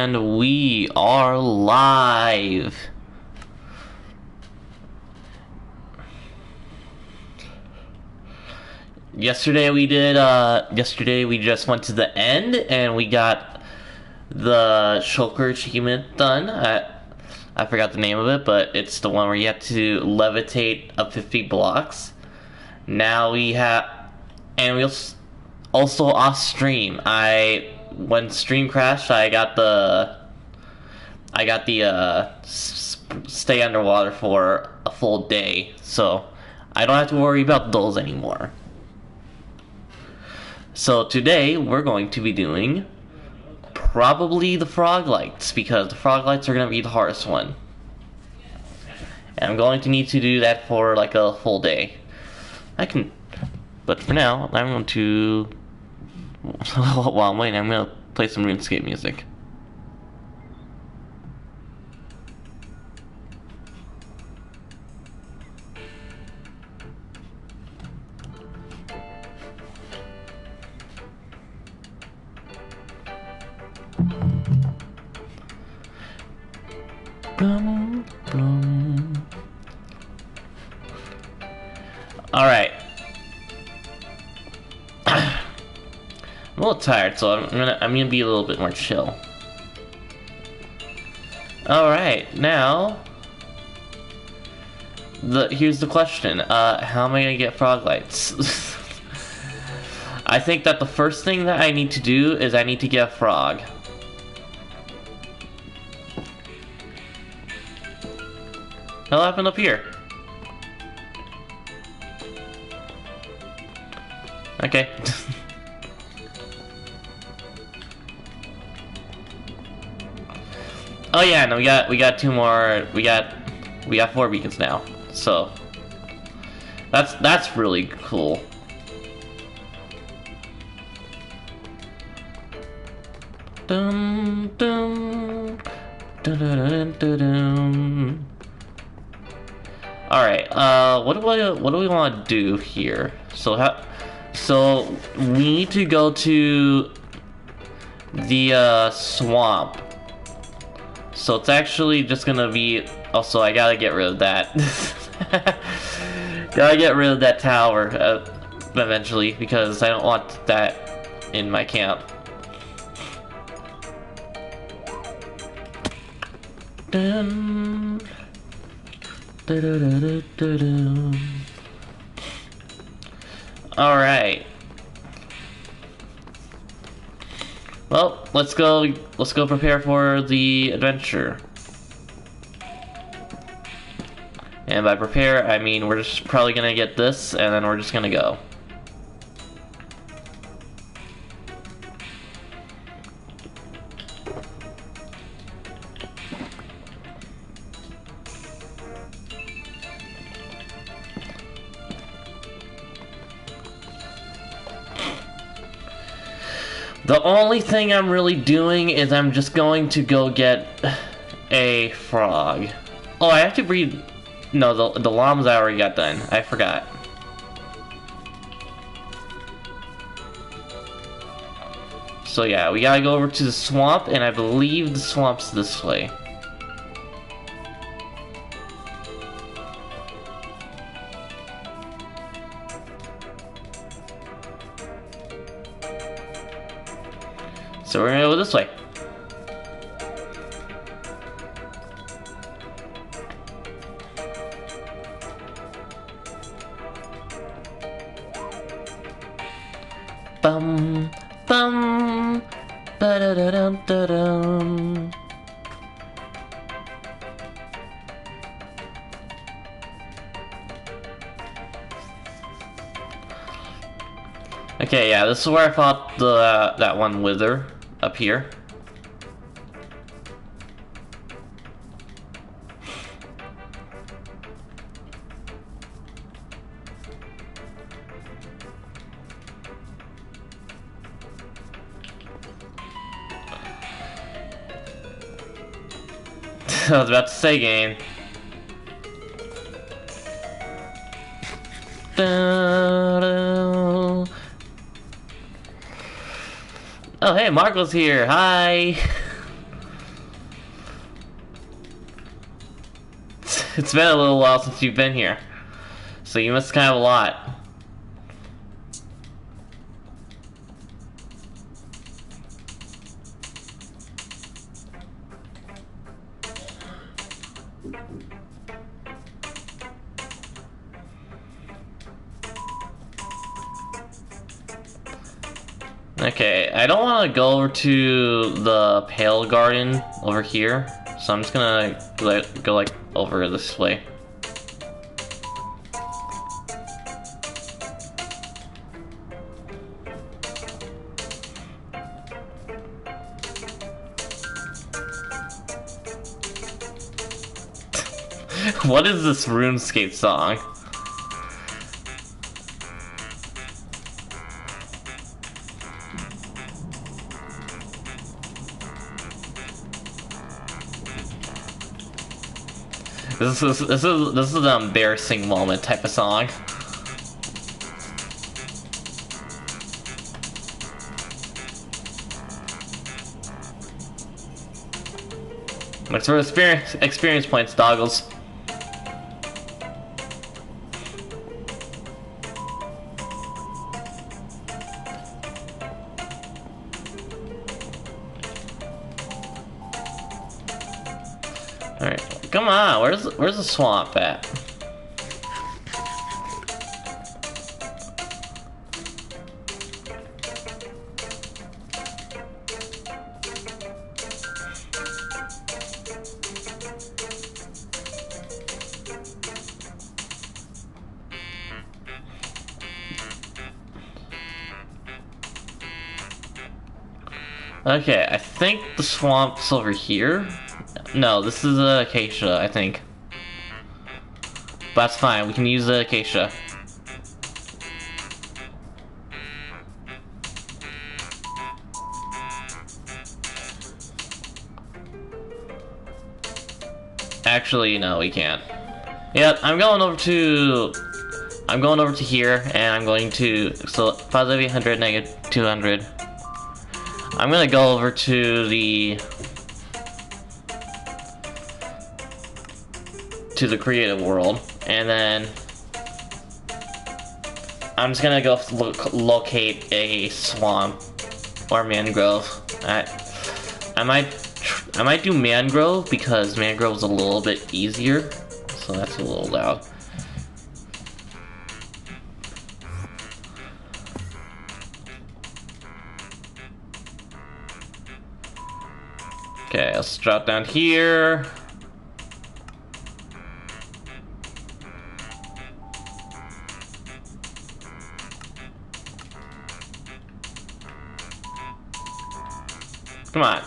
And we are live. Yesterday we just went to the end and we got the Shulker achievement done. I forgot the name of it, but it's the one where you have to levitate up 50 blocks. Now we also off stream. When stream crashed, I got the stay underwater for a full day, so I don't have to worry about those anymore. So today we're going to be doing probably the frog lights, because the frog lights are going to be the hardest one. And I'm going to need to do that for like a full day. But for now, I'm going to, while I'm waiting, I'm going to play some RuneScape music. Boom, boom. All right. I'm a little tired, so I'm gonna be a little bit more chill. All right, now here's the question: how am I gonna get frog lights? I think that the first thing that I need to do is I need to get a frog. What happened up here? Okay. Oh yeah, no, we got two more. We got 4 beacons now. So that's really cool. Dum dum dum dum dum dum. All right. What do we want to do here? So we need to go to the swamp. So it's actually just gonna be. Also, I gotta get rid of that. Gotta get rid of that tower eventually, because I don't want that in my camp. Dun. Alright. Well, let's go prepare for the adventure. And by prepare, I mean we're just probably gonna get this and then we're just gonna go. The only thing I'm really doing is I'm just going to go get a frog. Oh, I have to breed. No, the llamas I already got done. I forgot. So yeah, we gotta go over to the swamp, and I believe the swamp's this way. So we're gonna go this way. Bum bum ba da da dum da dum. Okay, yeah, this is where I fought that one wither up here. I was about to say game. Oh, hey, Marco's here. Hi. It's been a little while since you've been here. So you must kind of a lot. Okay, I don't want to go over to the Pale Garden over here, so I'm just gonna go like over this way. What is this RuneScape song? This is an embarrassing moment type of song. Thanks for experience points, Doggles. Alright, come on, where's the swamp at? Okay, I think the swamp's over here. No, this is a acacia, I think. But that's fine, we can use the acacia. Actually, no, we can't. Yep, I'm going over to here, and I'm going to, so positive 800, negative 200. I'm gonna go over to the creative world, and then I'm just gonna go locate a swamp or mangrove. I might do mangrove because mangrove's a little bit easier, so that's a little loud. Okay, let's drop down here. Come on.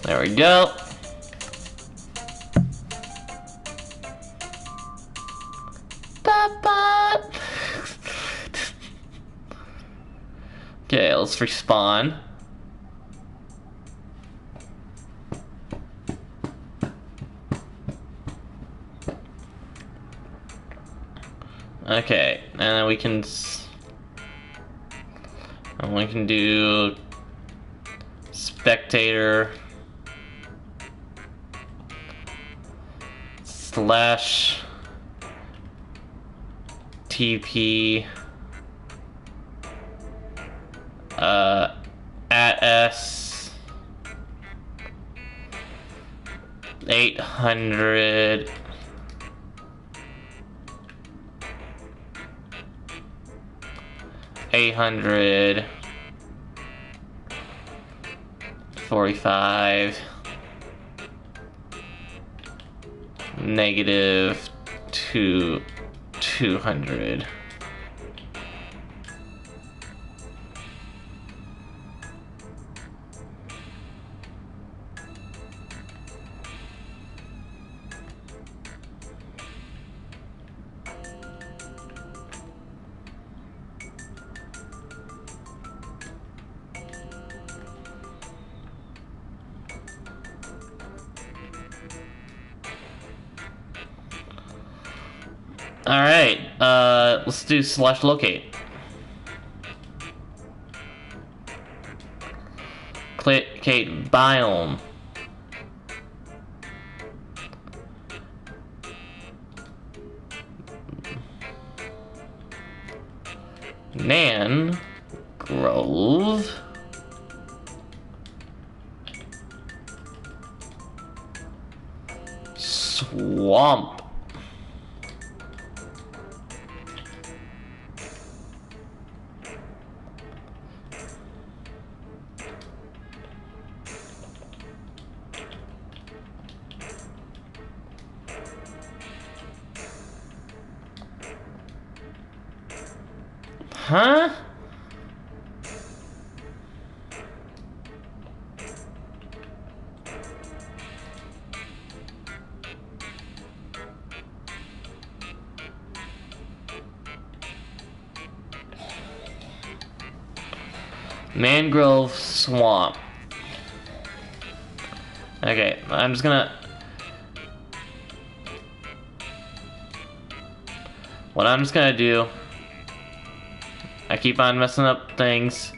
There we go. Okay, let's respawn. Okay, and then we can do spectator slash TP at S 800 45 negative 200. Alright, let's do slash locate. Replicate biome. Nan Grove. Swamp. Huh? Mangrove Swamp. Okay, I'm just gonna... What I'm just gonna do... I keep on messing up things.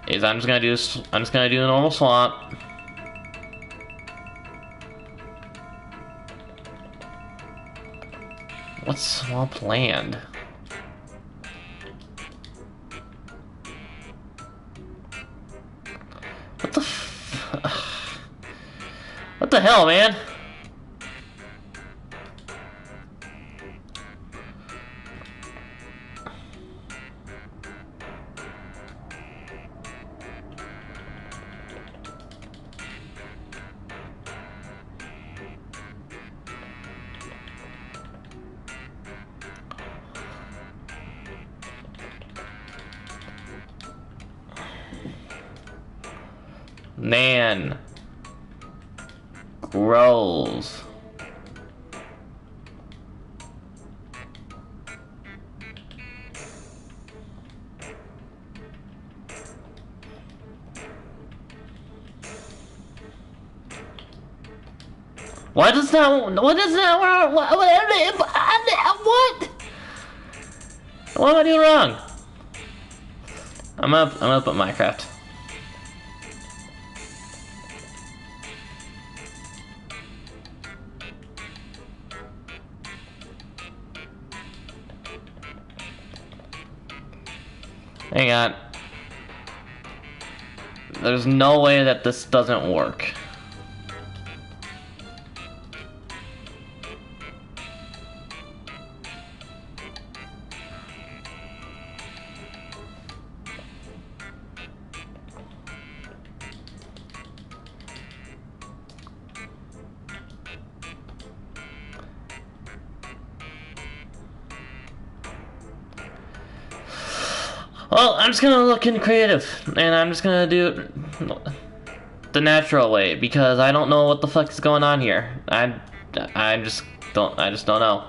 I'm just gonna do a normal swamp. What's swamp land? What the what the hell, man? Man grows. What is that? What is that? What am I doing wrong? I'm up at Minecraft. Hang on. There's no way that this doesn't work. Well, I'm just gonna look in creative, and I'm just gonna do the natural way because I don't know what the fuck is going on here. I just don't know.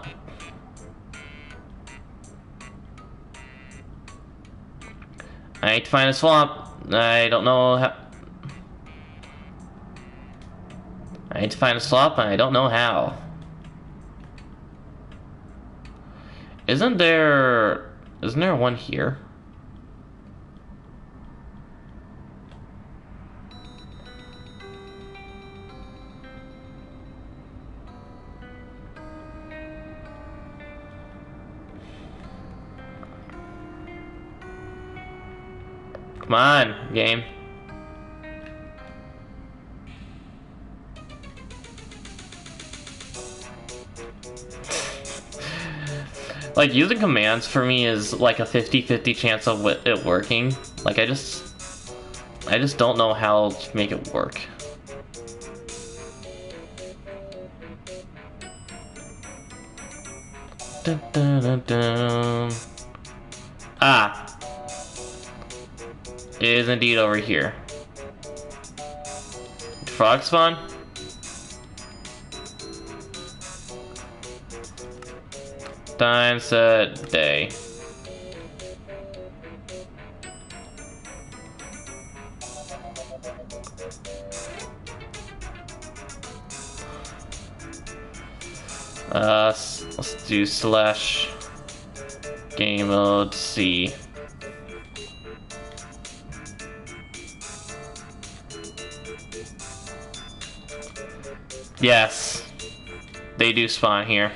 I need to find a swamp. I don't know how. I need to find a swamp, and I don't know how. Isn't there one here? Come on, game. Like, using commands for me is like a 50-50 chance of it working. Like, I just don't know how to make it work. Dun, dun, dun, dun. Ah. It is indeed over here. Did frog spawn? Time, set, day. Let's do slash game mode C. Yes. They do spawn here.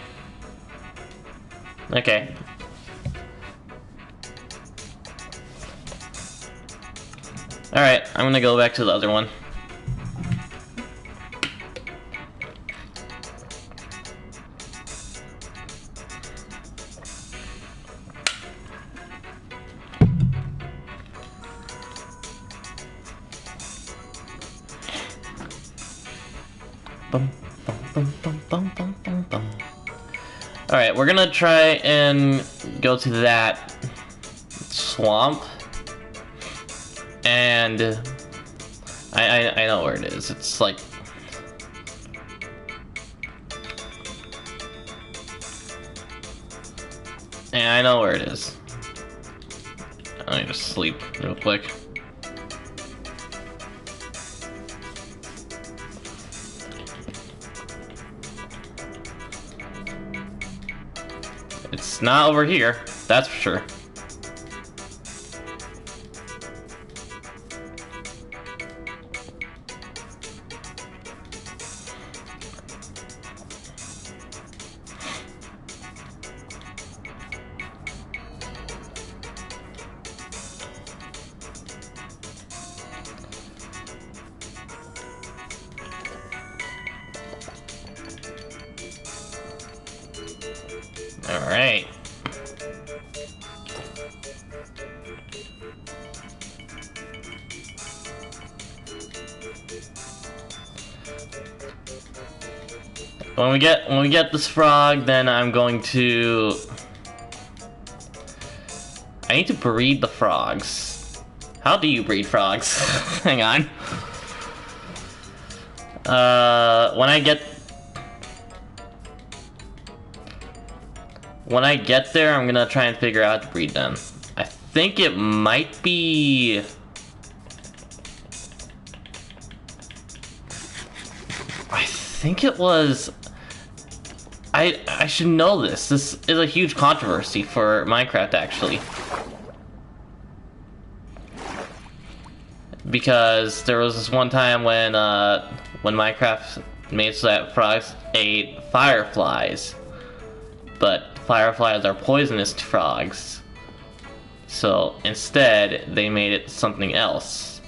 Okay. Alright, I'm gonna go back to the other one. Bum, bum, bum, bum, bum, bum, bum, bum. Alright, we're gonna try and go to that swamp. And I know where it is. It's like I know where it is. I need to sleep real quick. It's not over here, that's for sure. Alright. When we get this frog, then I'm going to I need to breed the frogs. How do you breed frogs? Hang on. When I get there, I'm gonna try and figure out how to breed them. I think it might be... I think it was... I should know this. This is a huge controversy for Minecraft, actually. Because there was this one time when Minecraft made so that frogs ate fireflies. But fireflies are poisonous to frogs. So instead, they made it something else.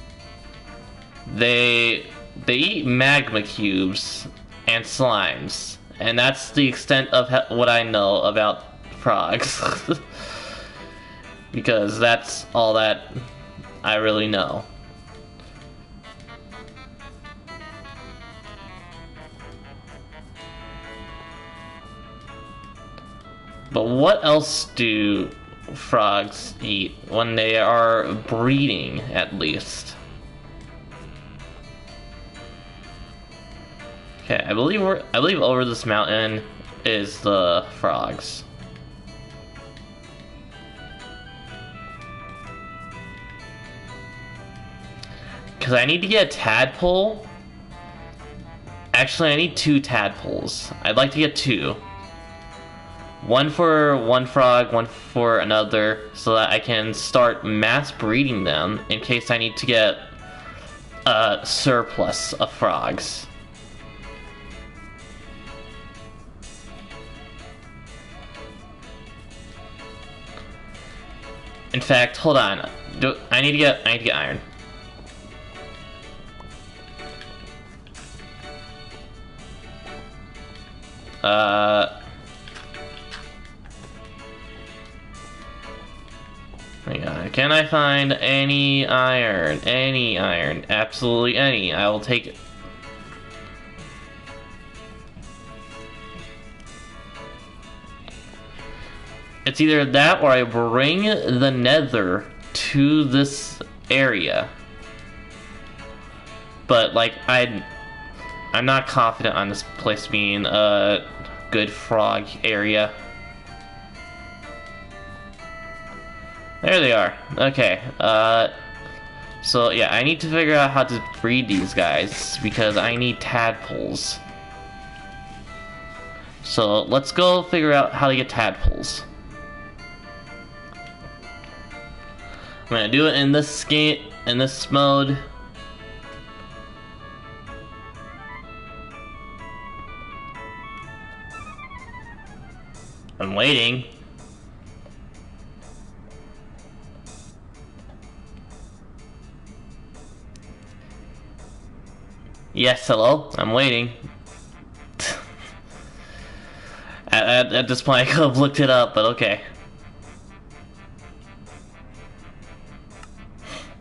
They eat magma cubes and slimes. And that's the extent of what I know about frogs. Because that's all that I really know. But what else do frogs eat when they are breeding, at least? Okay, I believe over this mountain is the frogs. Because I need to get a tadpole. Actually, I need 2 tadpoles. I'd like to get 2. One for one frog, one for another, so that I can start mass breeding them in case I need to get a surplus of frogs. In fact, hold on. I need to get iron. Hang on. Can I find any iron? Any iron? Absolutely any. I will take it. It's either that or I bring the nether to this area. But, like, I'm not confident on this place being a good frog area. There they are. Okay, so yeah, I need to figure out how to breed these guys, because I need tadpoles. So, let's go figure out how to get tadpoles. I'm gonna do it in this game, in this mode. I'm waiting. Yes, hello? I'm waiting. At this point, I could have looked it up, but okay.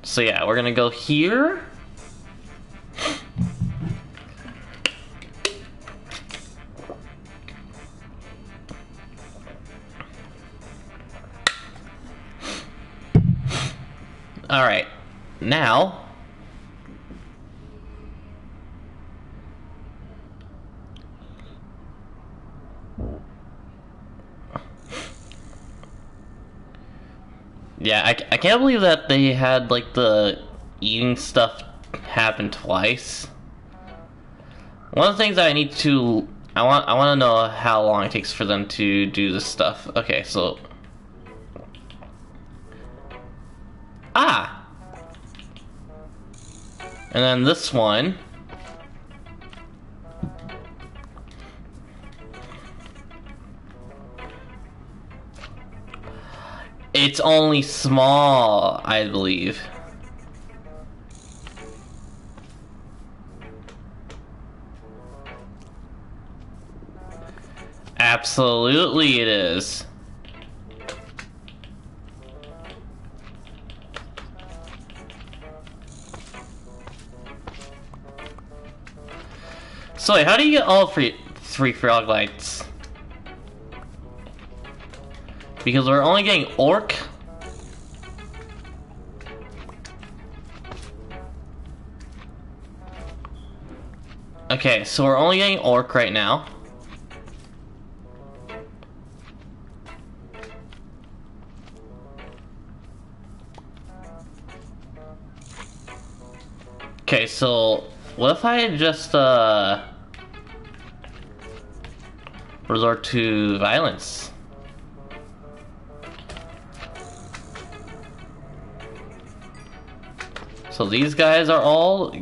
So yeah, we're gonna go here. Alright, now... Yeah, I can't believe that they had, like, the eating stuff happen twice. One of the things that I need to... I want to know how long it takes for them to do this stuff. Okay, so... Ah! And then this one... It's only small, I believe. Absolutely it is. So wait, how do you get all three frog lights? Because we're only getting orc. Okay, so we're only getting orc right now. Okay, so what if I just resort to violence? So these guys are all...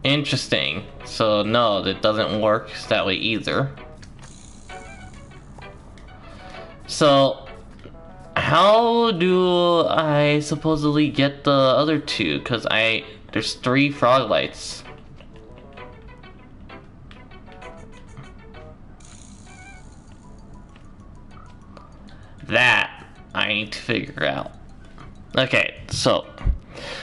Interesting. So no, that doesn't work that way either. So how do I supposedly get the other two? Because there's 3 frog lights. That I need to figure out. Okay, so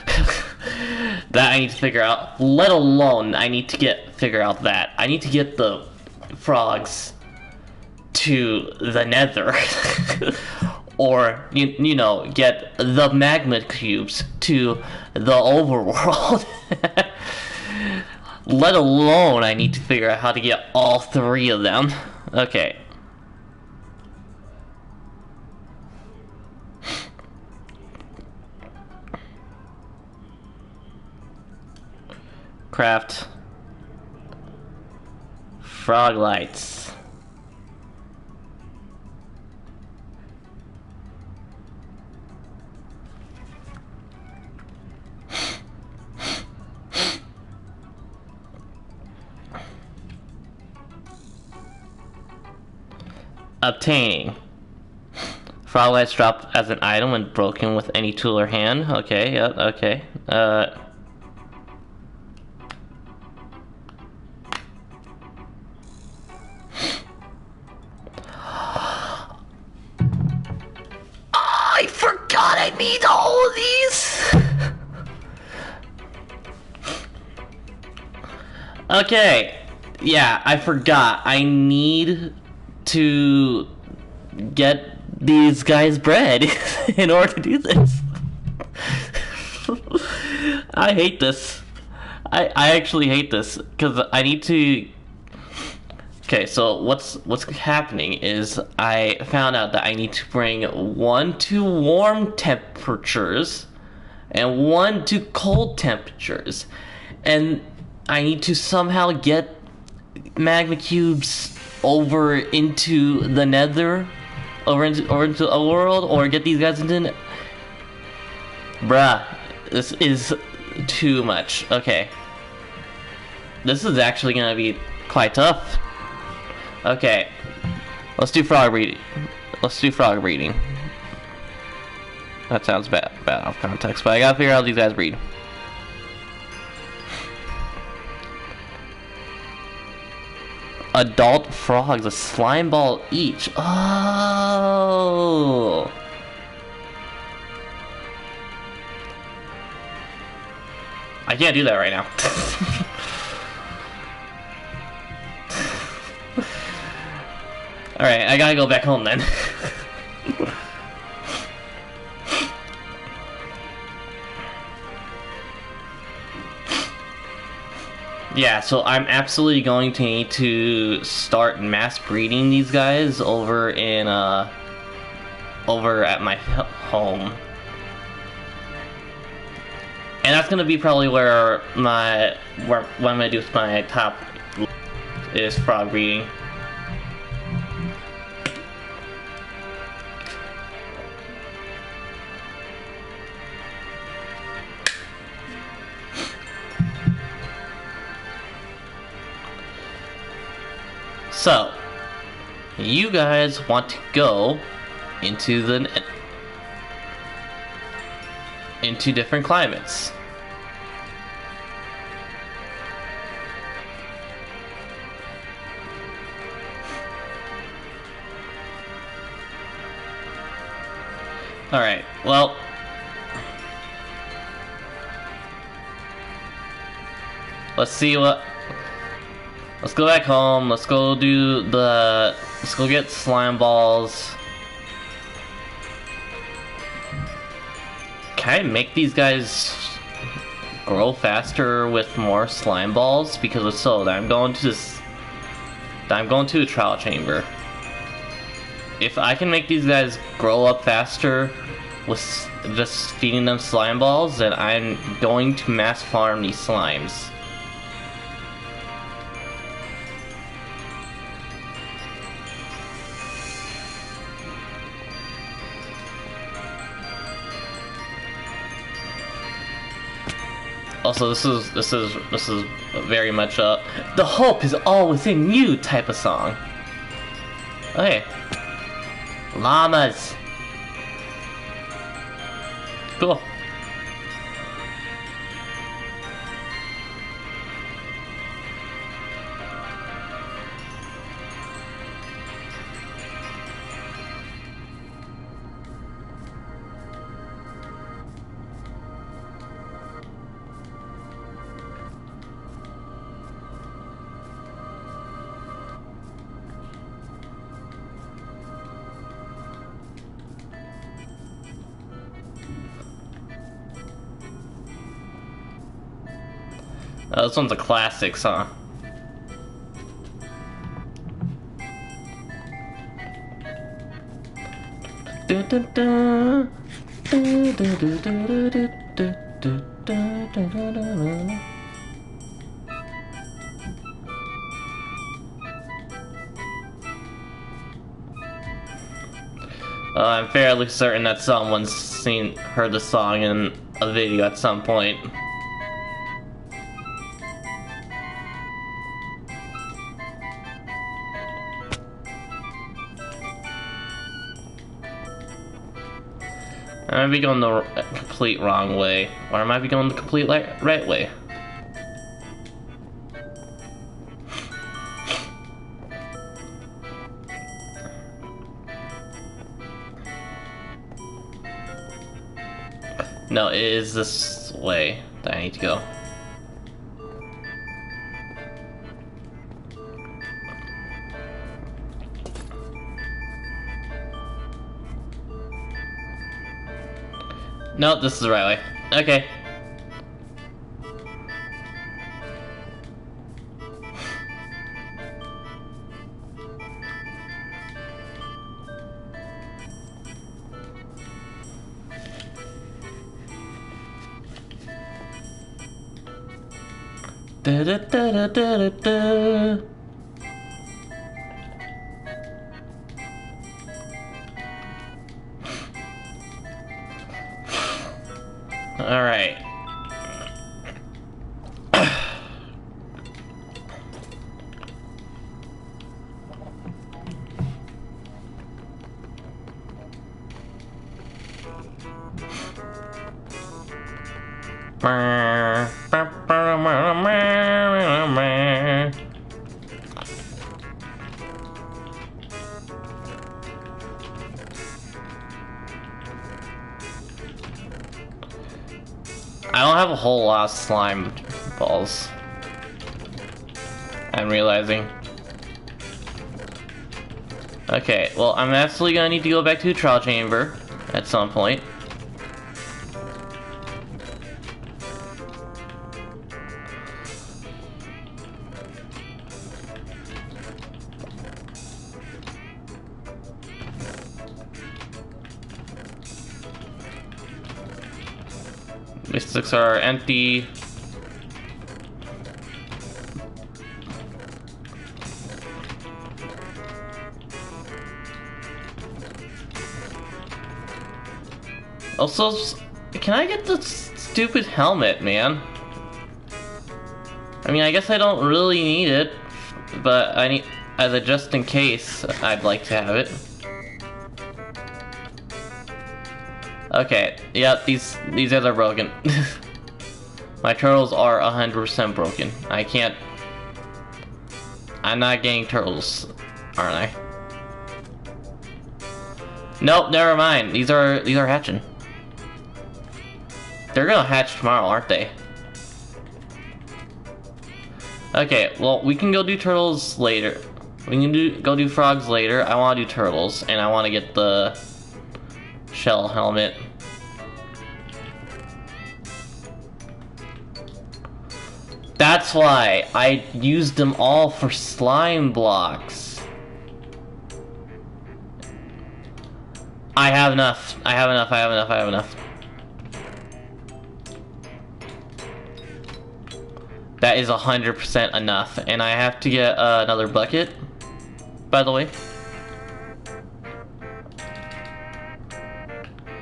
that I need to figure out. Let alone I need to figure out that I need to get the frogs to the Nether, or you know, get the magma cubes to the overworld. Let alone I need to figure out how to get all 3 of them. Okay. Craft frog lights. Obtaining. Frog lights drop as an item when broken with any tool or hand. Okay, yep, okay. I forgot I need all of these! Okay, yeah, I forgot. I need to get these guys bread in order to do this. I hate this. I actually hate this because I need to... Okay, so what's happening is I found out that I need to bring 1 to warm temperatures and 1 to cold temperatures, and I need to somehow get magma cubes over into the Nether, over into a world, or get these guys into... Bruh, this is too much. Okay. This is actually gonna be quite tough. Okay. Let's do frog breeding. Let's do frog breeding. That sounds bad off context, but I gotta figure out how these guys breed. Adult frogs, a slime ball each. Oh. I can't do that right now. Alright, I gotta go back home then. Yeah, so I'm absolutely going to need to start mass breeding these guys over in, over at my home. And that's gonna be probably where what I'm gonna do with my top is frog breeding. So, you guys want to go into different climates. Alright, well, let's see what. Let's go back home. Let's go get slime balls. Can I make these guys grow faster with more slime balls? Because if so, then I'm going to a trial chamber. If I can make these guys grow up faster with just feeding them slime balls, then I'm going to mass farm these slimes. Also, this is very much a "the hope is all within you" type of song. Okay, llamas. Cool. This one's a classic song. I'm fairly certain that someone's heard the song in a video at some point. I might be going the complete wrong way, or I might be going the complete right way. No, it is this way that I need to go. No, this is the right way. Okay. Da da da da da da. Alright. I don't have a whole lot of slime balls. I'm realizing. Okay, well, I'm absolutely gonna need to go back to the trial chamber at some point. Mystics are empty. Also, can I get the stupid helmet, man? I mean, I guess I don't really need it, but I need, as a just in case, I'd like to have it. Okay, yep, these guys are broken. My turtles are 100% broken. I can't... I'm not getting turtles, aren't I? Nope, never mind. These are hatching. They're gonna hatch tomorrow, aren't they? Okay, well, we can go do turtles later. We can go do frogs later. I want to do turtles, and I want to get the shell helmet. That's why I used them all for slime blocks. I have enough. I have enough. I have enough. I have enough. That is 100% enough, and I have to get another bucket, by the way.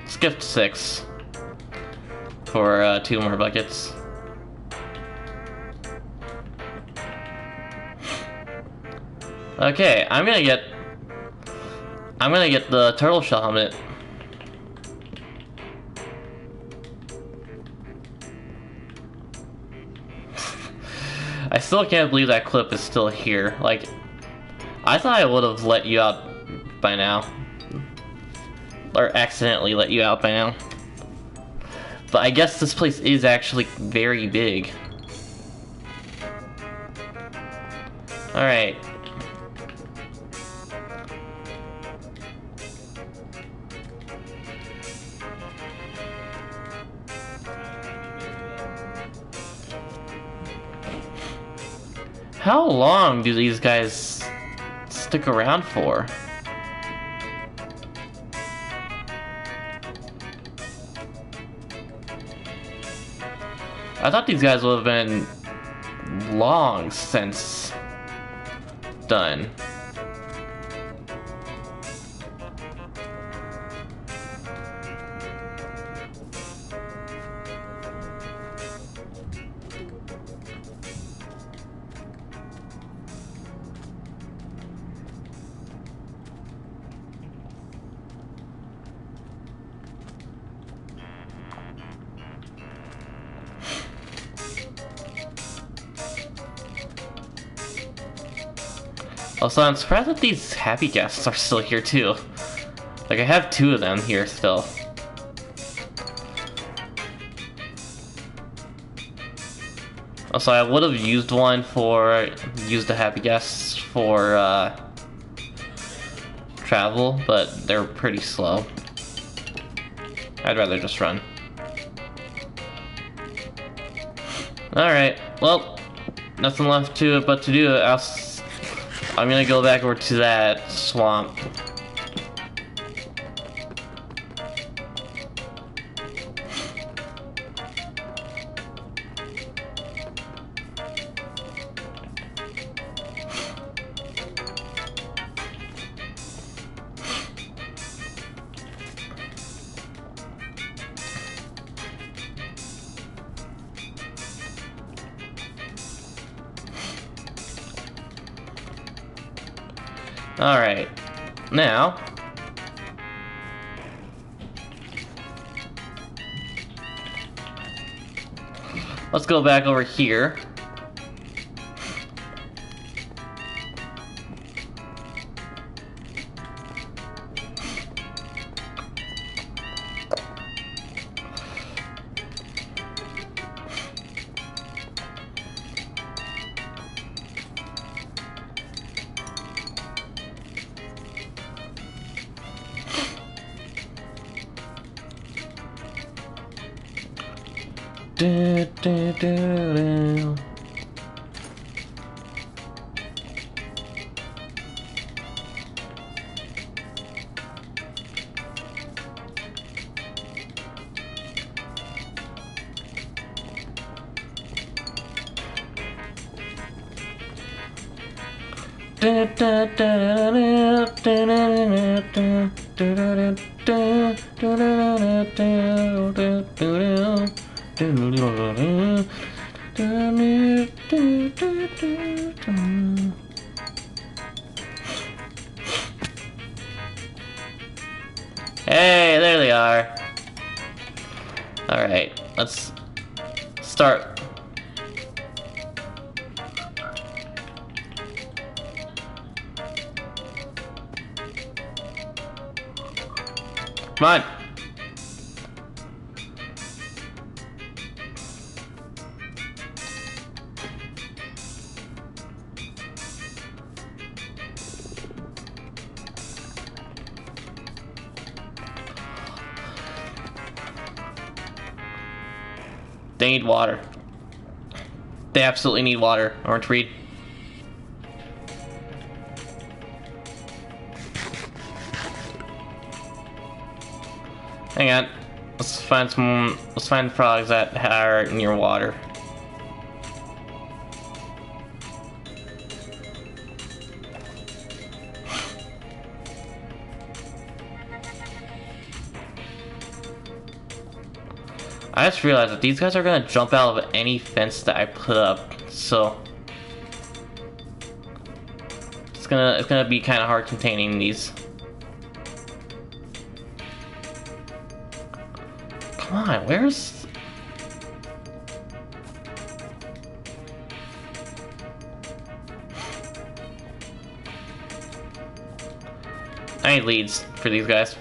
Skip 6 for 2 more buckets. Okay, I'm gonna get the turtle shell helmet. I still can't believe that clip is still here. Like, I thought I would have let you out by now. Or accidentally let you out by now. But I guess this place is actually very big. Alright. How long do these guys stick around for? I thought these guys would have been long since done. Also, I'm surprised that these happy guests are still here too. Like, I have 2 of them here still. Also, I would have used the happy guests for travel, but they're pretty slow. I'd rather just run. Alright, well, nothing left to it but to do it. I'm gonna go back over to that swamp. Alright, now let's go back over here. Do, do, do, do. Hey, there they are. Alright, let's start. Come on. They need water. They absolutely need water. Orange Reed. Hang on. Let's find frogs that are near water. I just realized that these guys are gonna jump out of any fence that I put up, so it's gonna be kind of hard containing these. Come on, where's... I need leads for these guys.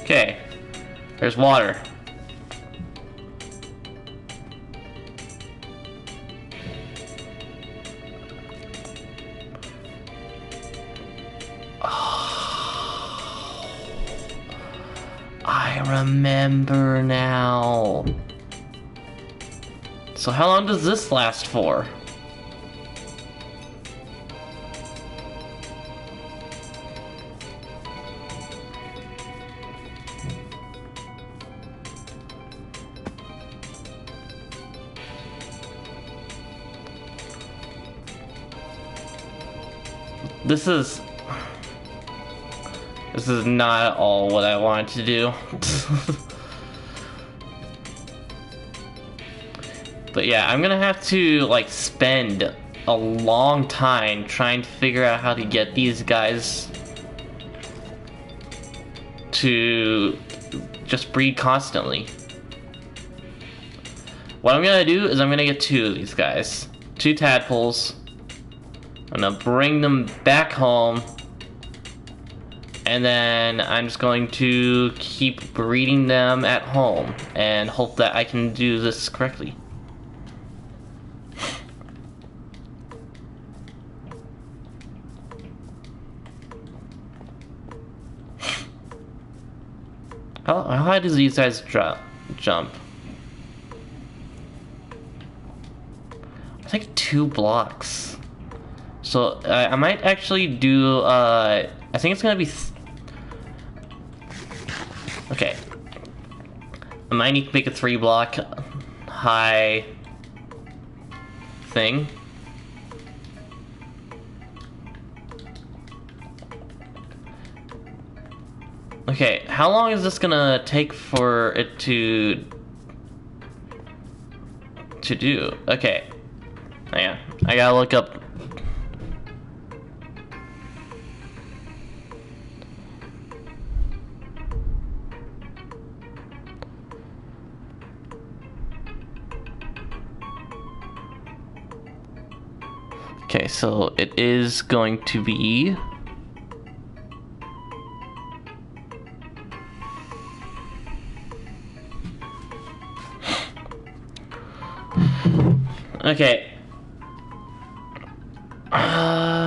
Okay, there's water. Oh, I remember now. So how long does this last for? This is not at all what I wanted to do. But yeah, I'm gonna have to like spend a long time trying to figure out how to get these guys to just breed constantly. What I'm gonna do is I'm gonna get 2 of these guys. 2 tadpoles. I'm gonna bring them back home, and then I'm just going to keep breeding them at home and hope that I can do this correctly. How high do these guys jump? I think 2 blocks. So I might actually do, I think it's gonna be I might need to make a 3-block high thing. Okay, how long is this gonna take for it to do? Okay. Hang on. I gotta look up. Okay, so it is going to be okay. Uh...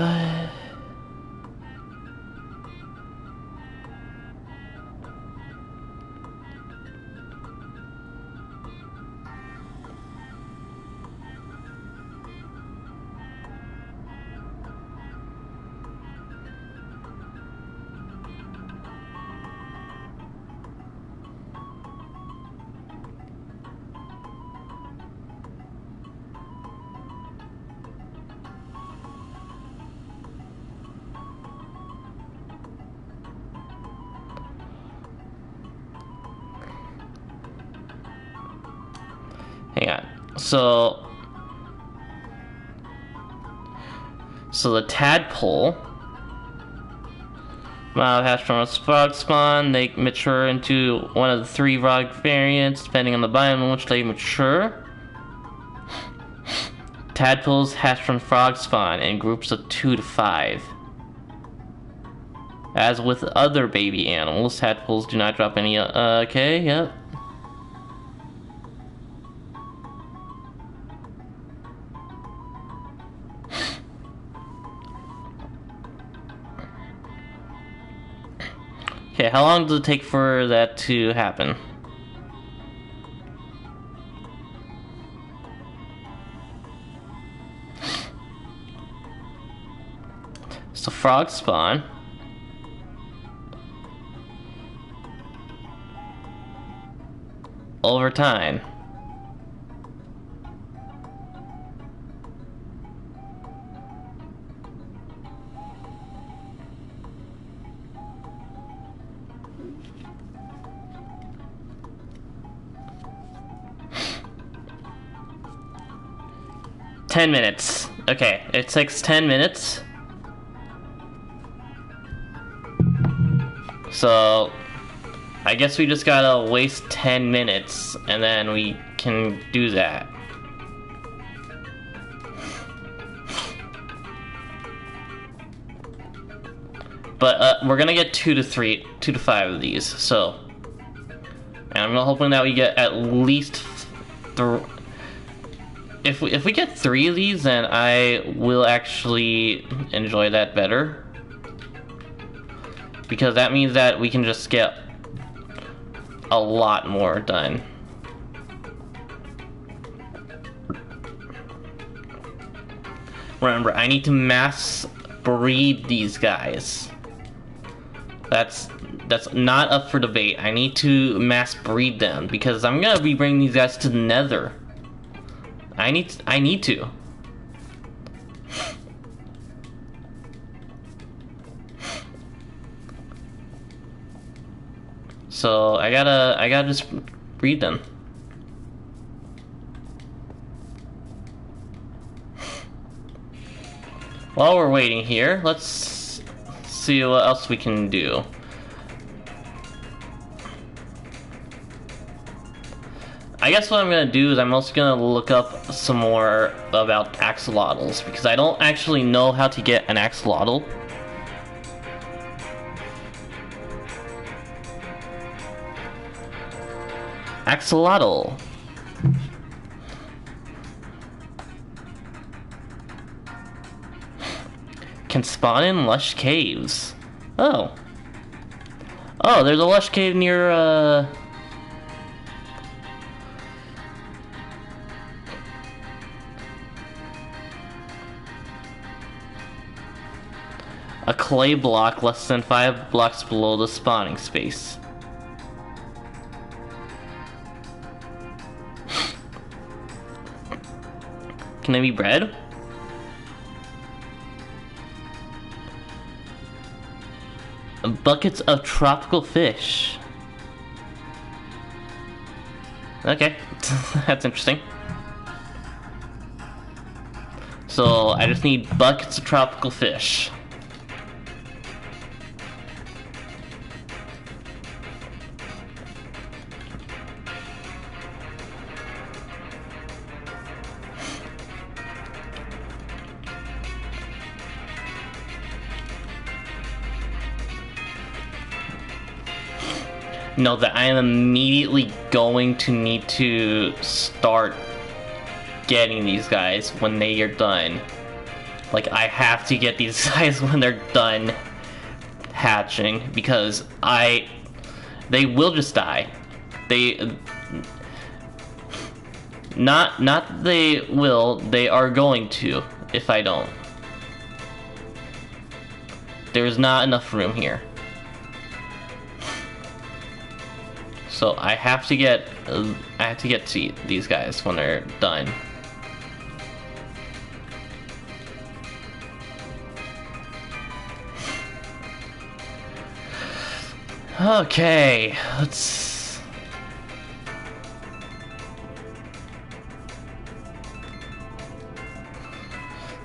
'So the tadpole hatch from a frog spawn. They mature into one of the 3 frog variants, depending on the biome in which they mature. Tadpoles hatch from frog spawn in groups of 2 to 5. As with other baby animals, tadpoles do not drop any. Okay, yep. Okay, how long does it take for that to happen? So frog spawn. Over time. $10 minutes. Okay, it takes 10 minutes. So I guess we just gotta waste 10 minutes and then we can do that. But we're gonna get 2 to 5 of these, so. And I'm hoping that we get at least if we get 3 of these, then I will actually enjoy that better. Because that means that we can just get a lot more done. Remember, I need to mass breed these guys. That's not up for debate. I need to mass breed them because I'm gonna be bringing these guys to the Nether. I need to. So I gotta just breed them. While we're waiting here, let's see what else we can do. I guess what I'm gonna do is I'm also gonna look up some more about axolotls because I don't actually know how to get an axolotl. Axolotl. Can spawn in lush caves. Oh. Oh, there's a lush cave near, a clay block less than 5 blocks below the spawning space. Can I be bred? Buckets of tropical fish. Okay, that's interesting. So I just need buckets of tropical fish. Know that I am immediately going to need to start getting these guys when they are done. Like, I have to get these guys when they're done hatching, because they will just die. Not they will, they are going to if I don't. There's not enough room here. So I have to get to these guys when they're done. Okay, let's...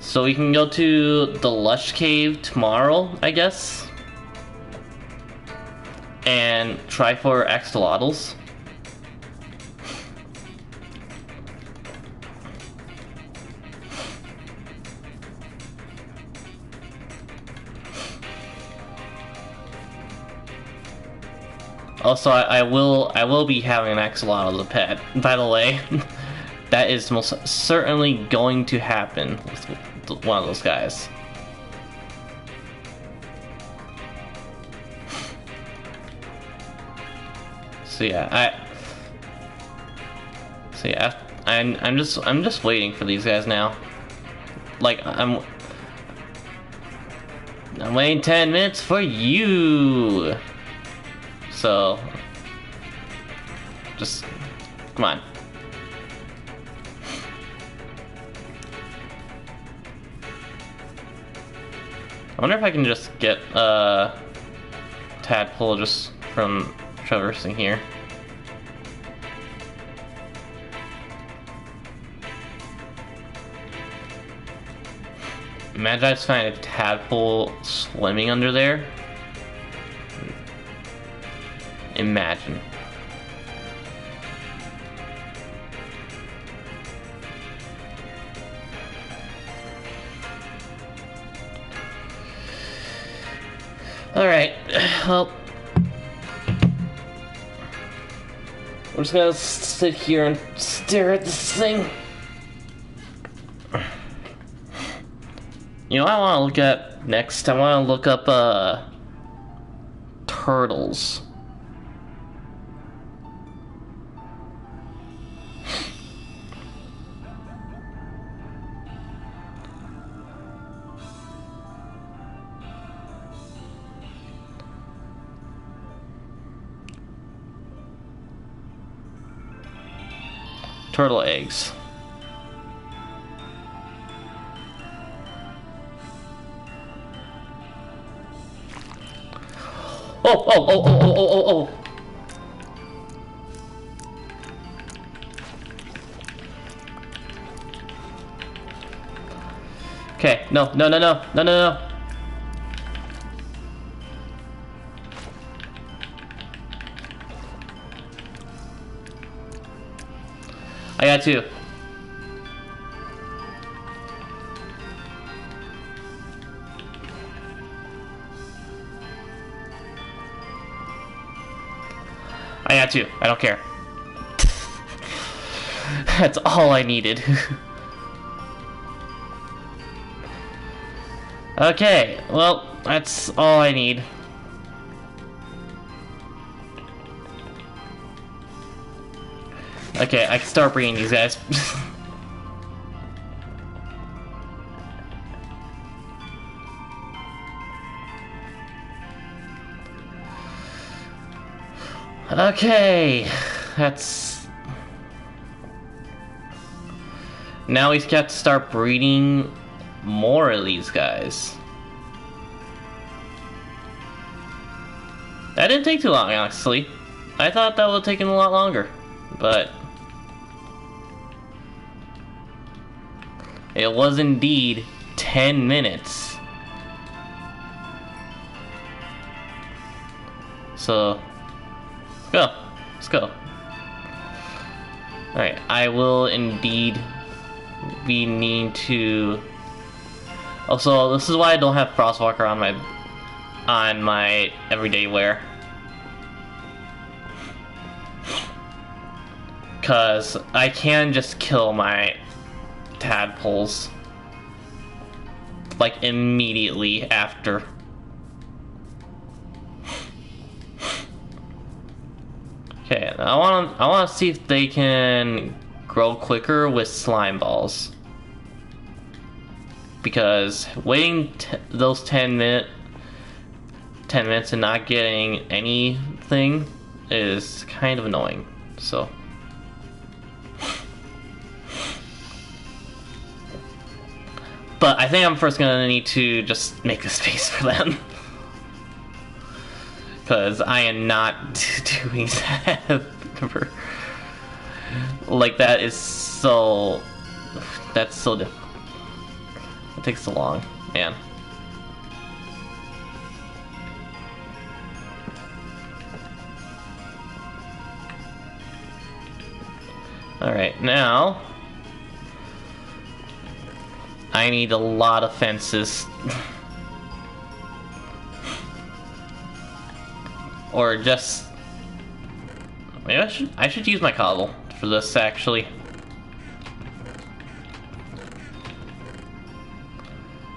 So we can go to the Lush Cave tomorrow, I guess, and try for axolotls. Also, I will be having an axolotl as a pet, by the way. That is most certainly going to happen with one of those guys. So yeah, I'm just waiting for these guys now. Like, I'm waiting 10 minutes for you. So just come on. I wonder if I can just get tadpole just from traversing here. Imagine I just find a tadpole swimming under there. Imagine. Alright, well, we're just gonna sit here and stare at this thing. You know what I want to look at next? I want to look up, turtles. Turtle eggs. Oh. Okay, no. I got two. I got two. I don't care. That's all I needed. Okay, well, that's all I need. Okay, I can start bringing these guys. Okay, that's... Now he's got to start breeding more of these guys. That didn't take too long, honestly. I thought that would have taken a lot longer, but it was indeed 10 minutes. So, let's go. Alright, I will indeed be needing to... Also, this is why I don't have Frostwalker on my everyday wear. Because I can just kill my tadpoles like immediately after. Okay, I want to see if they can grow quicker with slime balls. Because waiting those 10 minutes and not getting anything is kind of annoying. So. But I think I'm first gonna need to just make a space for them. Because I am not doing that. Like, that is so... That's so difficult. It takes so long, man. Alright, now... I need a lot of fences. Or just... Maybe I should use my cobble for this, actually.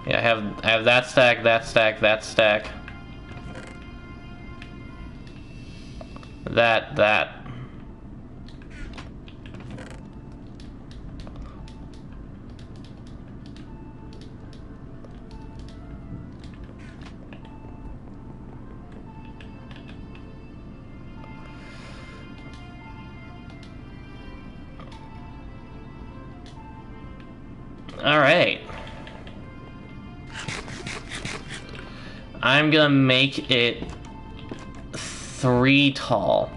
Yeah, I have that stack, that stack, that stack. That. Alright. I'm gonna make it 3 tall.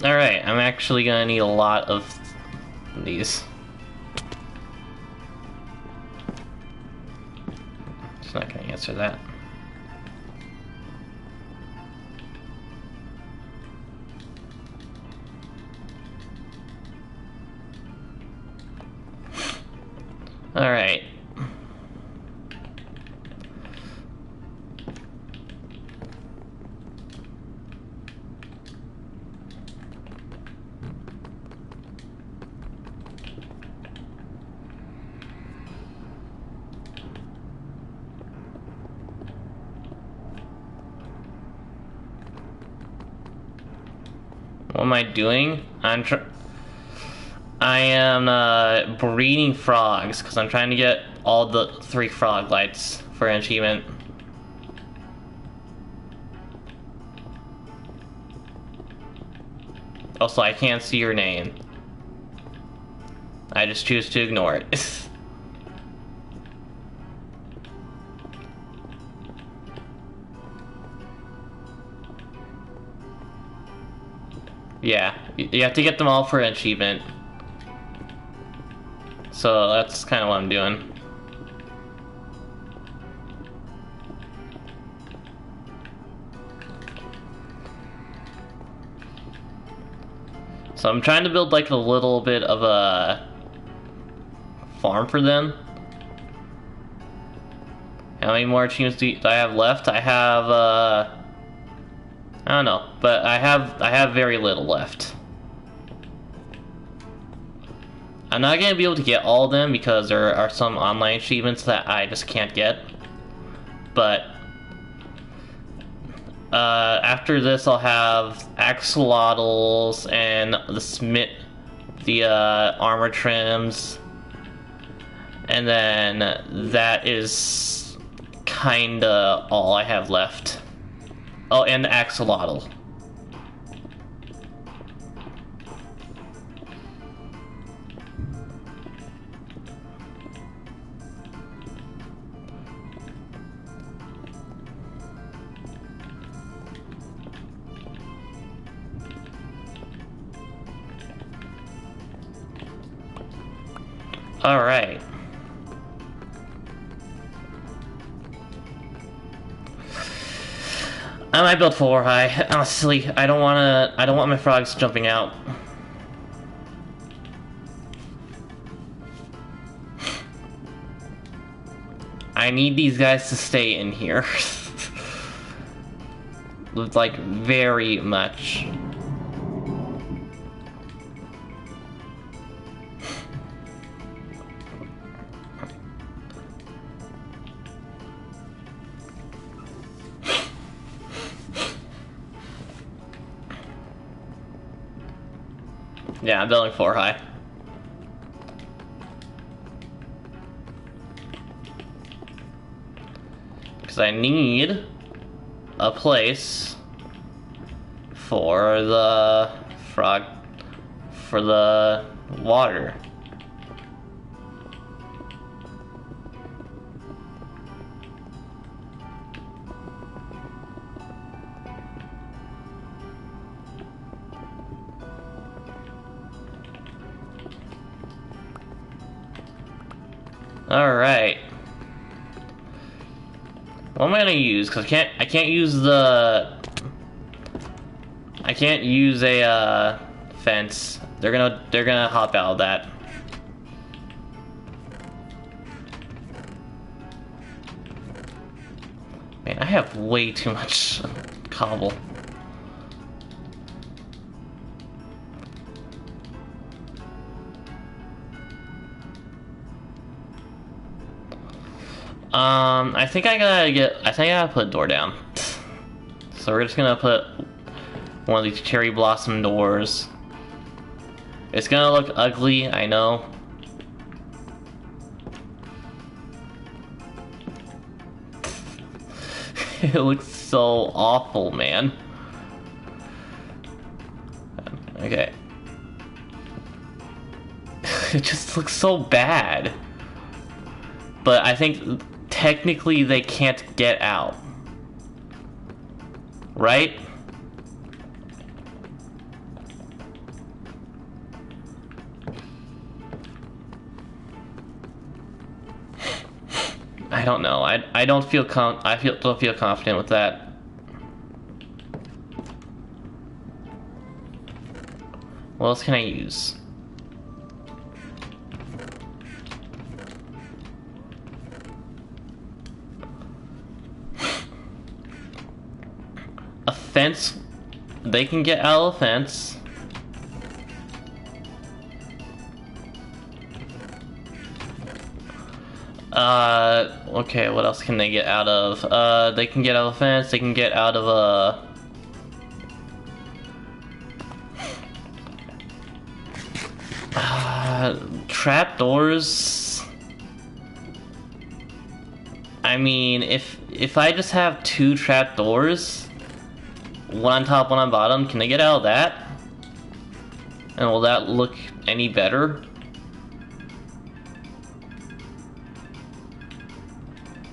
Alright, I'm actually gonna need a lot of these. It's not gonna answer that. Alright. What am I doing? I am breeding frogs because I'm trying to get all the 3 frog lights for an achievement. Also, I can't see your name. I just choose to ignore it. Yeah, you have to get them all for an achievement. So that's kind of what I'm doing. So I'm trying to build like a little bit of a farm for them. How many more achievements do I have left? I have, I don't know, but I have very little left. I'm not gonna be able to get all of them because there are some online achievements that I just can't get. But after this, I'll have axolotls and the armor trims, and then that is kinda all I have left. Oh, and the axolotl. Alright. I might build 4 high. Honestly, I don't want my frogs jumping out. I need these guys to stay in here. Like, very much. Yeah, I'm building 4 high. Because I need a place for the frog, for the water. Alright. What am I gonna use? Cause I can't use a fence. They're gonna hop out of that. Man, I have way too much cobble. I think I gotta put a door down. So we're just gonna put one of these cherry blossom doors. It's gonna look ugly, I know. It looks so awful, man. Okay. It just looks so bad. But I think technically they can't get out. Right? I don't know. I don't feel don't feel confident with that. What else can I use? A fence. They can get out of the fence. Okay, what else can they get out of? They can get out of the fence, they can get out of trapdoors. I mean, if I just have 2 trapdoors, one on top, one on bottom, can they get out of that? And will that look any better?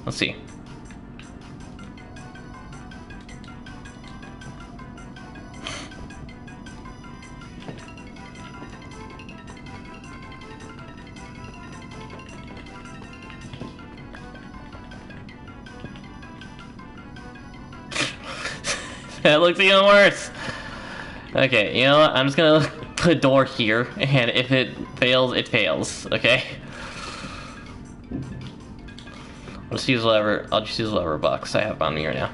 Let's see. That looks even worse. Okay, you know what? I'm just gonna put a door here, and if it fails, it fails, okay? Let's use whatever. I'll just use whatever box I have on me right now.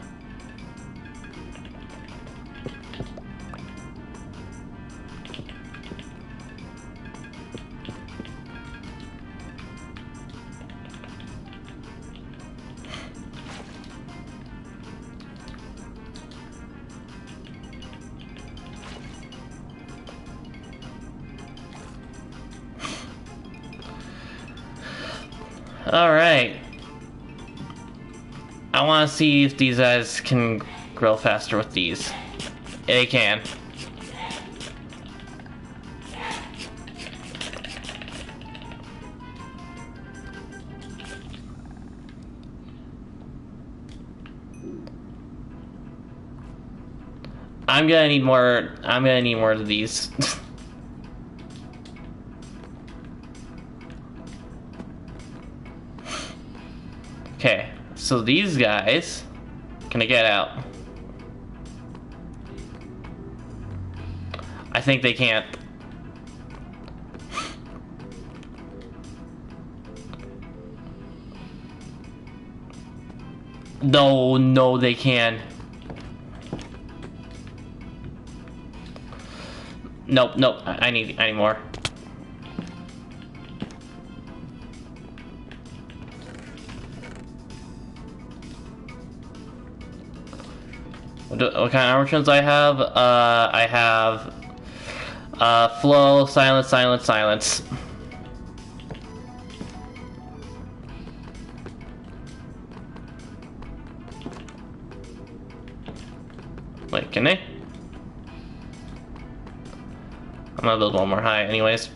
Alright. I want to see if these guys can grow faster with these. They can. I'm gonna need more of these. Okay, so these guys can I get out? I think they can't. No, they can. Nope. I need more. What kind of armor trims I have? I have flow, silence. Wait, can they? I'm gonna build one more high anyways.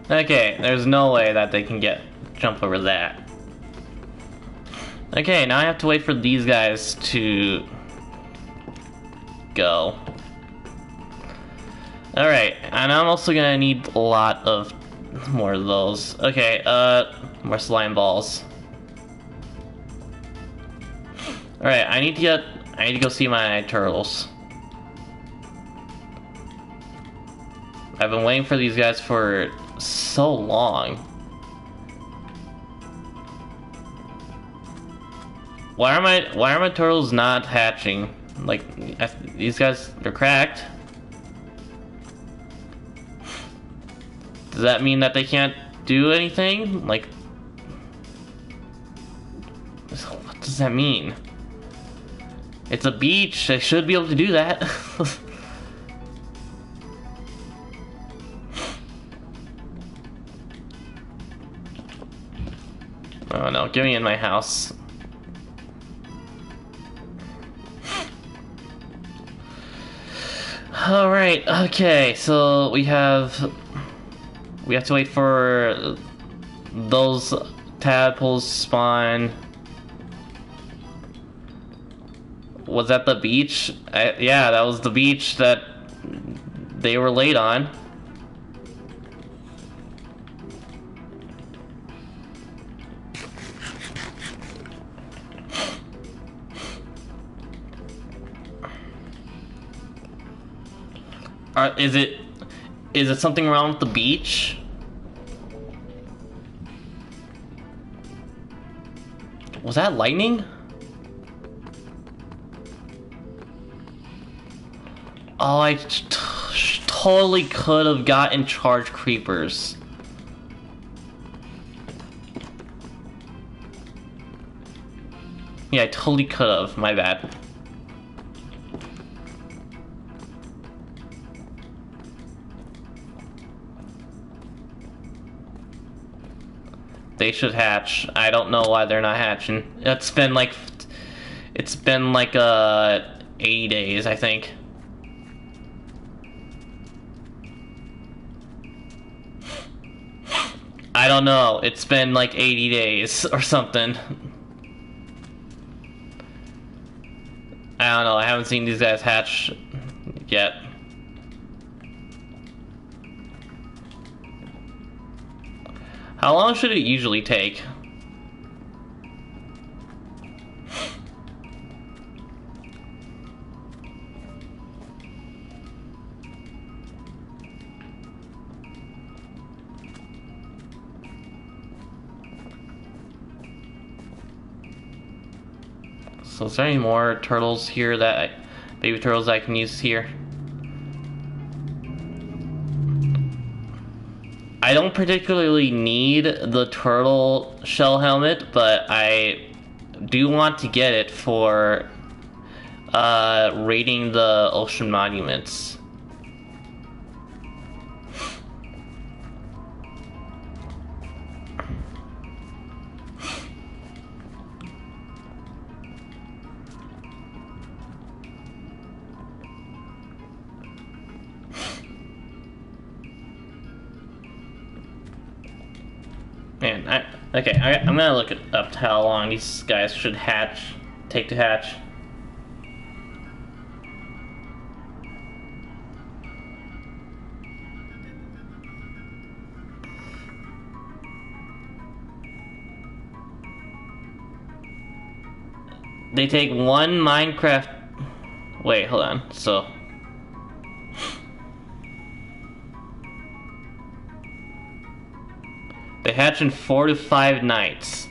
Okay, there's no way that they can jump over that. Okay, now I have to wait for these guys to go. Alright, and I'm also gonna need a lot of more of those. Okay, more slime balls. Alright, I need to go see my turtles. I've been waiting for these guys for so long. Why are my turtles not hatching? Like, these guys, they're cracked. Does that mean that they can't do anything? Like, what does that mean? It's a beach, they should be able to do that. Oh no, get me in my house. Alright, okay, so we have to wait for those tadpoles to spawn. Was that the beach? Yeah, that was the beach that they were laid on. Is it something wrong with the beach? Was that lightning? Oh, I totally could have gotten charged creepers. Yeah, I totally could have. My bad. They should hatch. I don't know why they're not hatching. It's been like 80 days, I think. I don't know. It's been like 80 days or something. I don't know. I haven't seen these guys hatch yet. How long should it usually take? So is there any more turtles here baby turtles I can use here? I don't particularly need the turtle shell helmet, but I do want to get it for raiding the ocean monuments. Man, I'm gonna look up how long these guys should take to hatch. They take one Minecraft. Wait, hold on. So. They hatch in 4 to 5 nights.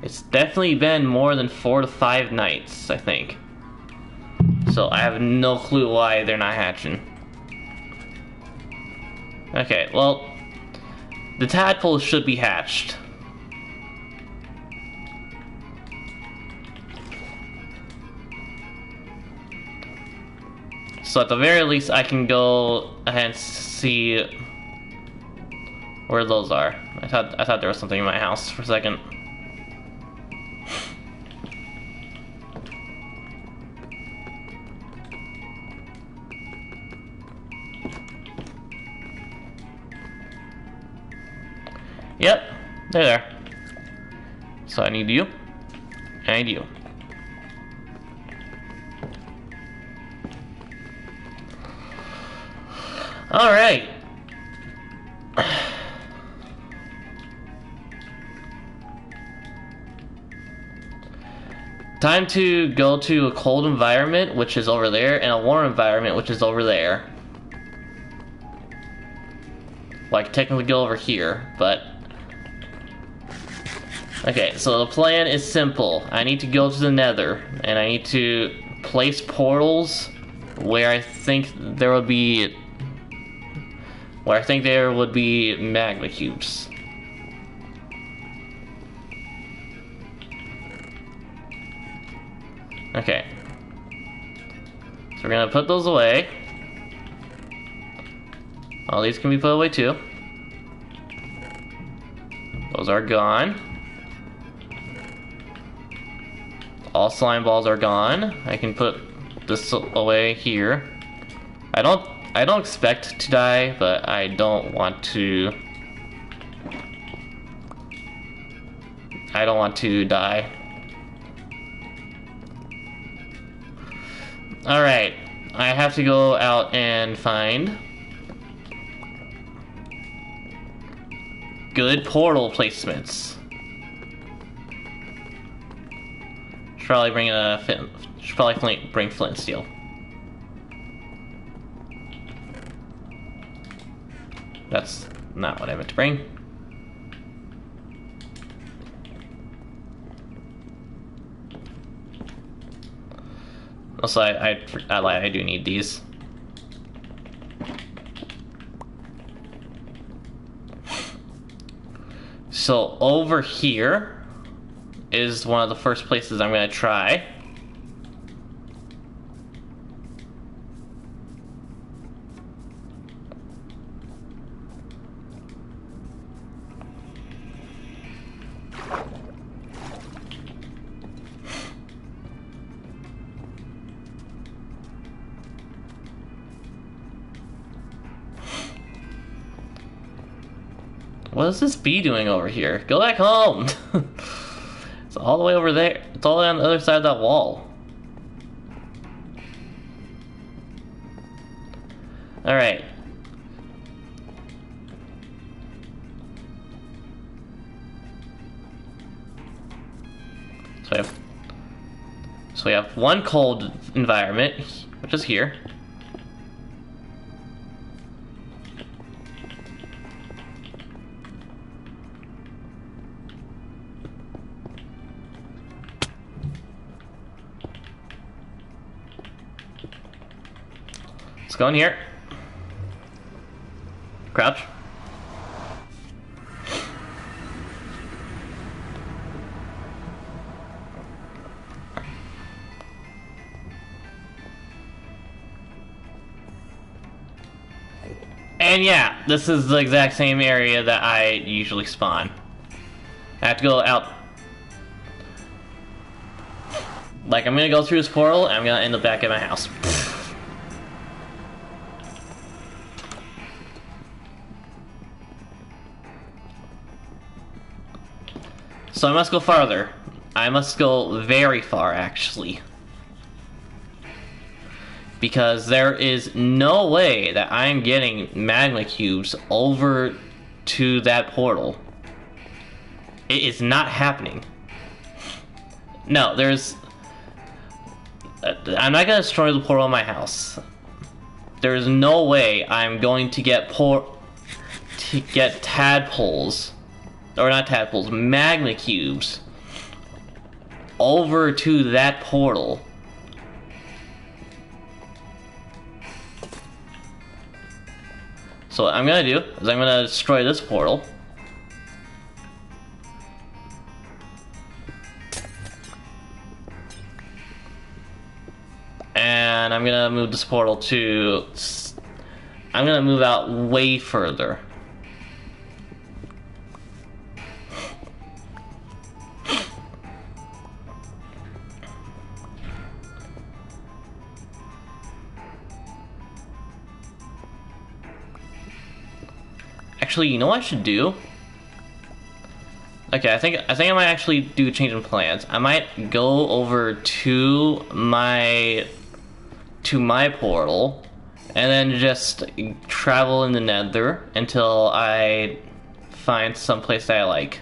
It's definitely been more than 4 to 5 nights, I think. So I have no clue why they're not hatching. Okay, well, the tadpoles should be hatched. So at the very least, I can go ahead and see where those are. I thought there was something in my house for a second. Yep, they're there. So I need you, and I need you. All right. Time to go to a cold environment, which is over there, and a warm environment, which is over there. Well, I can technically go over here, but... Okay, so the plan is simple. I need to go to the Nether, and I need to place portals where I think there would be... magma cubes. Okay. So we're gonna put those away. All these can be put away too. Those are gone. All slime balls are gone. I can put this away here. I don't expect to die, but I don't want to. I don't want to die. Alright, I have to go out and find good portal placements. Should probably bring flint and steel. That's not what I meant to bring. Also, I lied, I do need these. So over here is one of the first places I'm gonna try. What is this bee doing over here? Go back home! It's all the way over there. It's all the way on the other side of that wall. Alright. So we have one cold environment, which is here. Let's go in here. Crouch. And yeah, this is the exact same area that I usually spawn. I have to go out. Like, I'm gonna go through this portal, and I'm gonna end up back at my house. So I must go farther. I must go very far, actually. Because there is no way that I'm getting magma cubes over to that portal. It is not happening. No, there's... I'm not going to destroy the portal in my house. There is no way I'm going to get tadpoles, or not tadpoles, magma cubes over to that portal. So what I'm gonna do is I'm gonna destroy this portal. And I'm gonna move this portal to... I'm gonna move out way further. Actually, you know what I should do? Okay, I think I might actually do a change in plans. I might go over to my portal and then just travel in the Nether until I find some place that I like.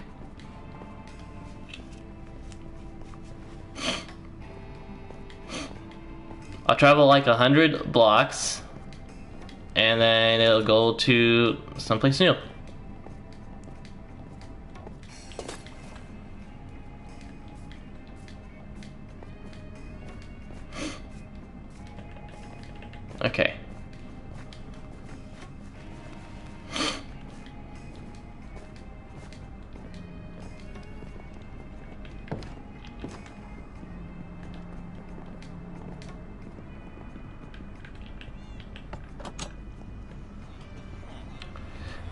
I'll travel like 100 blocks and then it'll go to someplace new. Okay.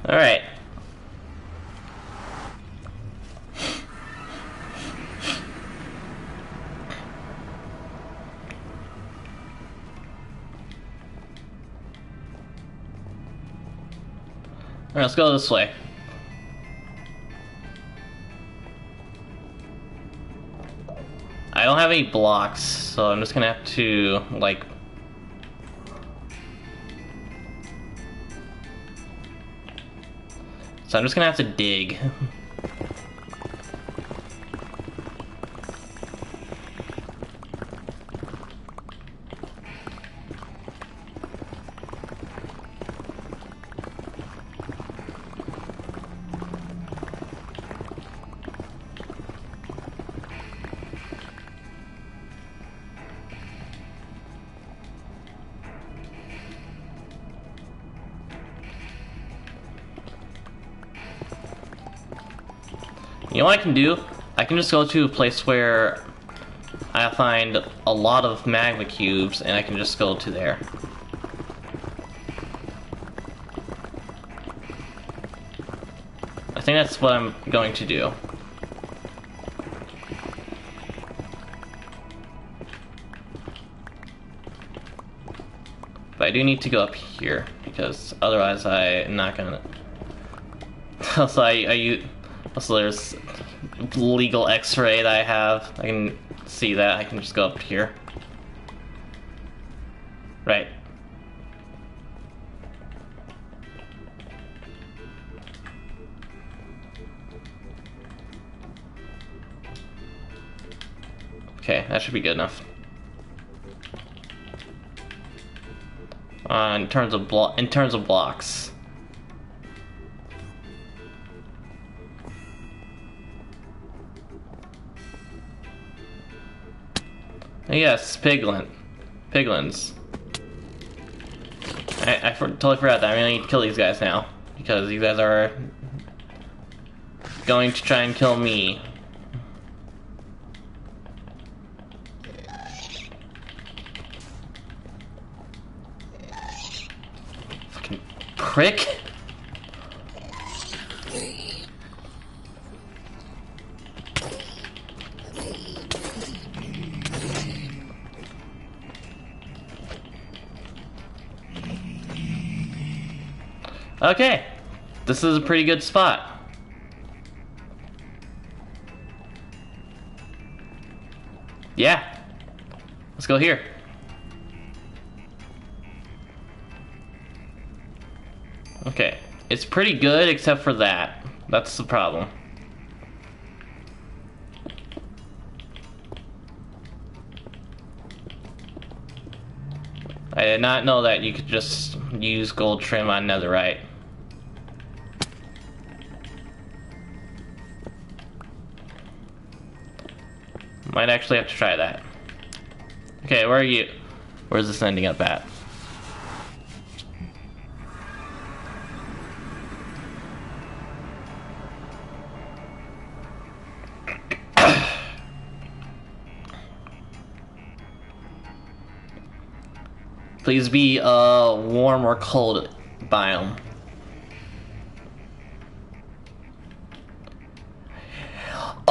All right. Alright, let's go this way. I don't have any blocks, so I'm just gonna have to, like... So I'm just gonna have to dig. You know what I can do? I can just go to a place where I find a lot of magma cubes and I can just go to there. I think that's what I'm going to do. But I do need to go up here because otherwise I'm not gonna... Also, also there's legal X-ray that I have. I can see that. I can just go up here. Right. Okay, that should be good enough. In terms of blocks. Yes, piglins. I totally forgot that. I really need to kill these guys now because these guys are going to try and kill me. Fucking prick. Okay, this is a pretty good spot. Yeah, let's go here. Okay, it's pretty good except for that. That's the problem. I did not know that you could just use gold trim on netherite. Might actually have to try that. Okay, where are you? Where's this ending up at? Please be a warm or cold biome.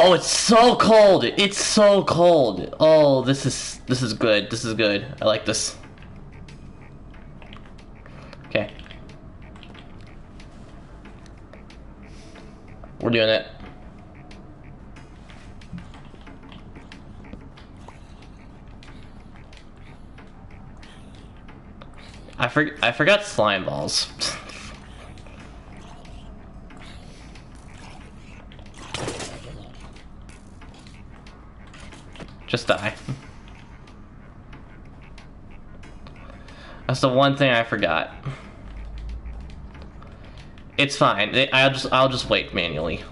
Oh, it's so cold! It's so cold! Oh, this is good. This is good. I like this. Okay. We're doing it. I forgot slime balls. Just die. That's the one thing I forgot. It's fine. I'll just wait manually.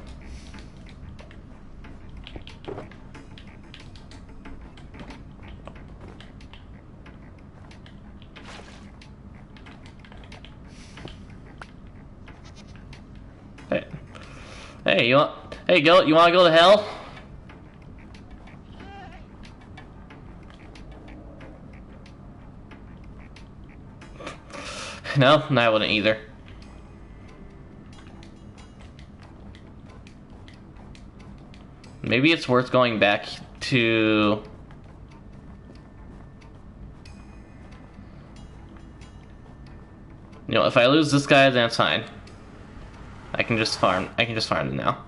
Hey, you want? Hey, you want to go to hell? No, I wouldn't either. Maybe it's worth going back to... You know, if I lose this guy, then it's fine. I can just farm them now.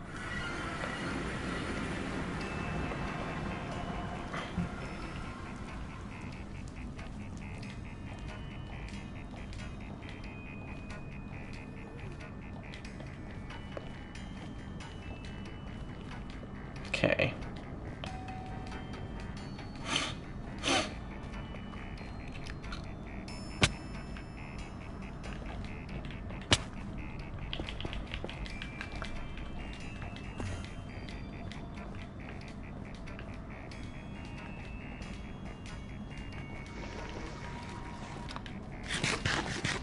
Okay.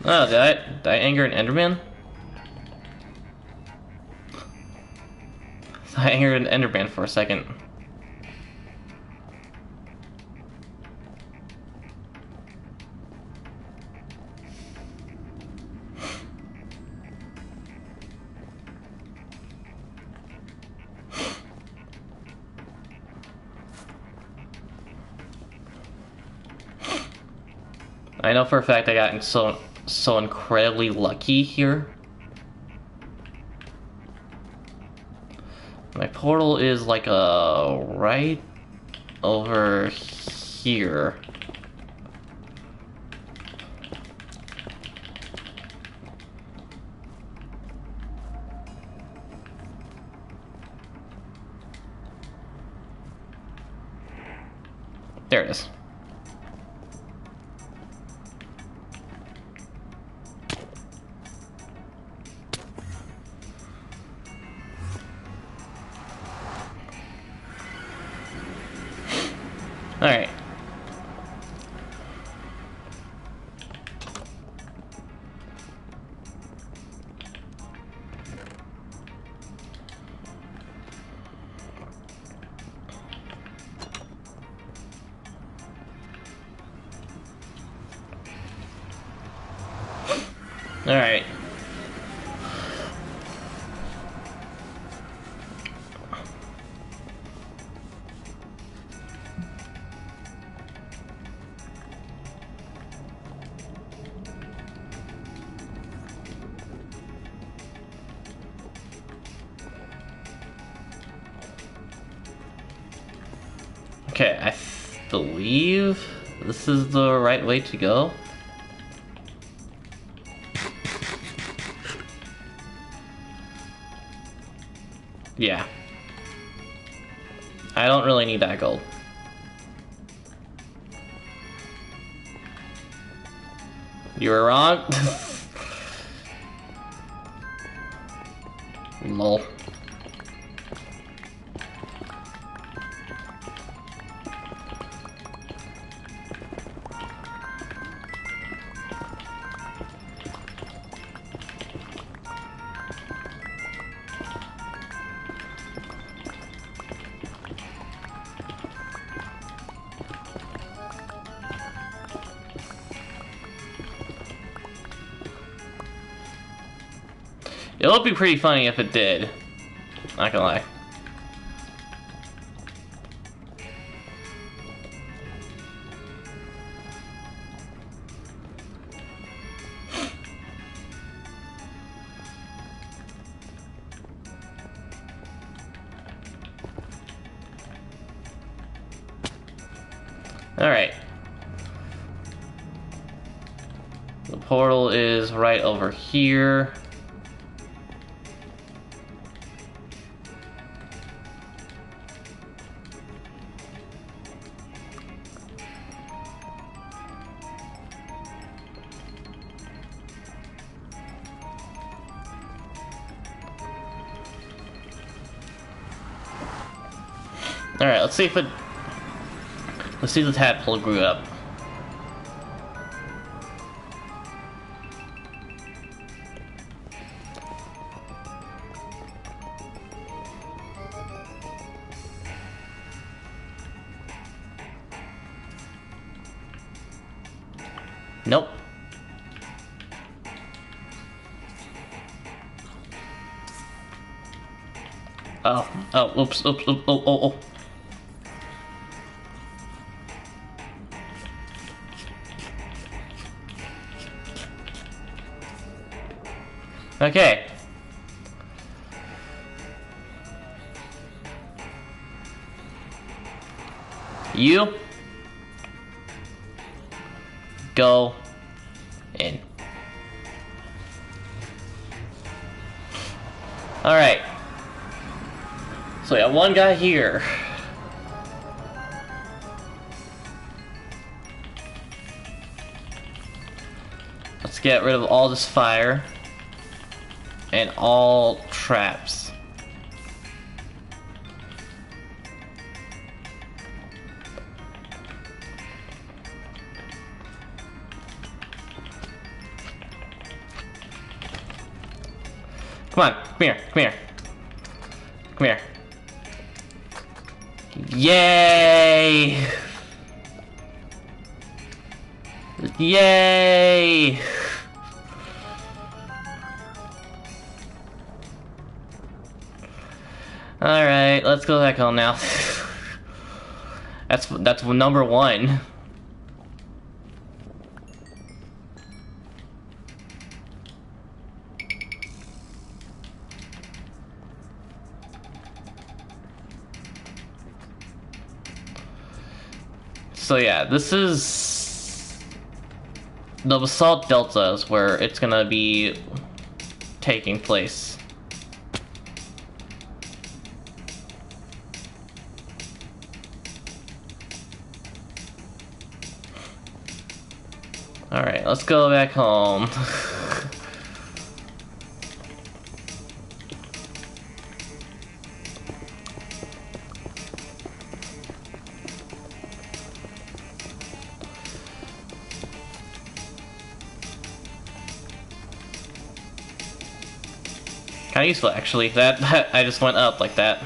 Oh, did I anger an Enderman? I angered an Enderman for a second. I know for a fact I got so incredibly lucky here. portal is like right over here. There it is. Alright. Alright. Okay, I believe this is the right way to go. Yeah. I don't really need that gold. You were wrong. Lol. It would be pretty funny if it did. Not gonna lie. Alright. The portal is right over here. Alright, let's see if the tadpole grew up. Nope. Oops, oh. Okay. You go in. Alright. So we have one guy here. Let's get rid of all this fire. And all traps. Come on, come here, come here. Come here. Yay! Yay! Alright, let's go back home now. That's number one. So yeah, this is the Basalt Delta is where it's gonna be taking place. Alright, let's go back home. Kinda useful actually, that I just went up like that.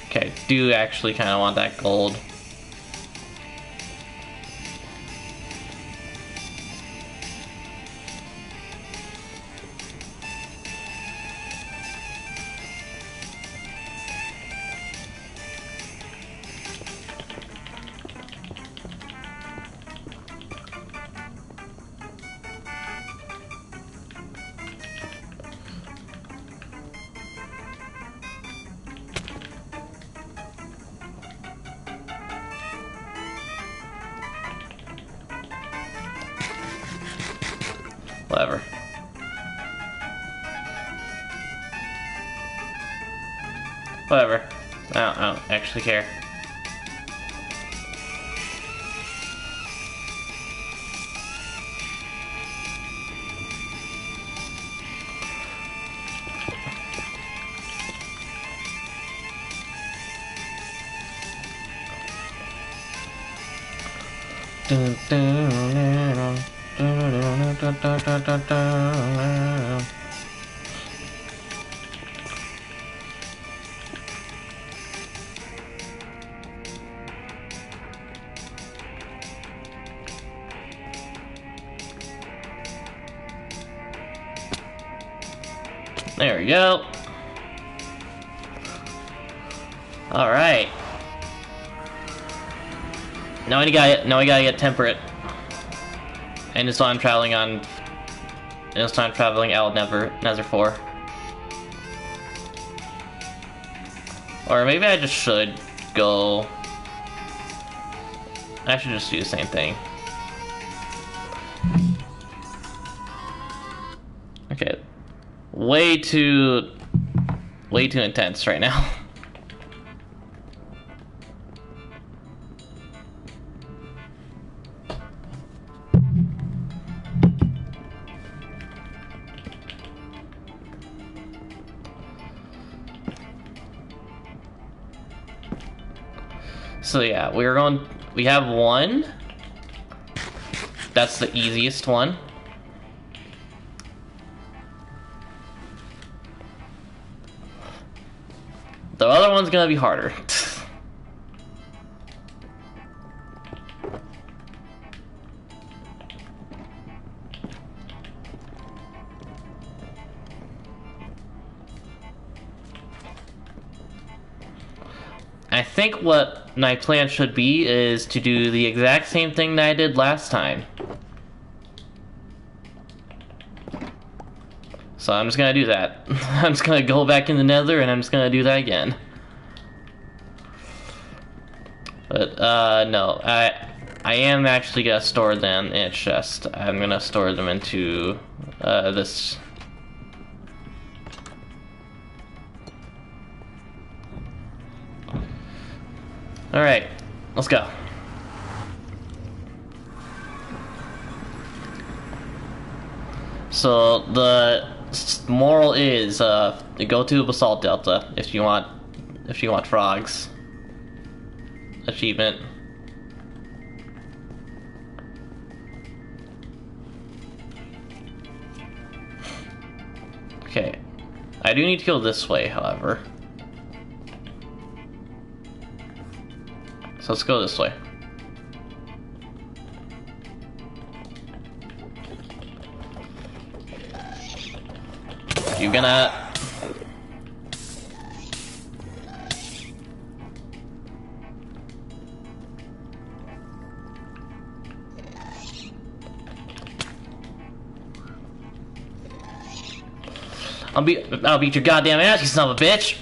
Okay, do actually kinda want that gold. Whatever. Whatever. I don't actually care. Dun, dun, dun, dun, dun, dun, dun, dun, dun. There we go. All right. Now I gotta get temperate. And it's time traveling on. And it's time traveling out Nether 4. Or maybe I just should go. I should just do the same thing. Okay. Way too intense right now. So yeah, we have one. That's the easiest one. The other one's gonna be harder. I think what my plan should be is to do the exact same thing that I did last time. So I'm just gonna do that. I'm just gonna go back in the Nether and I'm just gonna do that again. But no, I am actually gonna store them in a chest. I'm gonna store them into this. Alright, let's go. So the moral is go to Basalt Delta if you want frogs. Achievement. Okay. I do need to go this way, however. So let's go this way. You gonna... I'll beat your goddamn ass, you son of a bitch.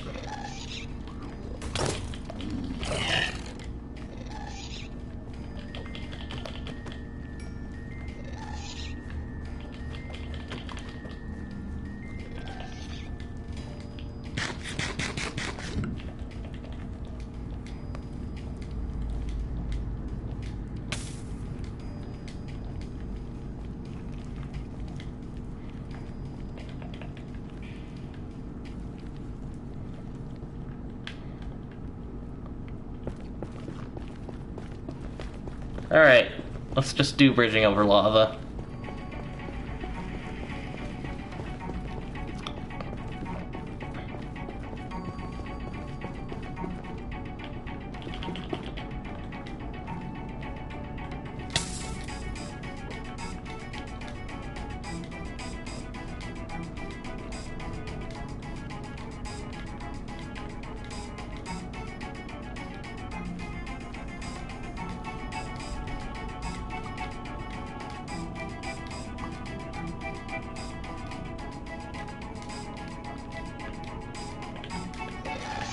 Alright, let's just do bridging over lava.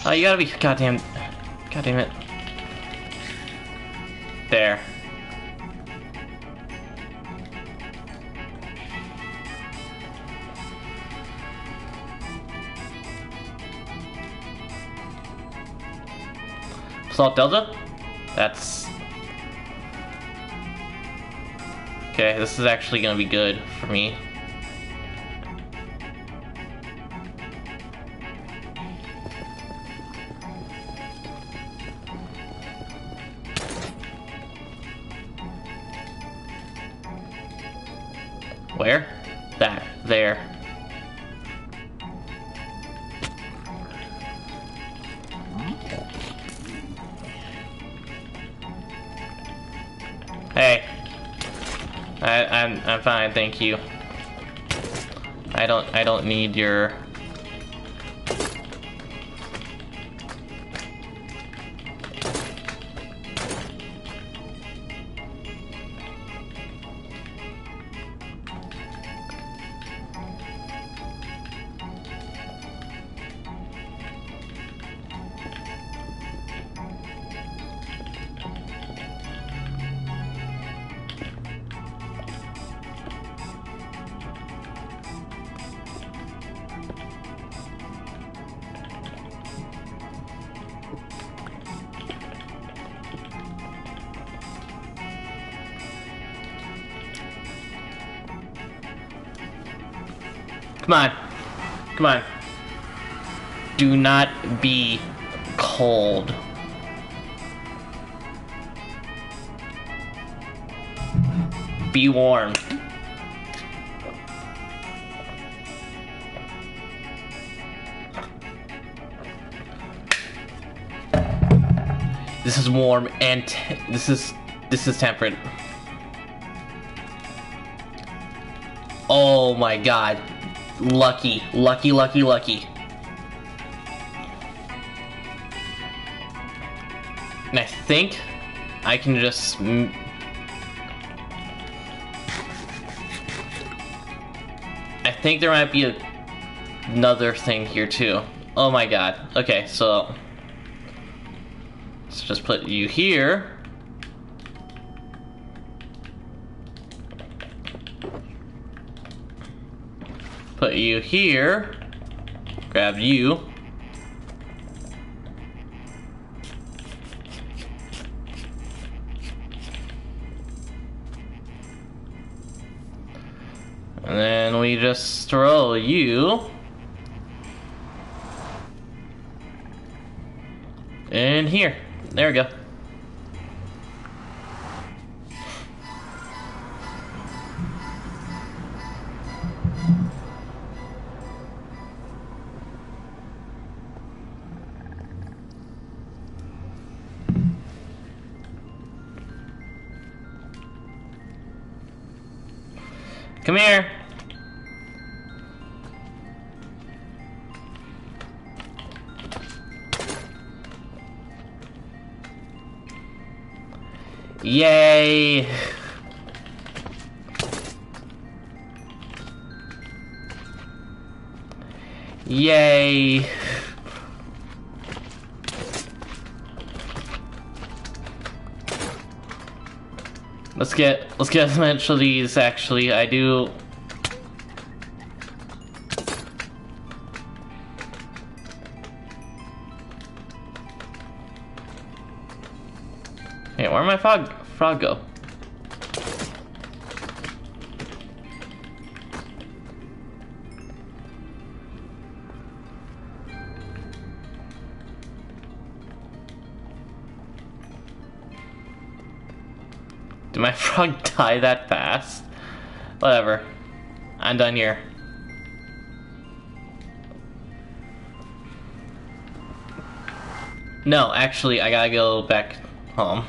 Oh, you gotta be goddamn it. There. Salt Delta? That's... Okay, this is actually gonna be good for me. Where? That. There. Hey. I'm fine, thank you. I don't need your... Come on. Come on. Do not be cold. Be warm. This is warm and this is temperate. Oh my god. Lucky, lucky, lucky, lucky. And I think I can just... I think there might be another thing here too. Oh my god. Okay, so... let's just put you here. Put you here. Grab you. And then we just throw you in here. There we go. Come here. Yay. Yay! Let's get as much of these. Actually, I do. Hey, where'd my frog go? Did my frog die that fast? Whatever. I'm done here. No, actually, I gotta go back home.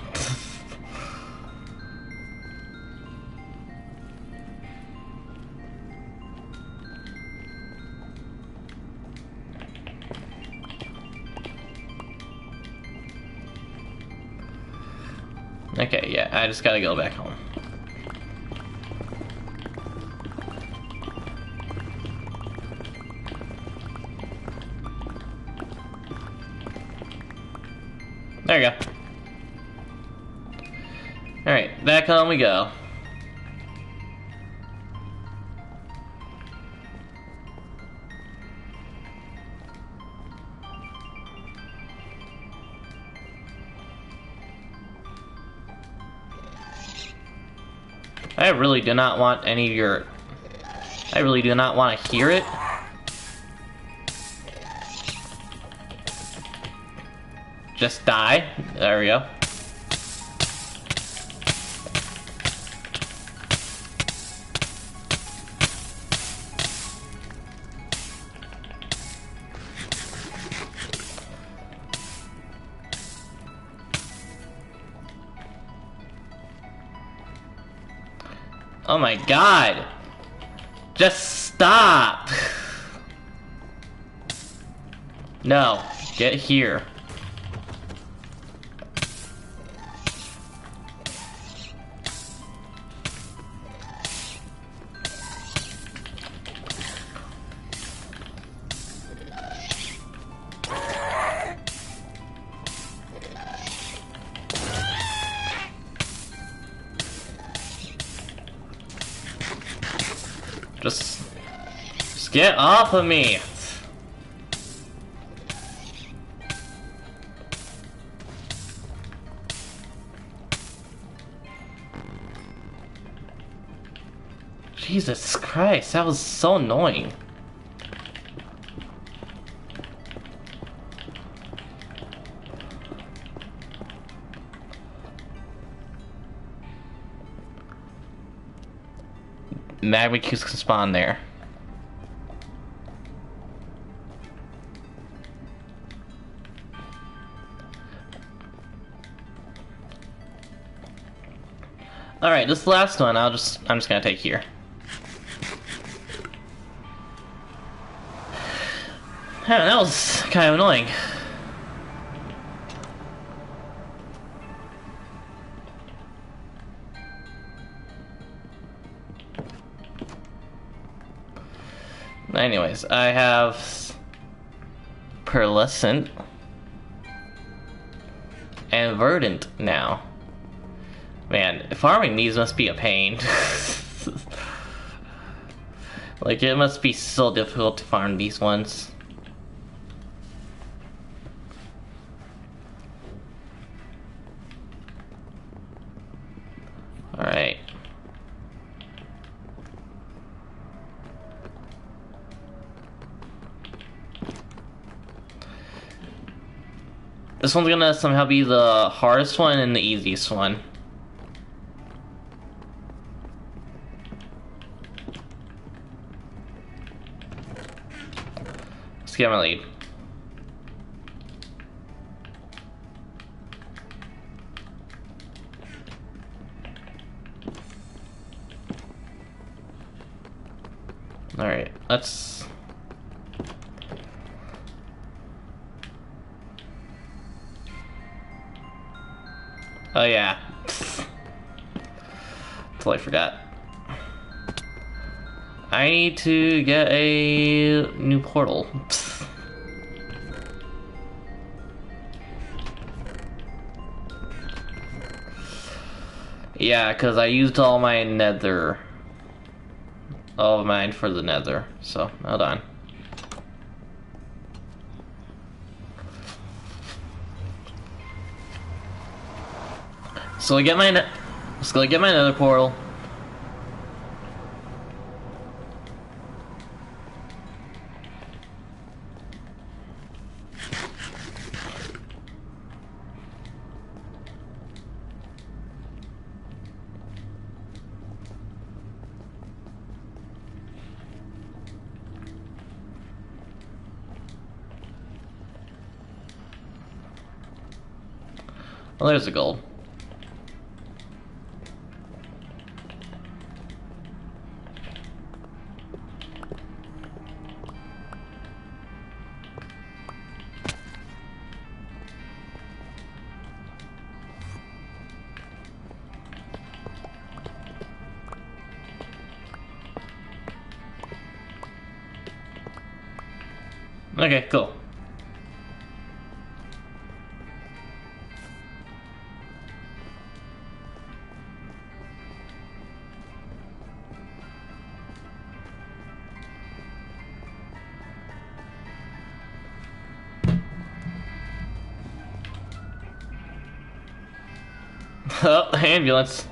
Okay, yeah, I just gotta go back home. There you go. Alright, back home we go. I really do not want any of your... I really do not want to hear it. Just die. There we go. Oh my god! Just stop! No, get here. Just get off of me! Jesus Christ, that was so annoying. Magma cubes can spawn there. Alright, this last one I'm just gonna take here. Yeah, that was kind of annoying. Anyways, I have Pearlescent and Verdant now. Man, farming these must be a pain. Like, it must be so difficult to farm these ones. Alright. This one's gonna somehow be the hardest one and the easiest one. Let's get my lead. Alright, let's... Oh yeah. Totally forgot. I need to get a new portal. Yeah, because I used all my nether. All of mine for the nether. So, hold on. So I get my nether portal. Well, there's the gold. Okay, cool. Oh, ambulance.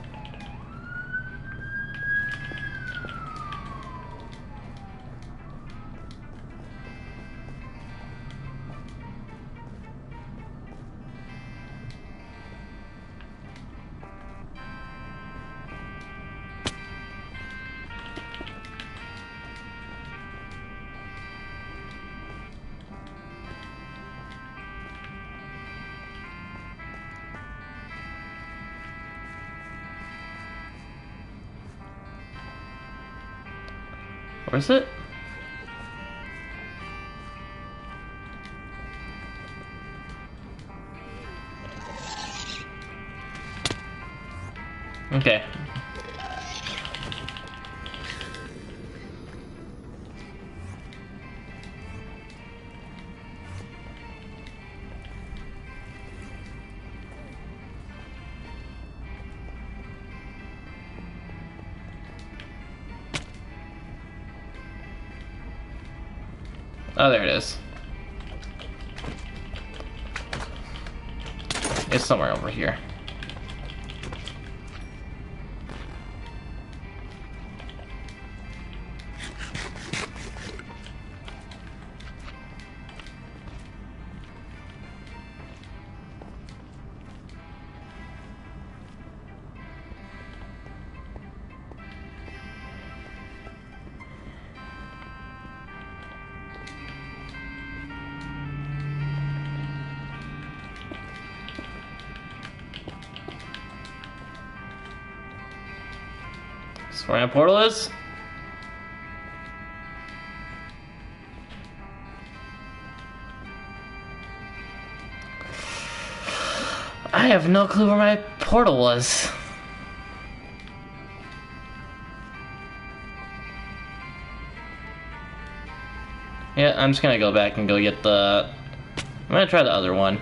Where is it? Okay. Oh, there it is. It's somewhere over here. That's where my portal is? I have no clue where my portal was. Yeah, I'm just gonna go back and go get the... I'm gonna try the other one.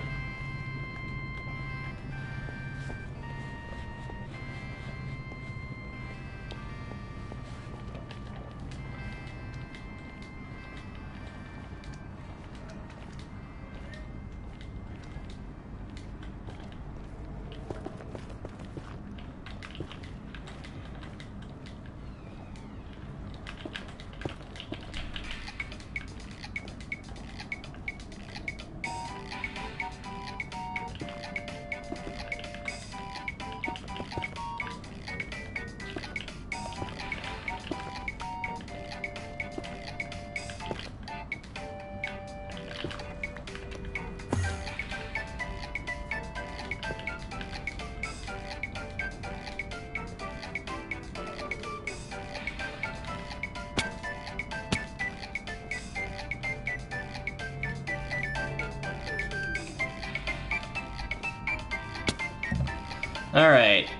Alright.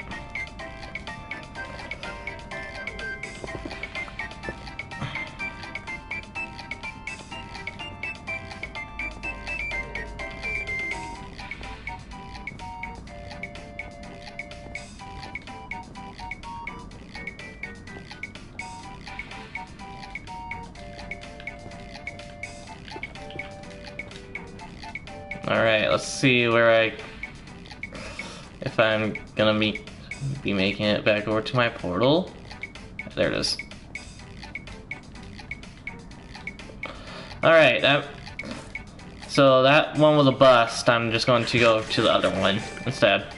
Alright, let's see where if I'm gonna be making it back over to my portal. There it is. Alright, so that one was a bust. I'm just going to go to the other one instead.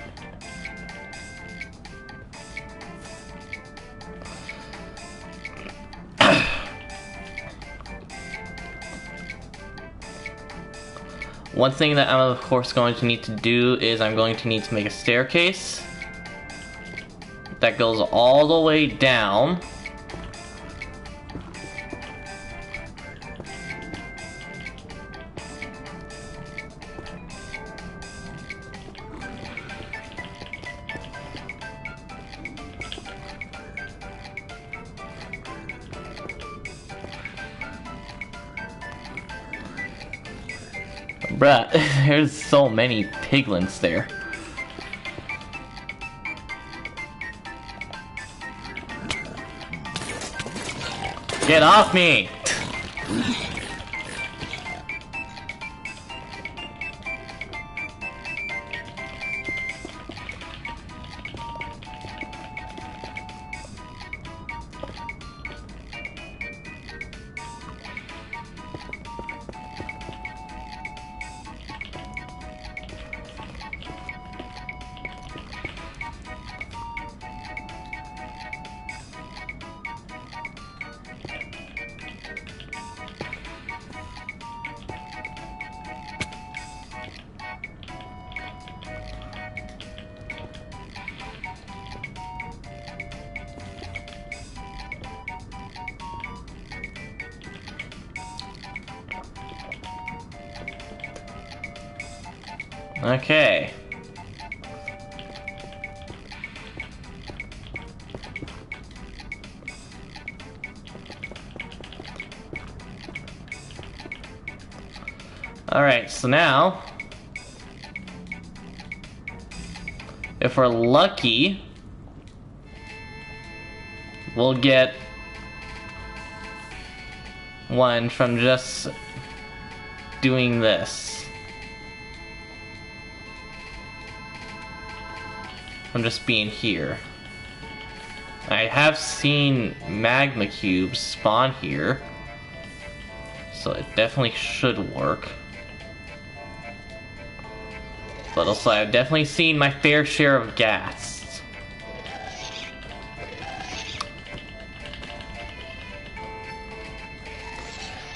One thing that I'm of course going to need to do is I'm going to need to make a staircase that goes all the way down. Bruh, there's so many piglins there. Get off me! Okay. Alright, so now, if we're lucky, we'll get one from just doing this. From just being here. I have seen magma cubes spawn here, so it definitely should work. But also, I've definitely seen my fair share of ghasts.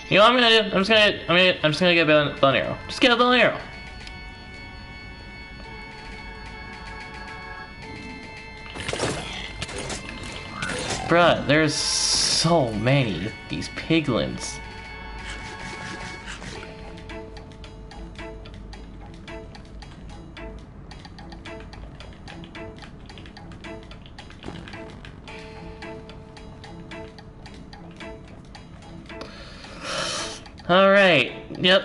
You know what I'm gonna do? I'm just gonna get a bow and arrow. Just get a bow and arrow. Bruh, there's so many of these piglins. Alright, yep.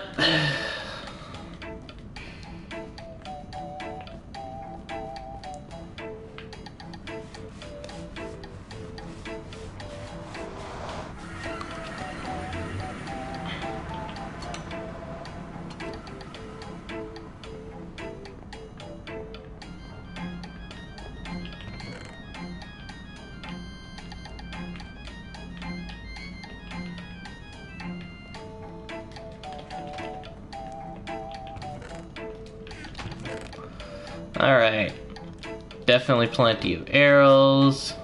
Alright. Definitely plenty of arrows.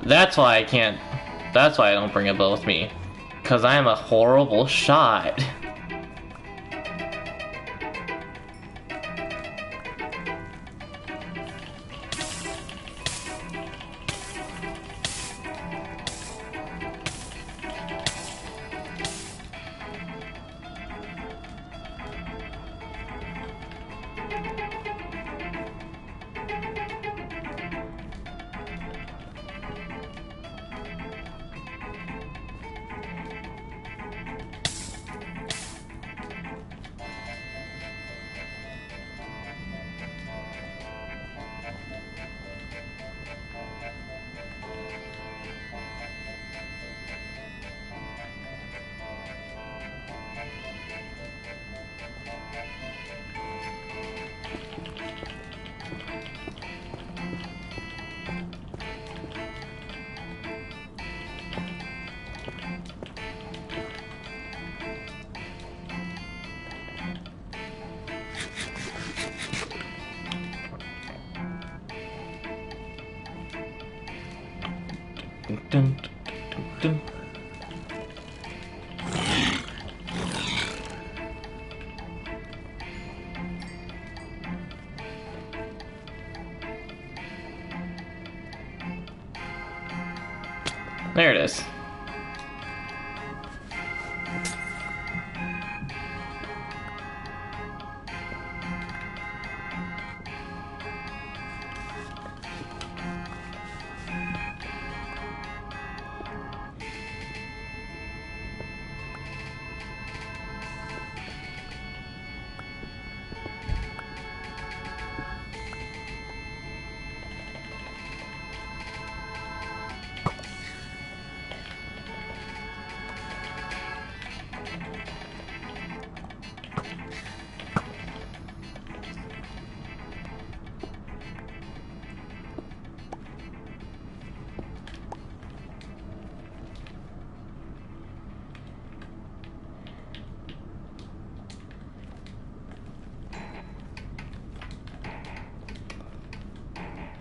That's why I can't. That's why I don't bring a bow with me. Because I am a horrible shot. Dun, dun. There it is.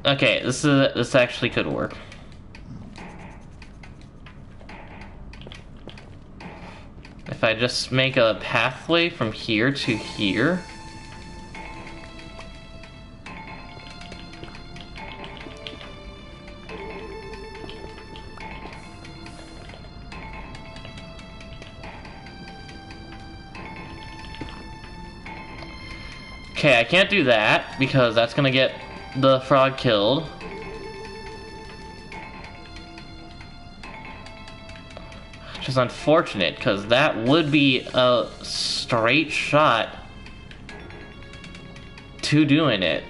Okay, this actually could work. If I just make a pathway from here to here. Okay, I can't do that because that's gonna get the frog killed. Which is unfortunate because that would be a straight shot to doing it.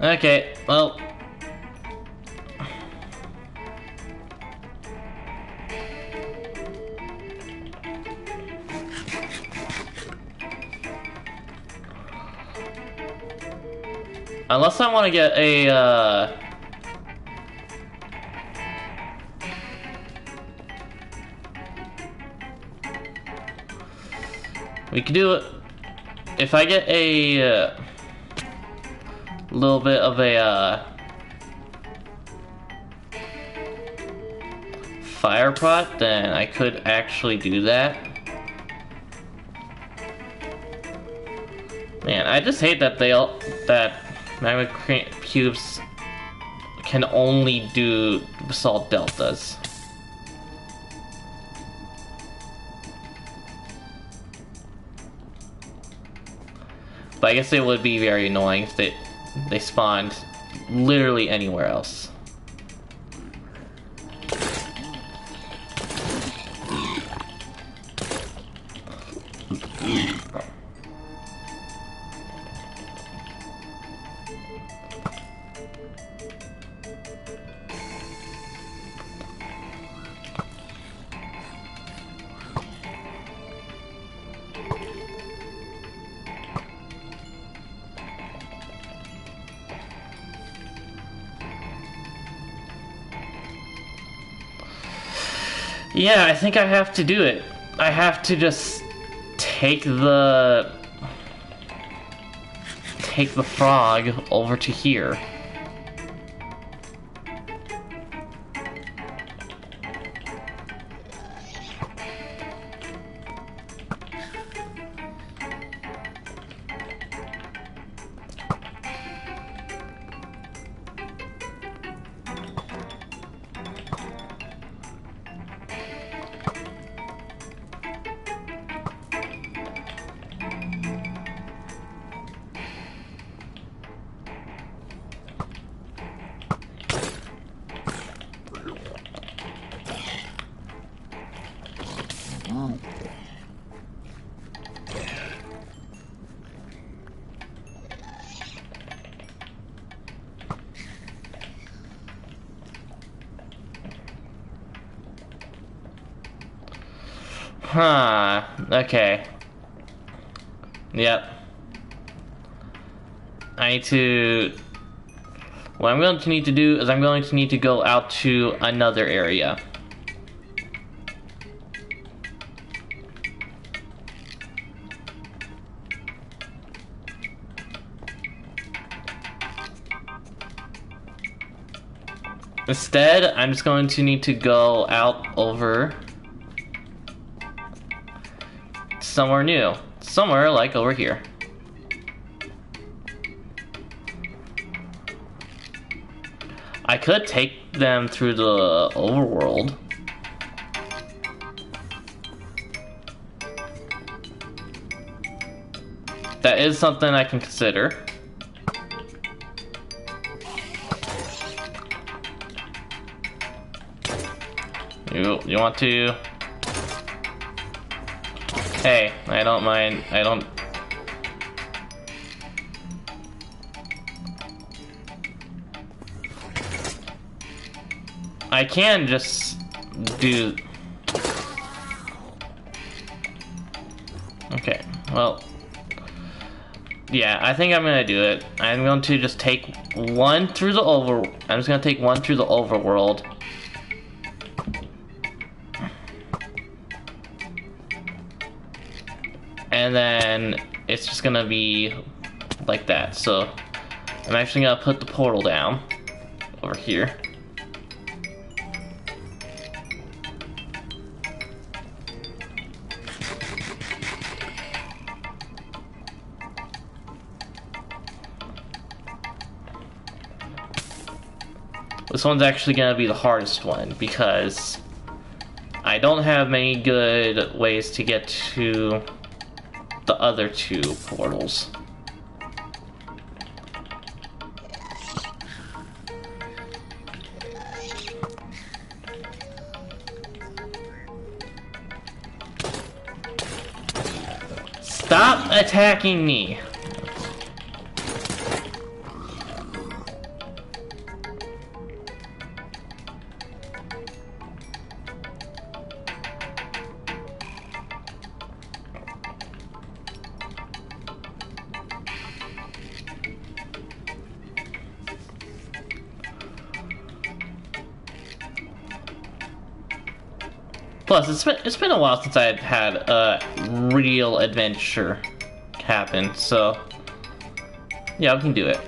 Okay, well. Unless I want to get a, we could do it. If I get a little bit of a fire pot, then I could actually do that. Man, I just hate that that magma cubes can only do basalt deltas. But I guess it would be very annoying if they spawned literally anywhere else. Yeah, I think I have to do it. I have to just take the frog over to here. Huh. Okay. Yep. I need to... What I'm going to need to do is I'm going to need to go out to another area. Instead, I'm just going to need to go out over somewhere new. Somewhere like over here. I could take them through the overworld. That is something I can consider. You want to? Hey, I don't mind. I don't. I can just do. Okay, well. Yeah, I think I'm gonna do it. I'm going to just take one through the I'm just gonna take one through the overworld. And then it's just gonna be like that. So I'm actually gonna put the portal down over here. This one's actually gonna be the hardest one because I don't have many good ways to get to the other two portals. Stop attacking me! Plus, it's been a while since I've had a real adventure happen, so yeah, we can do it.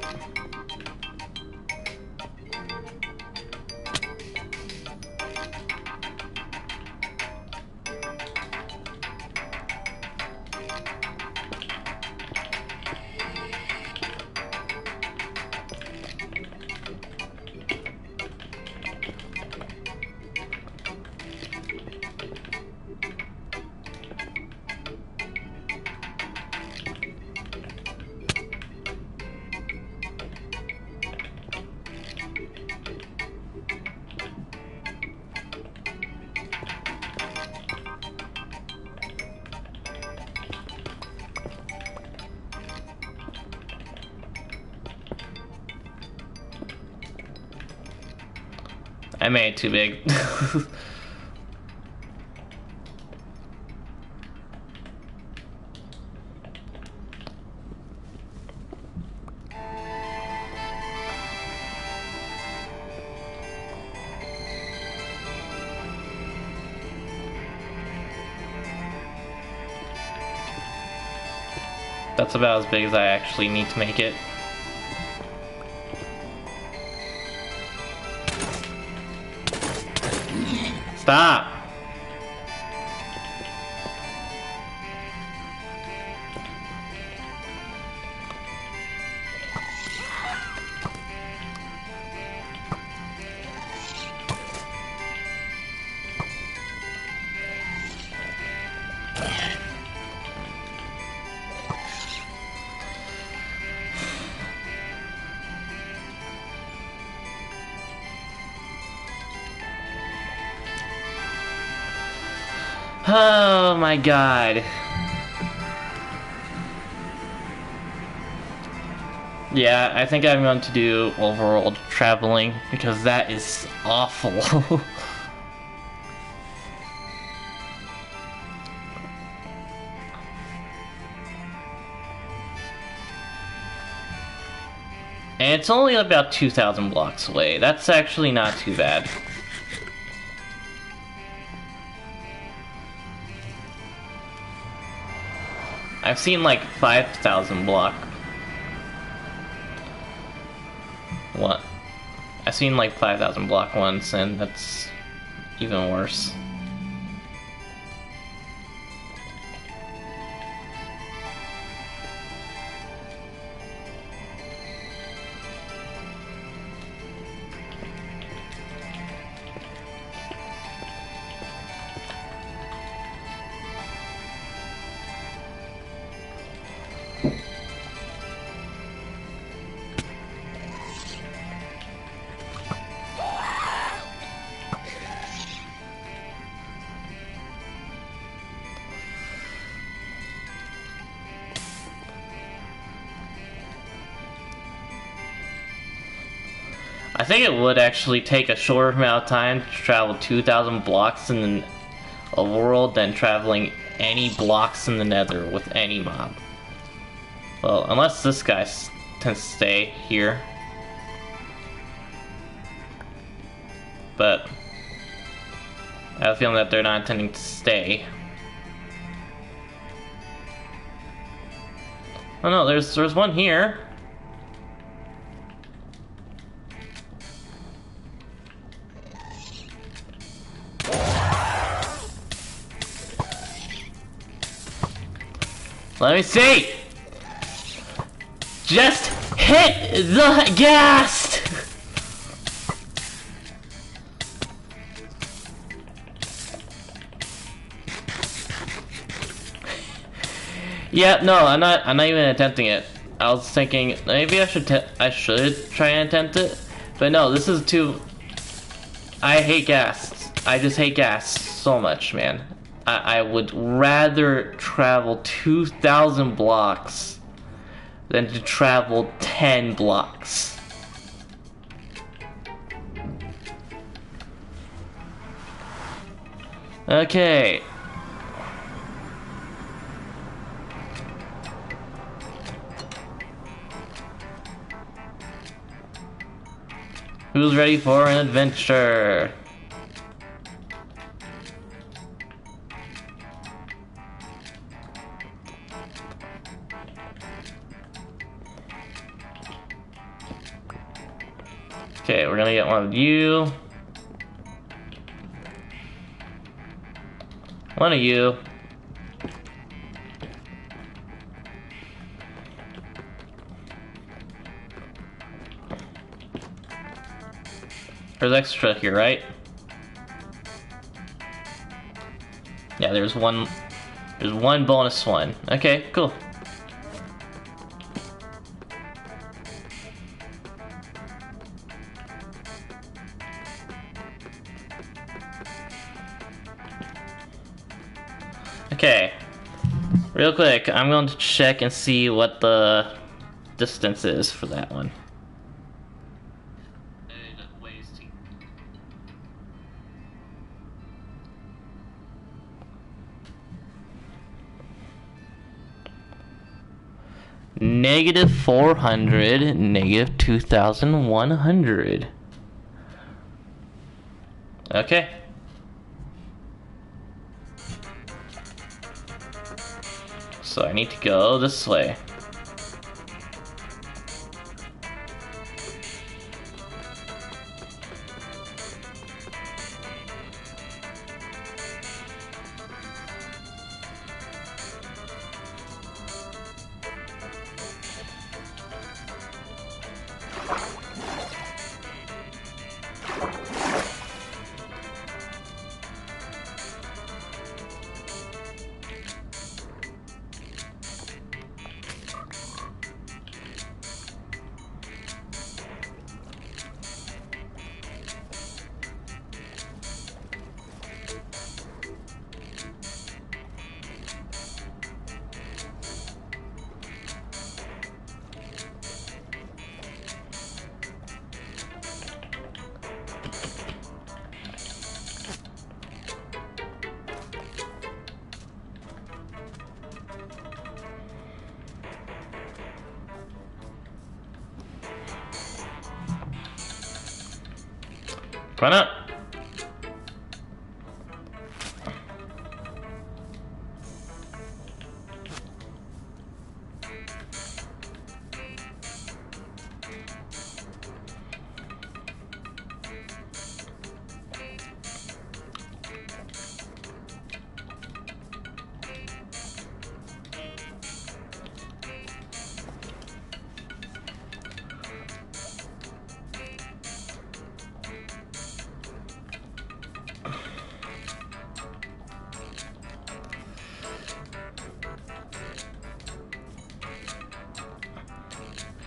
I made it too big. That's about as big as I actually need to make it. Stop! Oh my god. Yeah, I think I'm going to do overworld traveling because that is awful. And it's only about 2,000 blocks away. That's actually not too bad. I've seen like 5,000 block. What? I've seen like 5,000 block once, and that's even worse. I think it would actually take a shorter amount of time to travel 2,000 blocks in a world than traveling any blocks in the Nether with any mob. Well, unless this guy tends to stay here. But I have a feeling that they're not intending to stay. Oh no, there's one here. Let me see! Just hit the gas! Yeah, no, I'm not even attempting it. I was thinking maybe I should try and attempt it, but no, this is too. I hate gas. I just hate gas so much, man. I would rather travel 2,000 blocks than to travel 10 blocks. Okay. Who's ready for an adventure? Okay, we're gonna get one of you. One of you. There's extra here, right? Yeah, there's one bonus one. Okay, cool. Okay, real quick, I'm going to check and see what the distance is for that one. -400, -2,100. Okay. So I need to go this way. Come on up.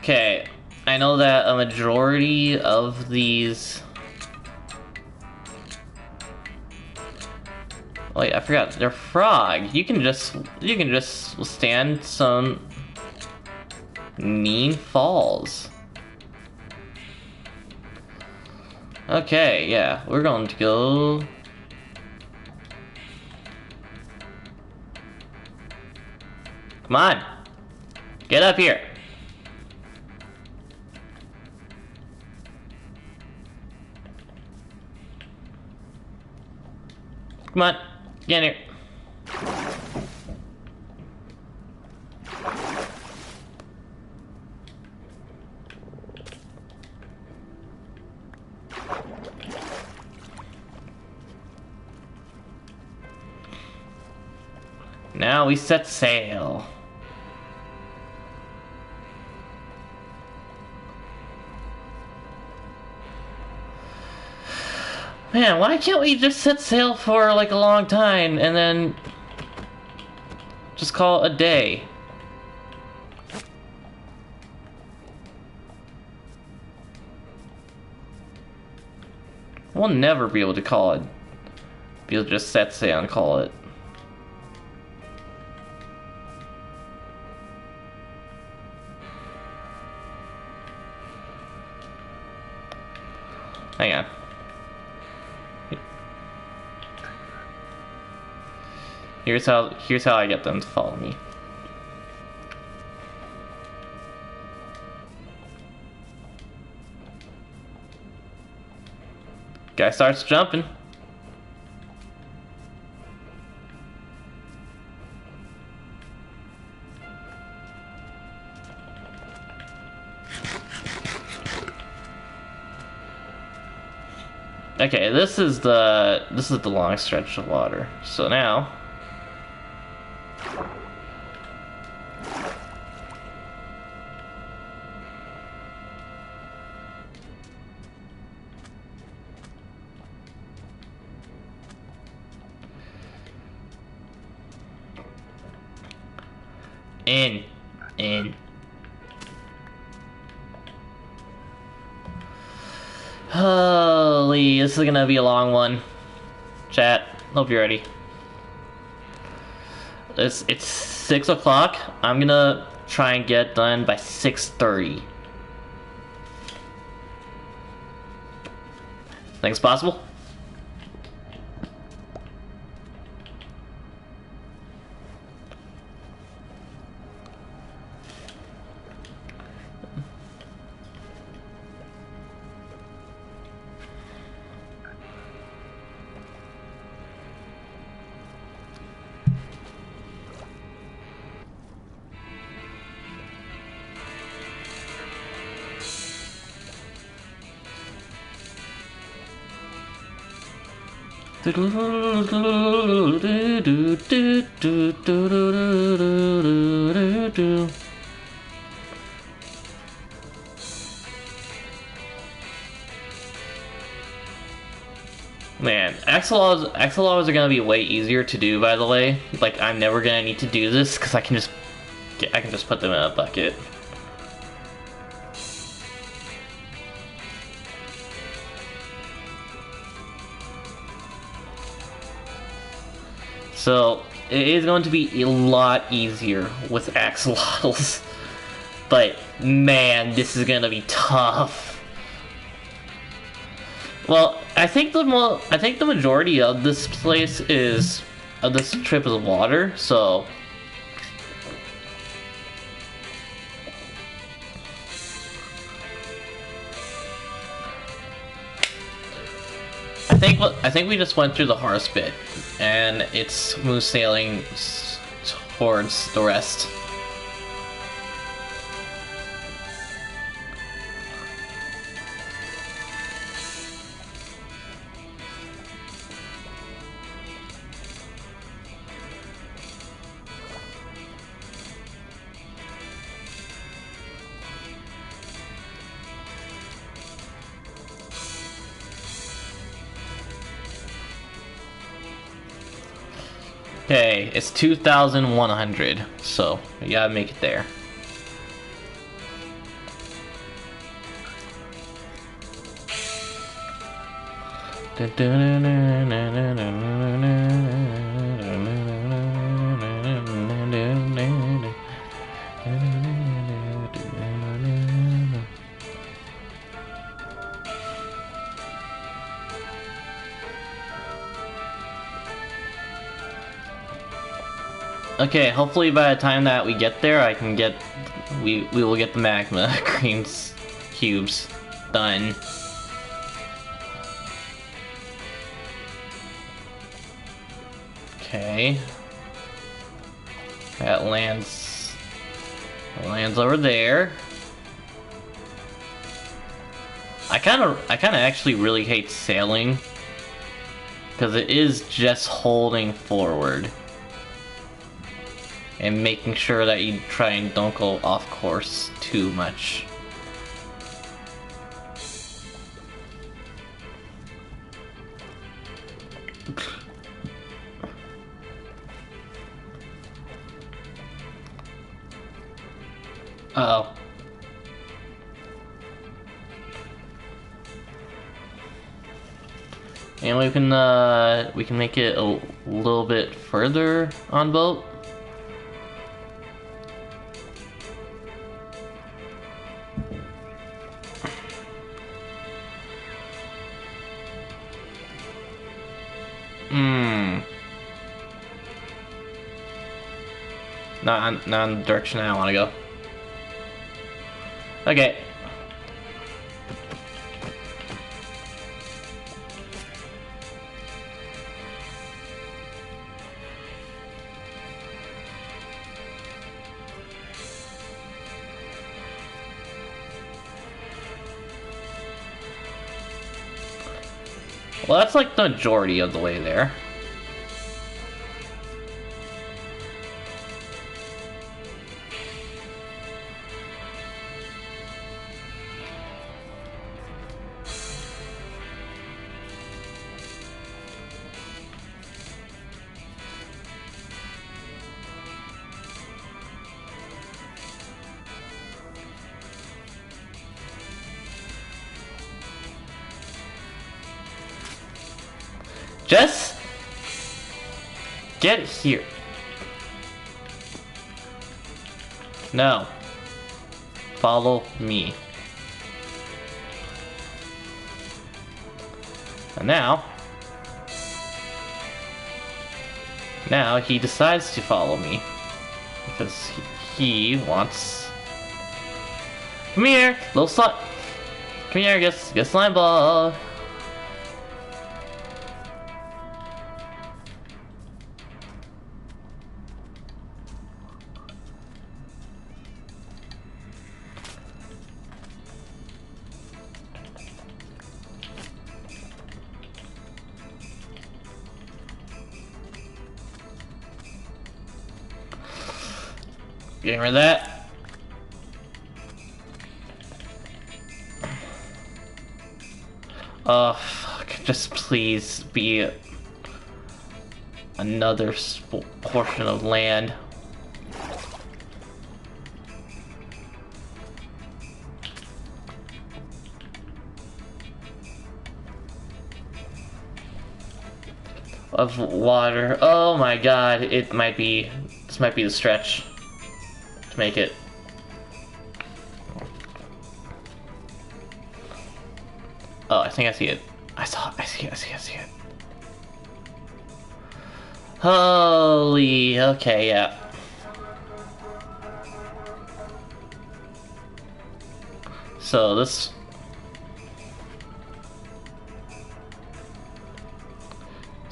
Okay, I know that a majority of these... Wait, I forgot. They're frog. You can just withstand some mean falls. Okay, yeah, we're going to go... Come on! Get up here! Come on, get in here. Now we set sail. Man, why can't we just set sail for like a long time and then just call it a day? We'll never be able to call it. Be able to just set sail and call it. Hang on. Here's how I get them to follow me. Guy starts jumping. Okay, this is the long stretch of water. So now in. Holy, this is gonna be a long one. Chat, hope you're ready. It's 6 o'clock. I'm gonna try and get done by 6:30. Think it's possible? Man, axolotls are gonna be way easier to do, by the way. Like, I'm never gonna need to do this because I can just put them in a bucket. So, it is going to be a lot easier with axolotls. But, man, this is gonna be tough. Well, I think the majority of this trip is water, so... I think we just went through the hardest bit, and it's smooth sailing towards the rest. Okay, it's 2,100, so we gotta make it there. Okay, hopefully by the time that we get there, I can get we will get the magma creams cubes done. Okay, that lands over there. I kind of actually really hate sailing because it is just holding forward and making sure that you try and don't go off course too much. Uh-oh. And we can make it a little bit further on boat. Not in the direction I want to go. Okay. Well, that's like the majority of the way there. Just get here. No. Follow me. And now he decides to follow me because he wants. Come here, little slime. Come here, get slime ball. Getting rid of that. Oh, fuck. Just please be another portion of land. Of water. Oh my god, this might be the stretch. Make it. Oh, I think I see it. I see it. Holy, okay, yeah. So this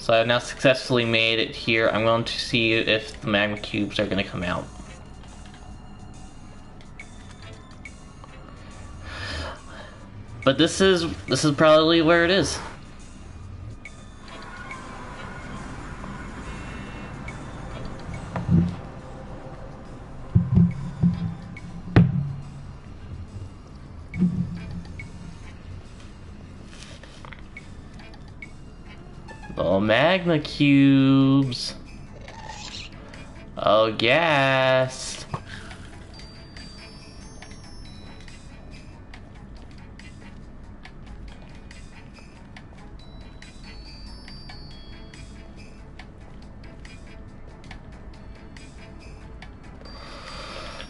So I've now successfully made it here. I'm going to see if the magma cubes are going to come out. But this is probably where it is. Oh, magma cubes. Oh, gas.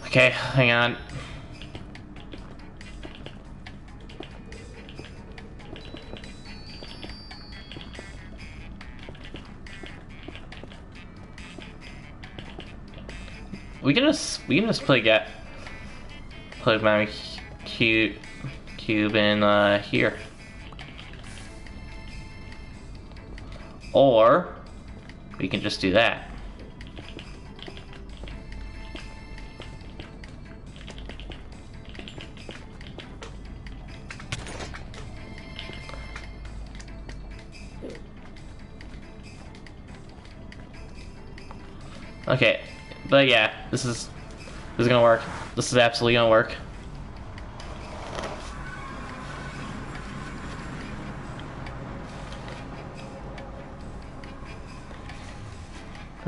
Okay, hang on. We can just put my cube in here, or we can just do that. Okay, but yeah, this is gonna work. This is absolutely gonna work.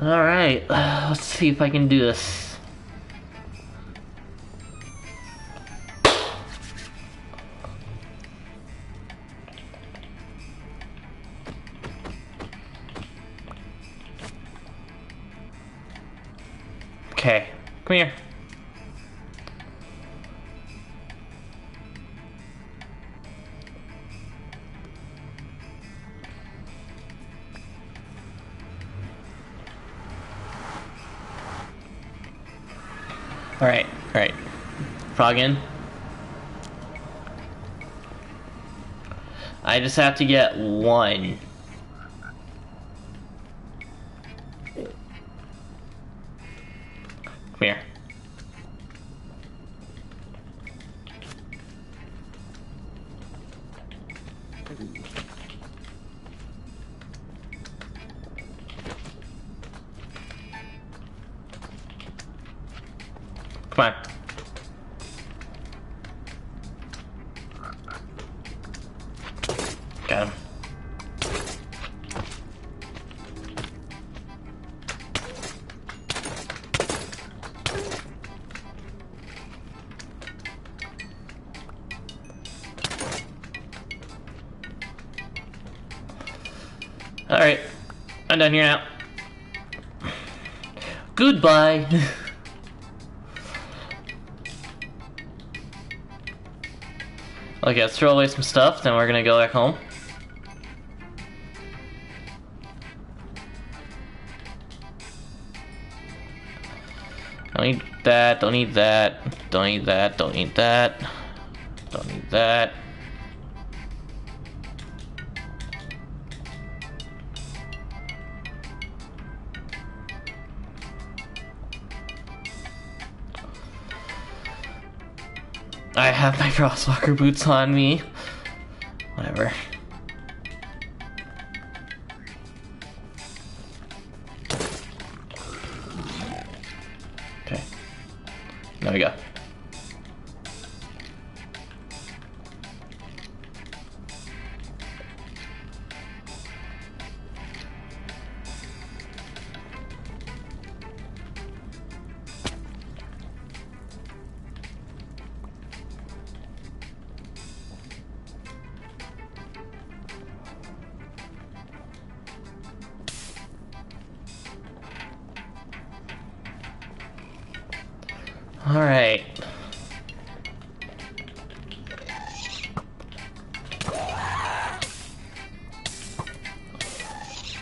All right, let's see if I can do this. Okay, come here. All right. Frog in. I just have to get one. Come here. Come on. Got him. Alright. I'm done here now. Goodbye. Okay, let's throw away some stuff, then we're gonna go back home. Don't need that, don't need that, don't need that, don't need that, don't need that. I have my crosswalker boots on me. Whatever. Okay. There we go. All right.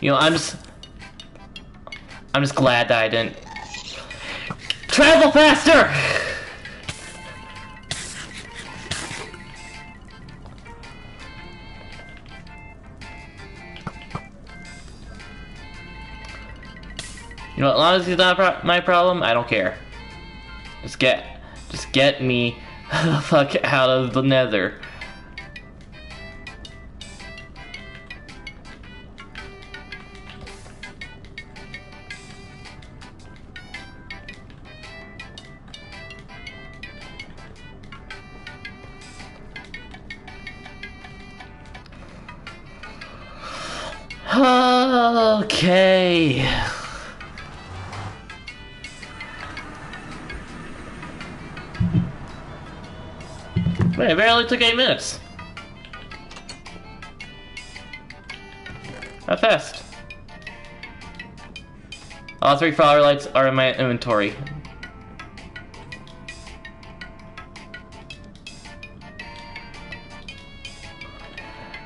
You know, I'm just glad that I didn't travel faster. You know, as long as he's not my problem, I don't care. Just get me the fuck out of the Nether. Okay. Wait, it barely took 8 minutes. How fast? All 3 flower lights are in my inventory.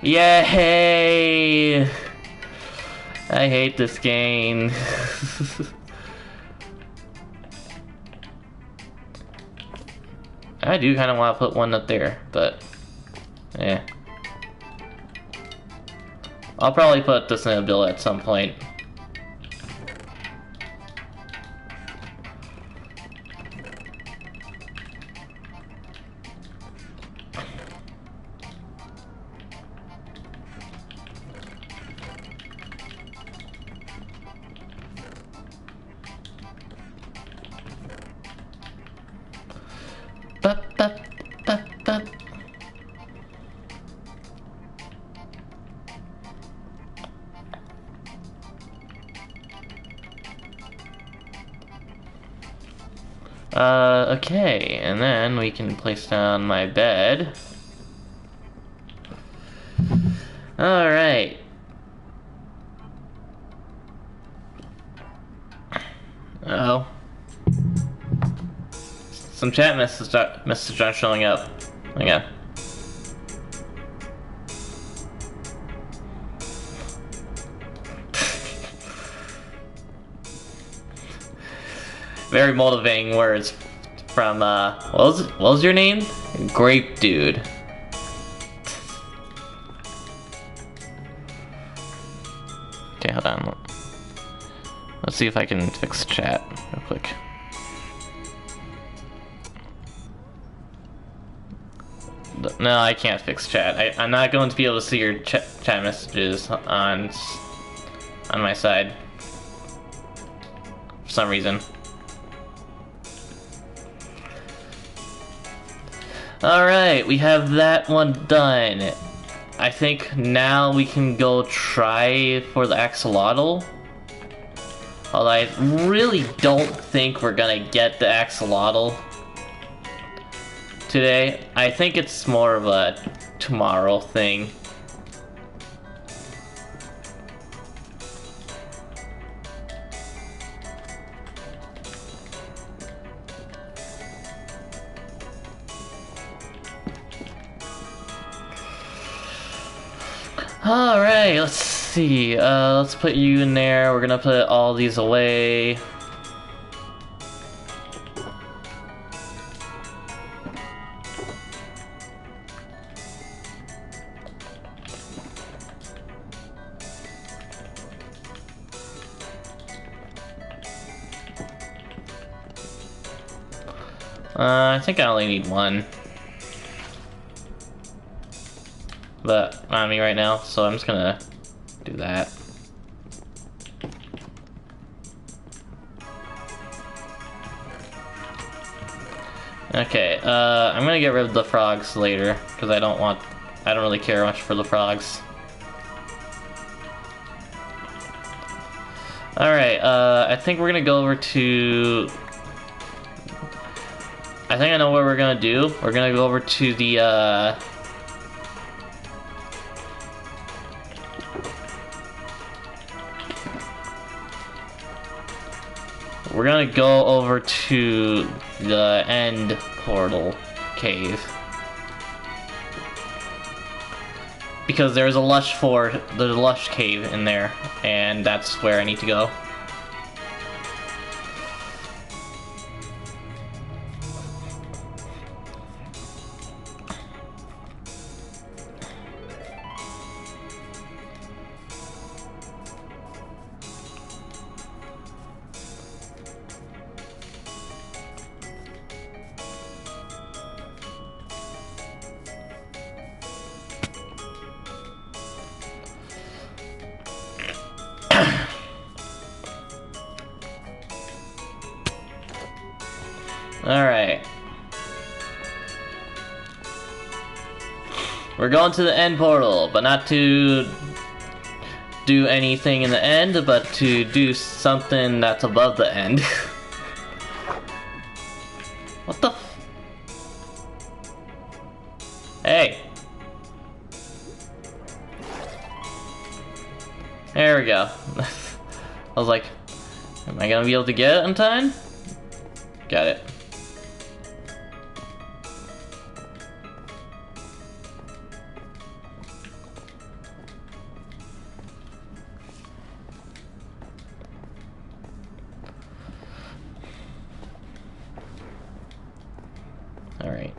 Yay! I hate this game. I do kind of want to put one up there, but yeah. I'll probably put this in a bill at some point. Okay, and then we can place down my bed. Alright. Uh oh. Some chat messages aren't showing up. Okay. Very motivating words from, what was your name? Grape Dude. Okay, hold on. Let's see if I can fix chat real quick. No, I can't fix chat. I'm not going to be able to see your chat messages on my side. For some reason. Alright, we have that one done. I think now we can go try for the axolotl. Although I really don't think we're gonna get the axolotl today. I think it's more of a tomorrow thing. Alright, let's see. Let's put you in there. We're gonna put all these away. I think I only need one. But on me right now, so I'm just gonna do that. Okay, I'm gonna get rid of the frogs later, because I don't really care much for the frogs. Alright, I think we're gonna go over to... I think I know what we're gonna do. We're gonna go over to the, we're gonna go over to the end portal cave. Because there's a lush cave in there, and that's where I need to go. We're going to the end portal, but not to do anything in the end, but to do something that's above the end. What the f- Hey! There we go. I was like, am I gonna be able to get it in time? Got it. All right.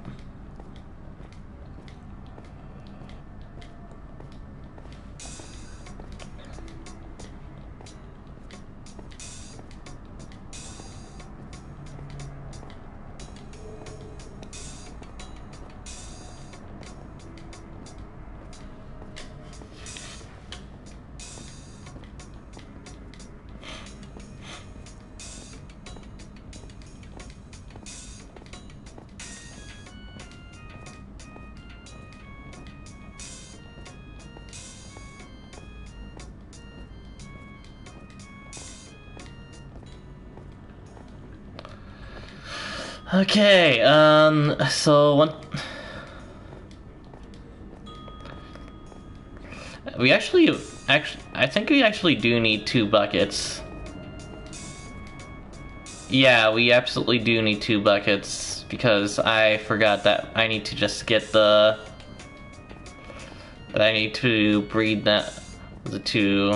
Okay, so we actually, I think we actually do need 2 buckets. Yeah, we absolutely do need 2 buckets, because I forgot that I need to just get that I need to breed the 2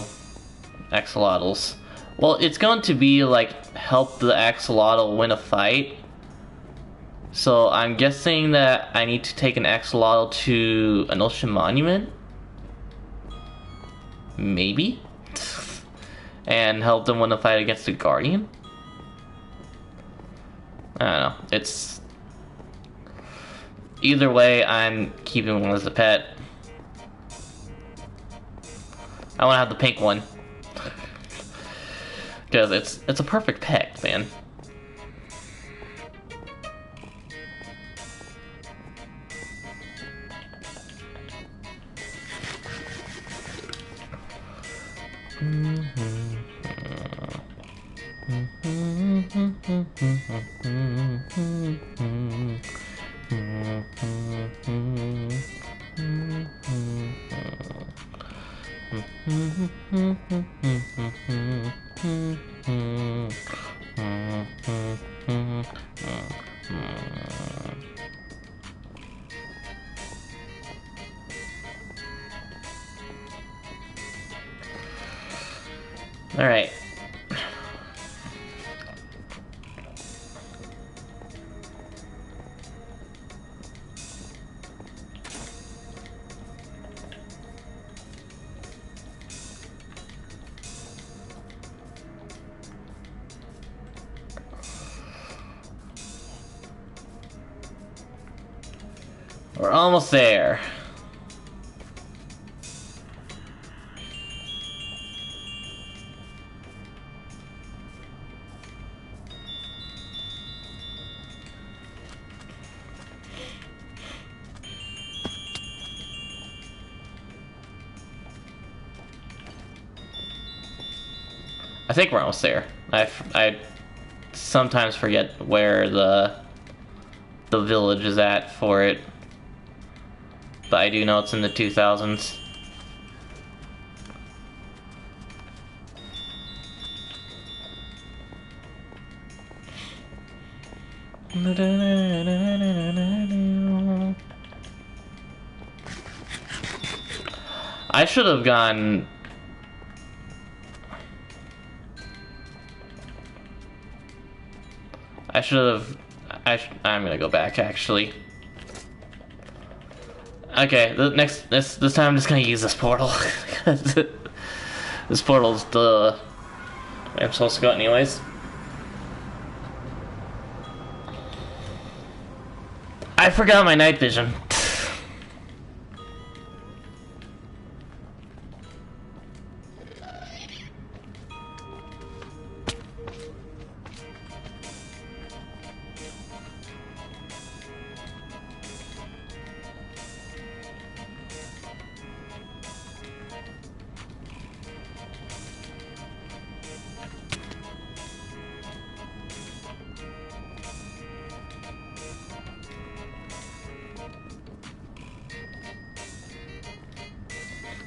axolotls. Well, it's going to be like, help the axolotl win a fight. So I'm guessing that I need to take an axolotl to an ocean monument? Maybe? And help them win a fight against a guardian? I don't know. It's... Either way, I'm keeping one as a pet. I want to have the pink one. Because it's a perfect pet, man. All right. We're almost there. I think we're almost there. I sometimes forget where the village is at for it, but I do know it's in the 2000s. I should have gone. I should have. I'm gonna go back actually. Okay, this time I'm just gonna use this portal. This portal's the way I'm supposed to go anyways. I forgot my night vision.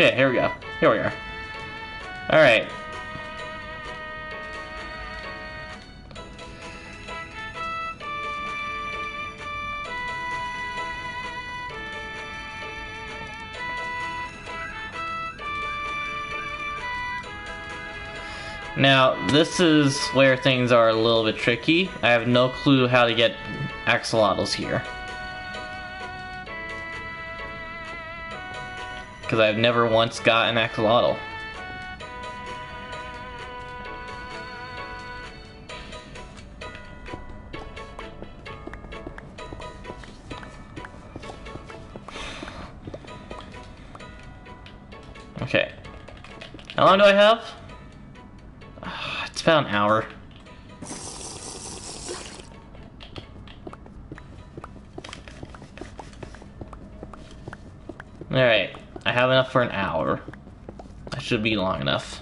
Okay, here we go. Here we are. Alright. Now, this is where things are a little bit tricky. I have no clue how to get axolotls here. Because I've never once got an axolotl. Okay. How long do I have? It's about an hour. Alright. I have enough for an hour. That should be long enough.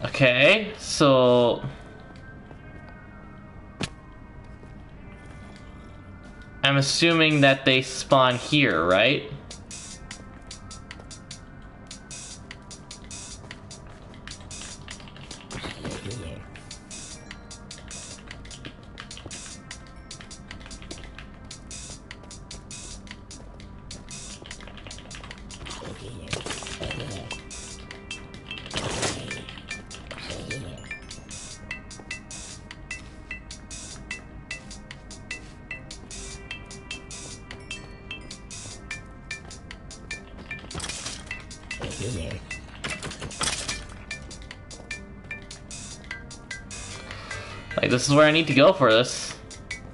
Okay, so I'm assuming that they spawn here, right? Like, this is where I need to go for this.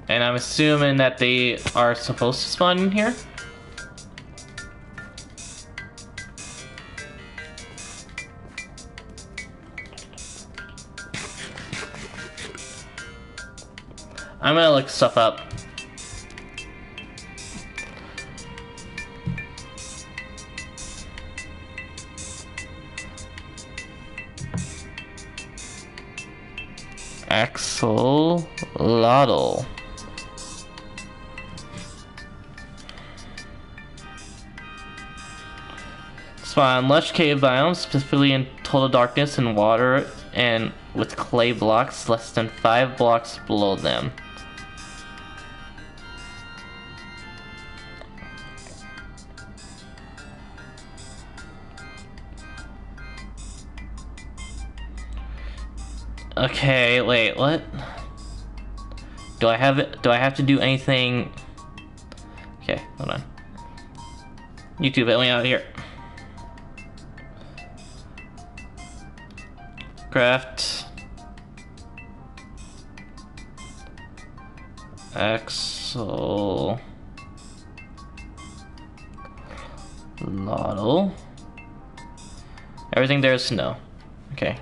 And I'm assuming that they are supposed to spawn in here? I'm gonna look stuff up. Axolotl. Spawn lush cave biomes, specifically in total darkness and water, and with clay blocks less than 5 blocks below them. Okay, wait, what? Do I have to do anything? Okay, hold on. YouTube, help me out here. Craft axolotl. Everything there is snow. Okay,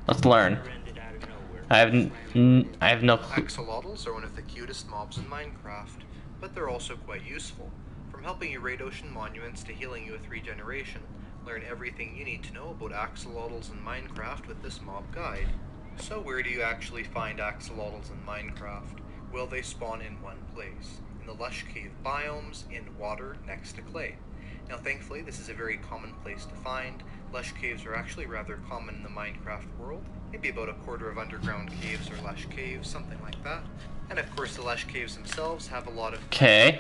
let's learn. I have no clue. Axolotls are one of the cutest mobs in Minecraft, but they're also quite useful. From helping you raid ocean monuments to healing you with regeneration, learn everything you need to know about axolotls in Minecraft with this mob guide. So where do you actually find axolotls in Minecraft? Well, they spawn in one place, in the lush cave biomes in water next to clay. Now thankfully this is a very common place to find. Lush caves are actually rather common in the Minecraft world, maybe about a quarter of underground caves or lush caves, something like that. And of course the lush caves themselves have a lot of... Okay.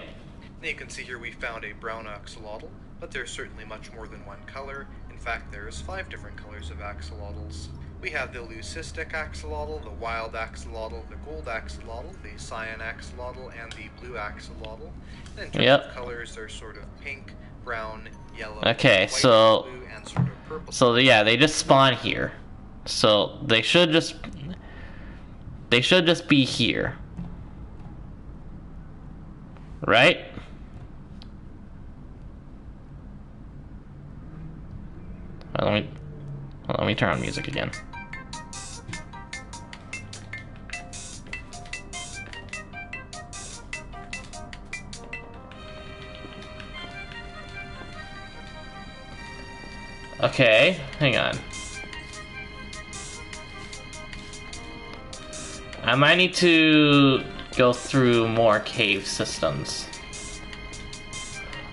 Now you can see here we found a brown axolotl, but there's certainly much more than one color. In fact, there's 5 different colors of axolotls. We have the leucistic axolotl, the wild axolotl, the gold axolotl, the cyan axolotl, and the blue axolotl. And in terms of colors, they're sort of pink, brown, yellow, okay, white, so blue, and sort of purple. So yeah, they just spawn here. So they should just be here. Right? Let me turn on music again. Okay, hang on. I might need to go through more cave systems.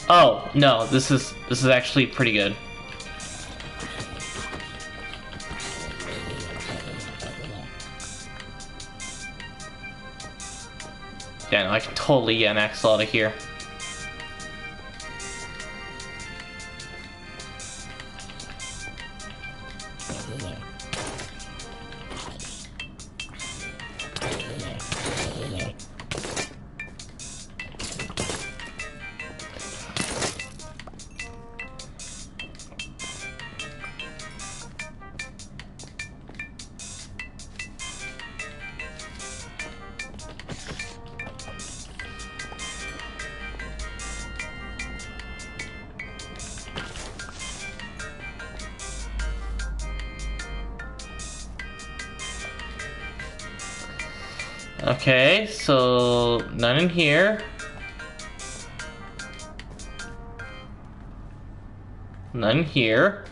Oh, no, this is actually pretty good. Yeah, no, I can totally get an axolotl here. Okay, so none in here. None here.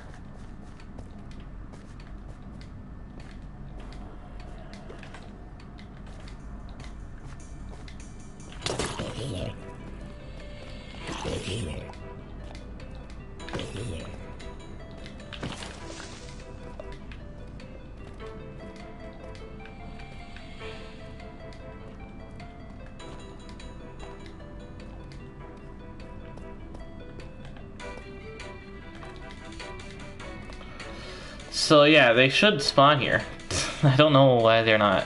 So yeah, they should spawn here. I don't know why they're not.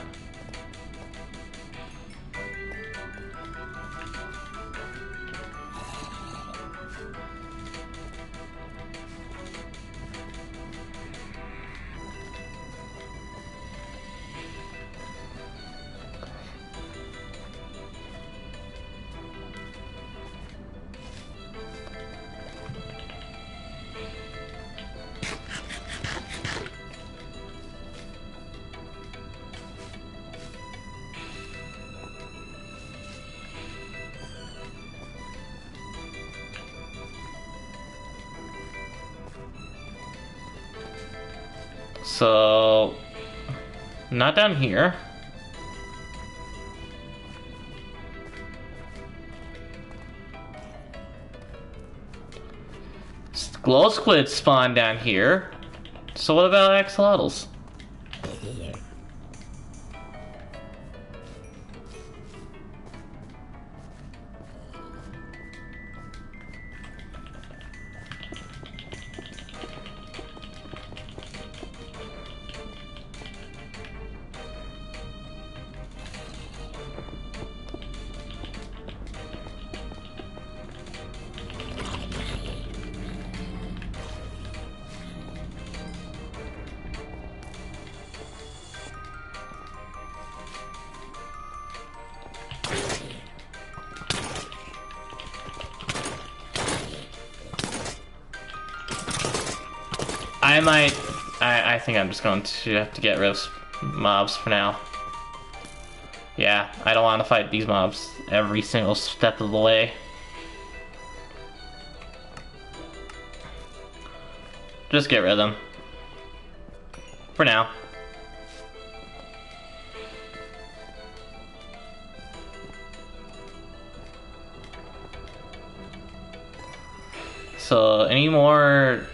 So, not down here. Glow squid spawn down here. So what about axolotls? I think I'm just going to have to get rid of mobs for now. Yeah, I don't want to fight these mobs every single step of the way. Just get rid of them. For now. So, any more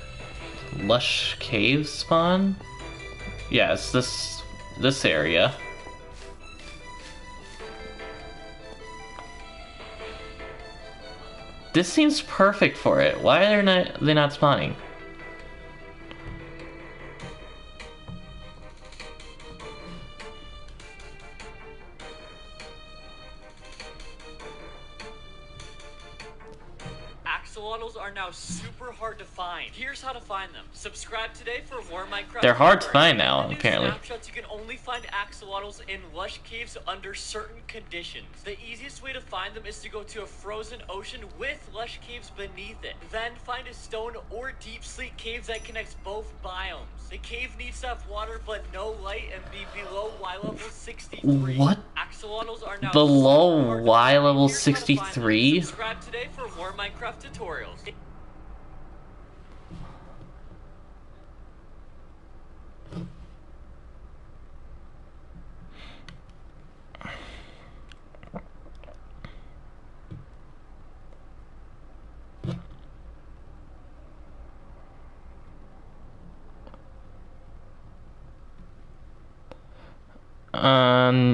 lush caves spawn? Yeah, it's this area. This seems perfect for it. Why are they not spawning? axolotls are now super hard to find. Here's how to find them. Subscribe today for more Minecraft. They're hard to find now, In the new apparently. snapshots, you can only find axolotls in lush caves under certain conditions. The easiest way to find them is to go to a frozen ocean with lush caves beneath it. Then find a stone or deep sleep cave that connects both biomes. The cave needs to have water but no light and be below Y level 63. What? Axolotls are now Below super hard to Y find. level Here's how to find them. 63? Subscribe today for more Minecraft tutorials.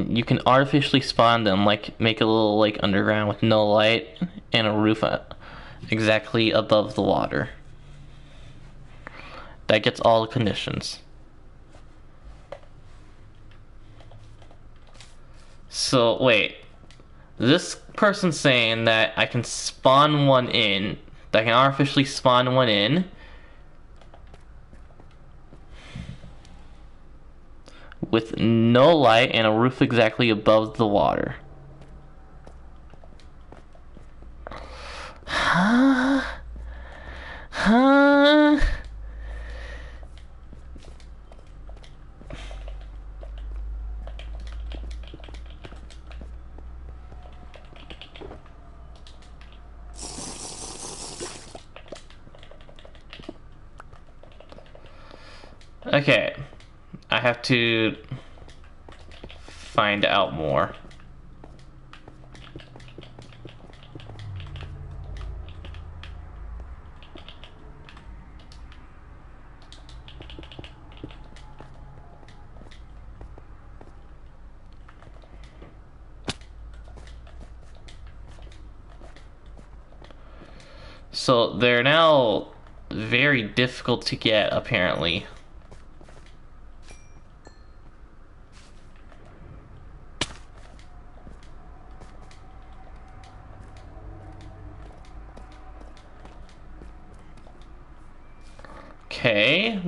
You can artificially spawn them, like make a little like underground with no light and a roof exactly above the water. That gets all the conditions. So wait, this person's saying that I can spawn one in, that I can artificially spawn one in with no light and a roof exactly above the water. Huh? Okay, I have to find out more. So they're now very difficult to get, apparently. Okay.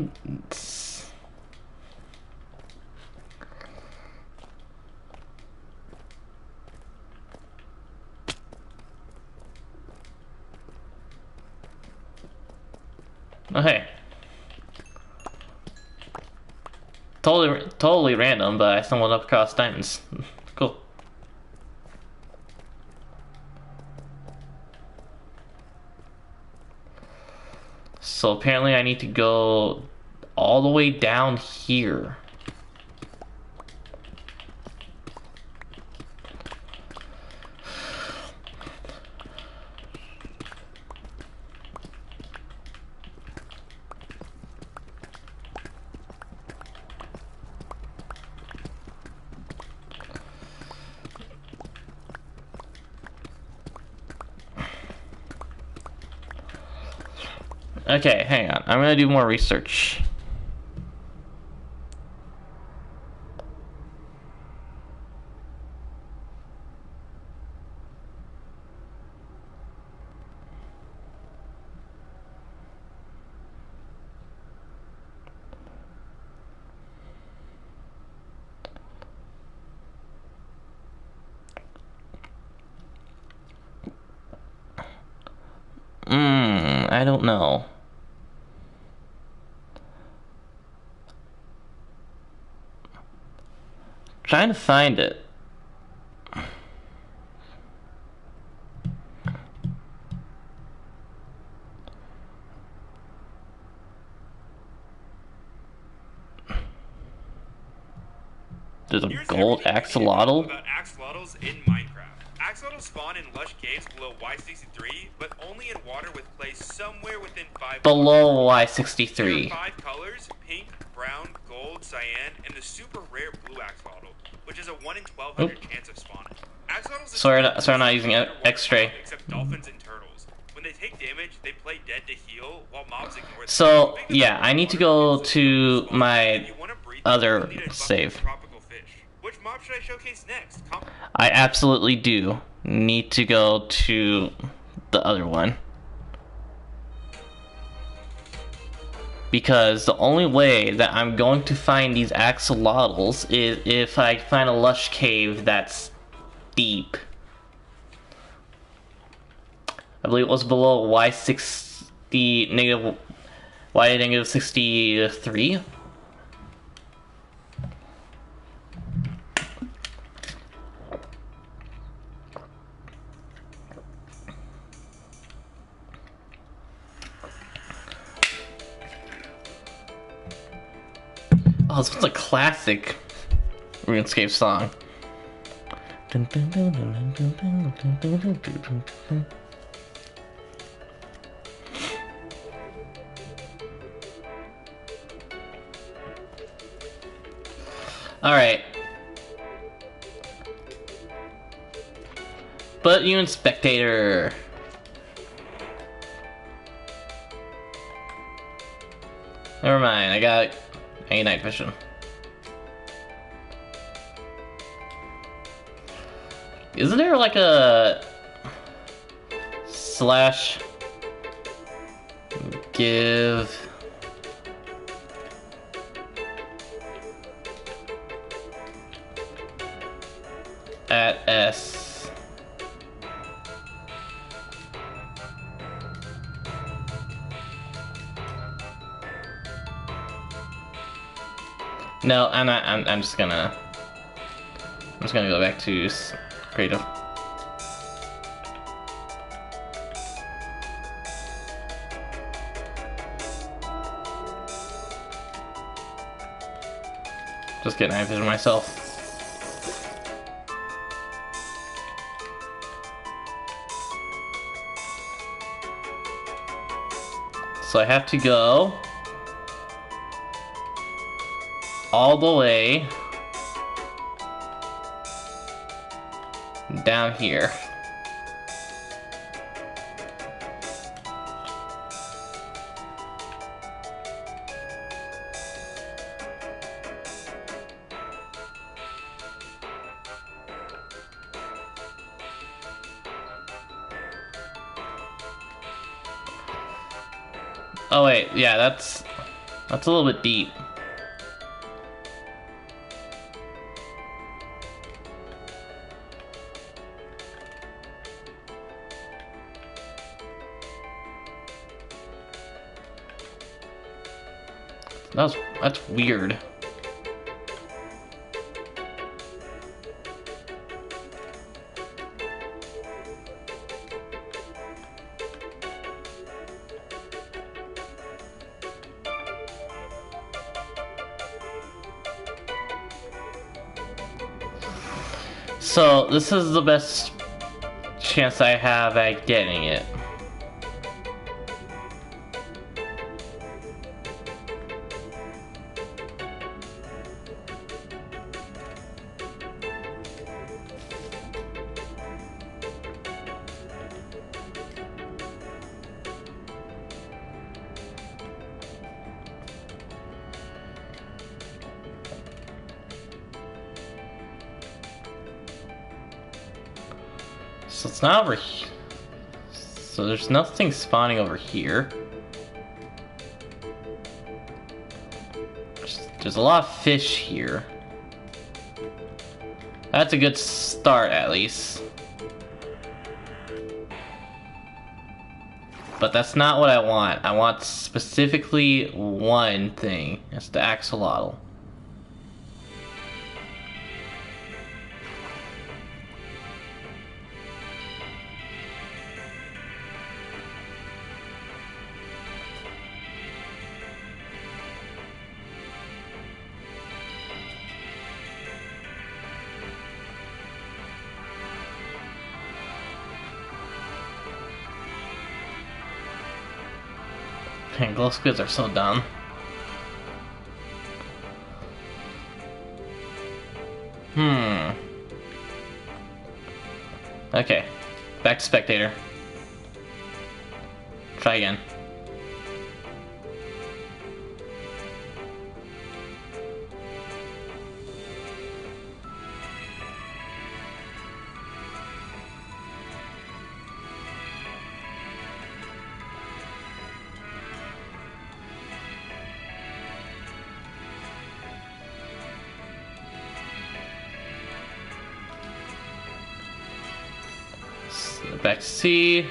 Oh, hey. Totally random, but I stumbled up across diamonds. Cool. So apparently I need to go all the way down here. Okay, hang on. I'm gonna do more research. I don't know. Trying to find it. There's a gold axolotl. About axolotls in Minecraft. Axolotls spawn in lush caves below Y63, but only in water with place somewhere within 5. Below There Y63. are 5 colors: pink, brown, gold, cyan, and the super rare blue axolotl, which is a 1 in 1200 chance of spawning. Axolotls Sorry, I'm not using X-ray. Except dolphins and turtles. When they take damage, they play dead to heal, while mobs ignore them. So, yeah, I need to go to my If you wanna breed them, other you'll need a bucket of save. tropical fish. Which mob should I showcase next? I absolutely do need to go to the other one. Because the only way that I'm going to find these axolotls is if I find a lush cave that's deep. I believe it was below Y60 negative Y negative 63. Oh, this was a classic RuneScape song. Alright. But you and Spectator. Never mind, I got a night vision. Isn't there like a slash give at S? No, I'm just gonna go back to creative. Just getting night vision myself. So I have to go all the way down here. Oh wait, yeah, that's a little bit deep. That's weird. So this is the best chance I have at getting it. So it's not over here. So there's nothing spawning over here. There's a lot of fish here. That's a good start, at least. But that's not what I want. I want specifically one thing. It's the axolotl. Man, glow squids are so dumb. Okay, back to Spectator. Try again. back to sea.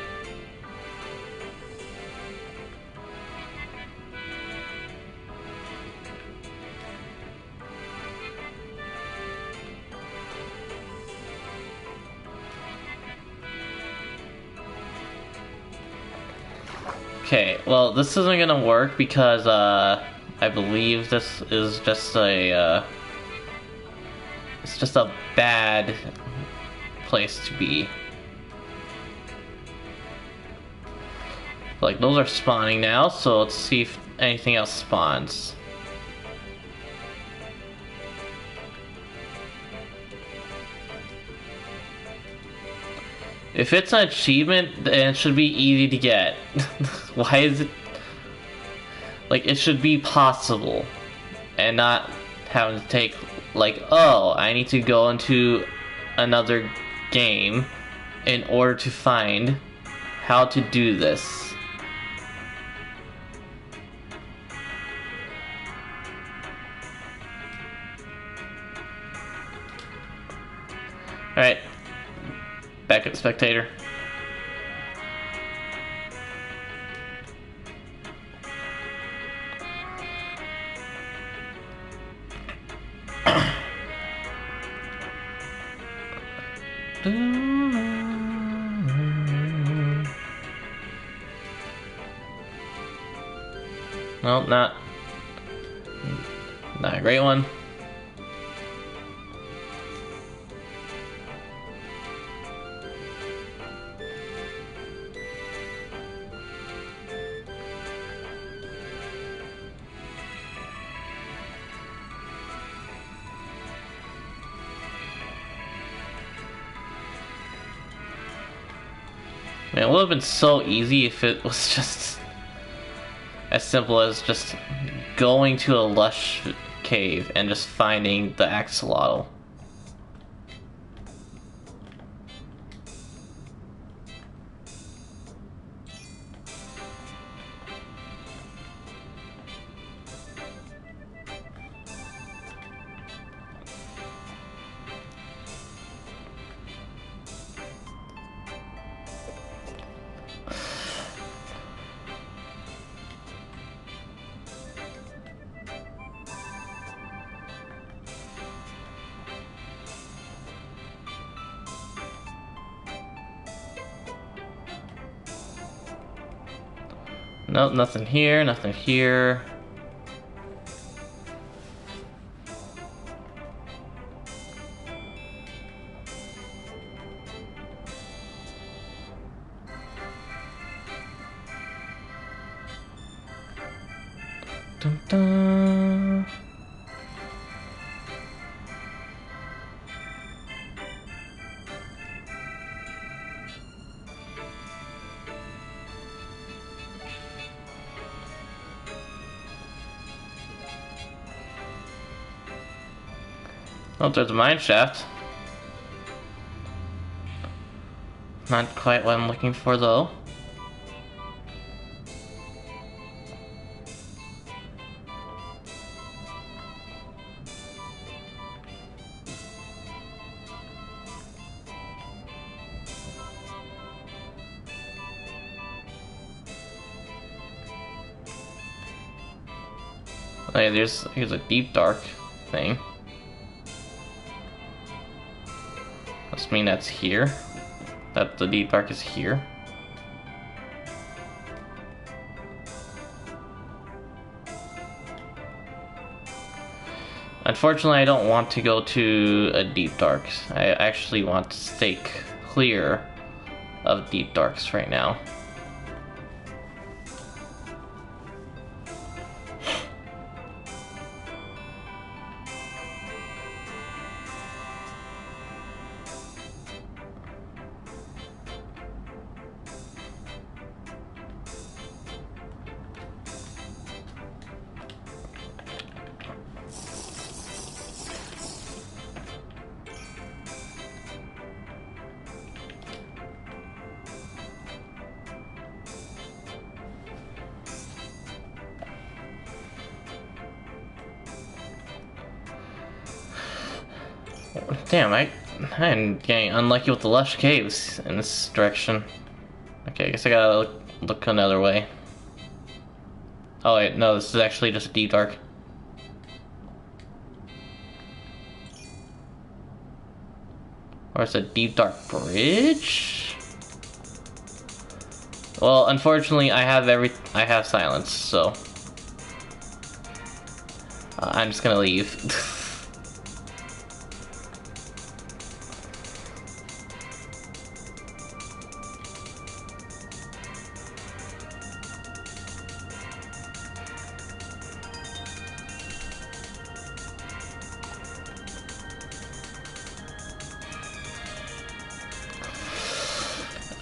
Okay, well, this isn't gonna work because I believe this is just a it's just a bad place to be. Like, those are spawning now, so let's see if anything else spawns. If it's an achievement, then it should be easy to get. Why is it... Like, it should be possible. And not having to take, like, oh, I need to go into another game in order to find how to do this. Alright. Back at spectator. No, not a great one. Man, it would have been so easy if it was just as simple as just going to a lush cave and just finding the axolotl. Nope, nothing here, nothing here. Dun, dun. Oh, there's a mine shaft. Not quite what I'm looking for, though. Oh yeah, here's a deep dark thing. Must mean that's here. That the deep dark is here. Unfortunately, I don't want to go to a deep dark. I actually want to stay clear of deep darks right now. Damn, I'm getting unlucky with the lush caves in this direction. Okay, I guess I gotta look another way. Oh wait, no, this is actually just a deep dark. Or it's a deep dark bridge? Well, unfortunately, I have silence, so I'm just gonna leave.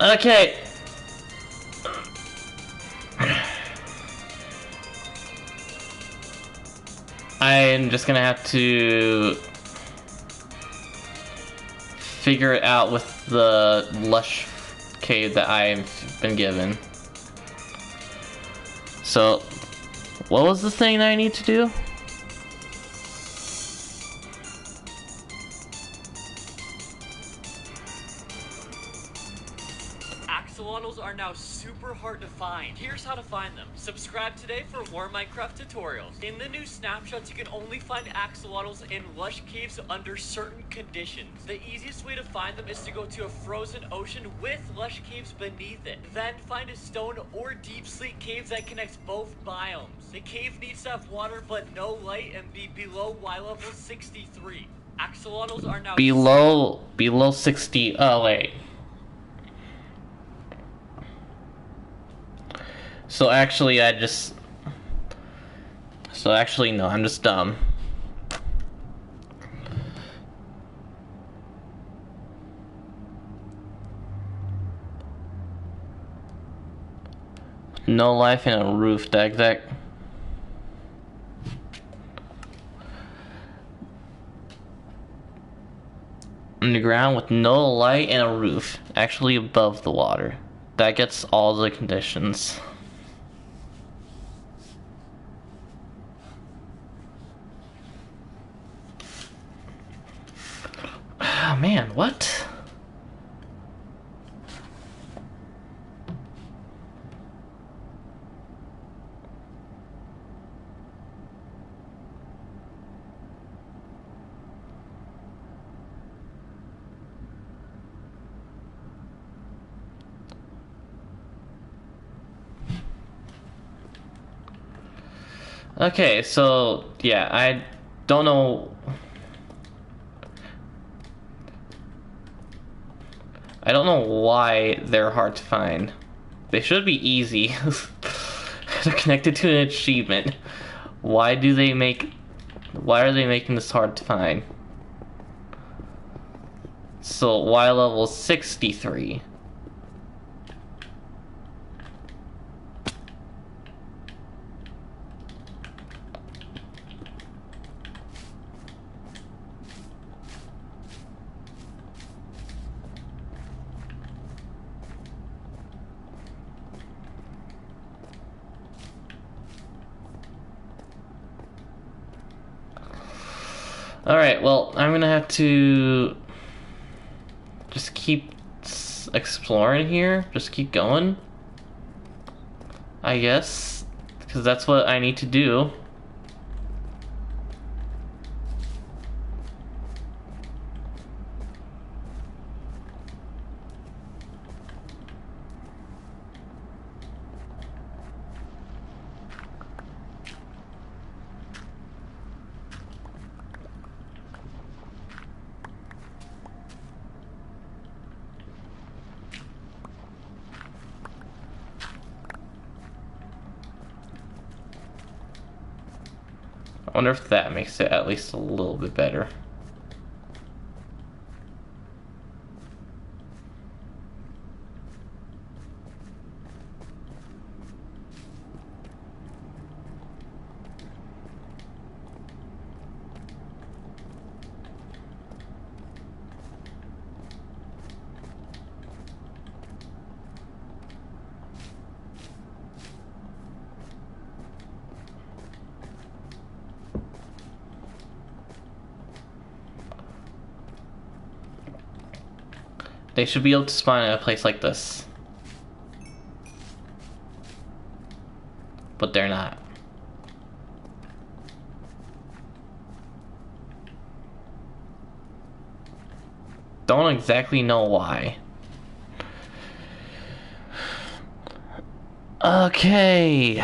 Okay. I'm just gonna have to figure it out with the lush cave that I've been given. So, what was the thing that I need to do? Axolotls are now super hard to find. Here's how to find them. Subscribe today for more Minecraft tutorials. In the new snapshots, you can only find axolotls in lush caves under certain conditions. The easiest way to find them is to go to a frozen ocean with lush caves beneath it. Then find a stone or deep sleep cave that connects both biomes. The cave needs to have water but no light and be below Y level 63. Axolotls are now Below 60. Oh wait. So actually, no, I'm just dumb. No life in a roof, Dagzak. Underground with no light and a roof, actually above the water. That gets all the conditions. Oh man, what? Okay, so yeah, I don't know. I don't know why they're hard to find. They should be easy. They're connected to an achievement. Why are they making this hard to find? So Y level 63. Alright, well, I'm gonna have to just keep exploring here. Just keep going, I guess, because that's what I need to do. I wonder if that makes it at least a little bit better. They should be able to spawn in a place like this. But they're not. Don't exactly know why. Okay.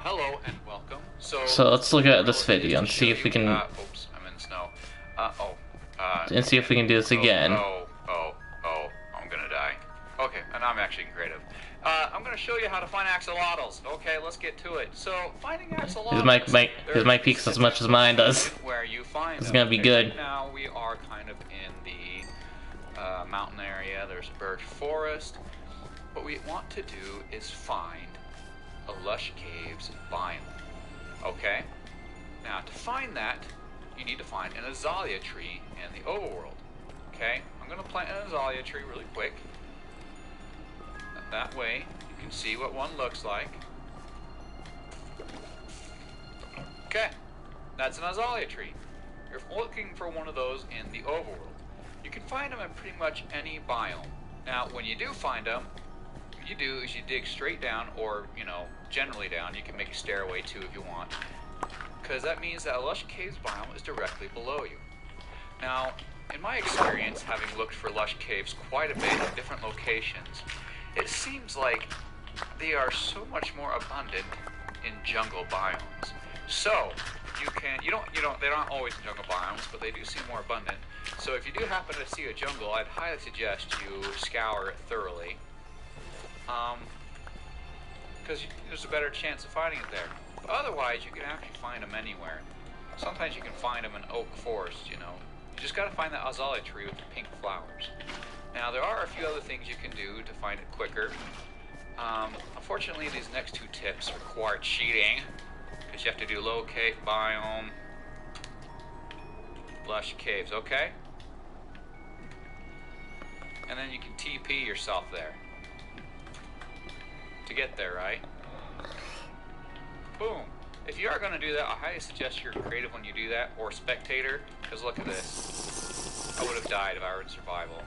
Hello and welcome. So let's look at this video and see if we can oops, I'm in snow. and see if we can do this again. I'm gonna die. Okay, and I'm actually creative. I'm gonna show you how to find axolotls. Okay, let's get to it. So, finding axolotls. His mic peaks as much as mine does. Where you find It's them. gonna be good. Right now we are kind of in the mountain area. There's birch forest. What we want to do is find a lush caves biome. Okay? Now, to find that, you need to find an azalea tree in the overworld. Okay? I'm going to plant an azalea tree really quick. That way, you can see what one looks like. Okay. That's an azalea tree. You're looking for one of those in the overworld. You can find them in pretty much any biome. Now, when you do find them, what you do is you dig straight down, or, generally down. You can make a stairway too if you want. Because that means that a lush caves biome is directly below you. Now, in my experience, having looked for lush caves quite a bit in different locations, it seems like they are so much more abundant in jungle biomes. So, they're not always in jungle biomes, but they do seem more abundant. So if you do happen to see a jungle, I'd highly suggest you scour it thoroughly. Because there's a better chance of finding it there. But otherwise, you can actually find them anywhere. Sometimes you can find them in oak forest, You just gotta find that azalea tree with the pink flowers. Now, there are a few other things you can do to find it quicker. Unfortunately, these next two tips require cheating. Because you have to do locate biome, lush caves, okay? And then you can TP yourself there. To get there, right? Boom. If you are going to do that, I highly suggest you're creative when you do that, or spectator, because look at this. I would have died if I were in survival.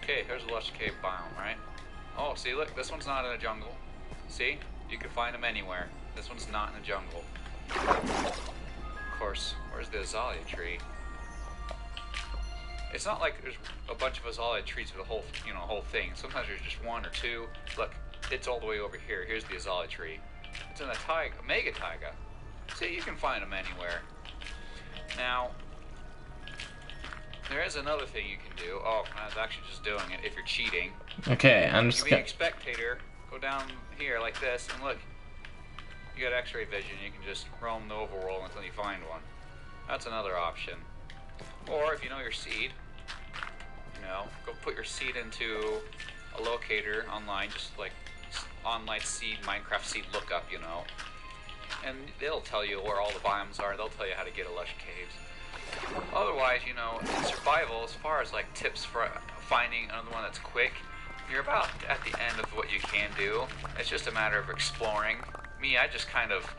Okay, here's a lush cave biome, right? Oh, see, look, this one's not in a jungle. See? You can find them anywhere. This one's not in a jungle. Of course, where's the azalea tree? It's not like there's a bunch of azalea trees with a whole, whole thing. Sometimes there's just one or two. Look, it's all the way over here. Here's the azalea tree. It's in a mega taiga. See, you can find them anywhere. Now, there is another thing you can do. Oh, I was actually just doing it if you're cheating. Okay, I'm just You being a spectator, go down here like this, and look. You got x-ray vision. You can just roam the overworld until you find one. That's another option. Or, if you know your seed, go put your seed into a locator online, just like online seed, Minecraft seed lookup, and they'll tell you where all the biomes are. They'll tell you how to get a lush caves. Otherwise, in survival, as far as like tips for finding another one that's quick, you're about at the end of what you can do. It's just a matter of exploring. Me, I just kind of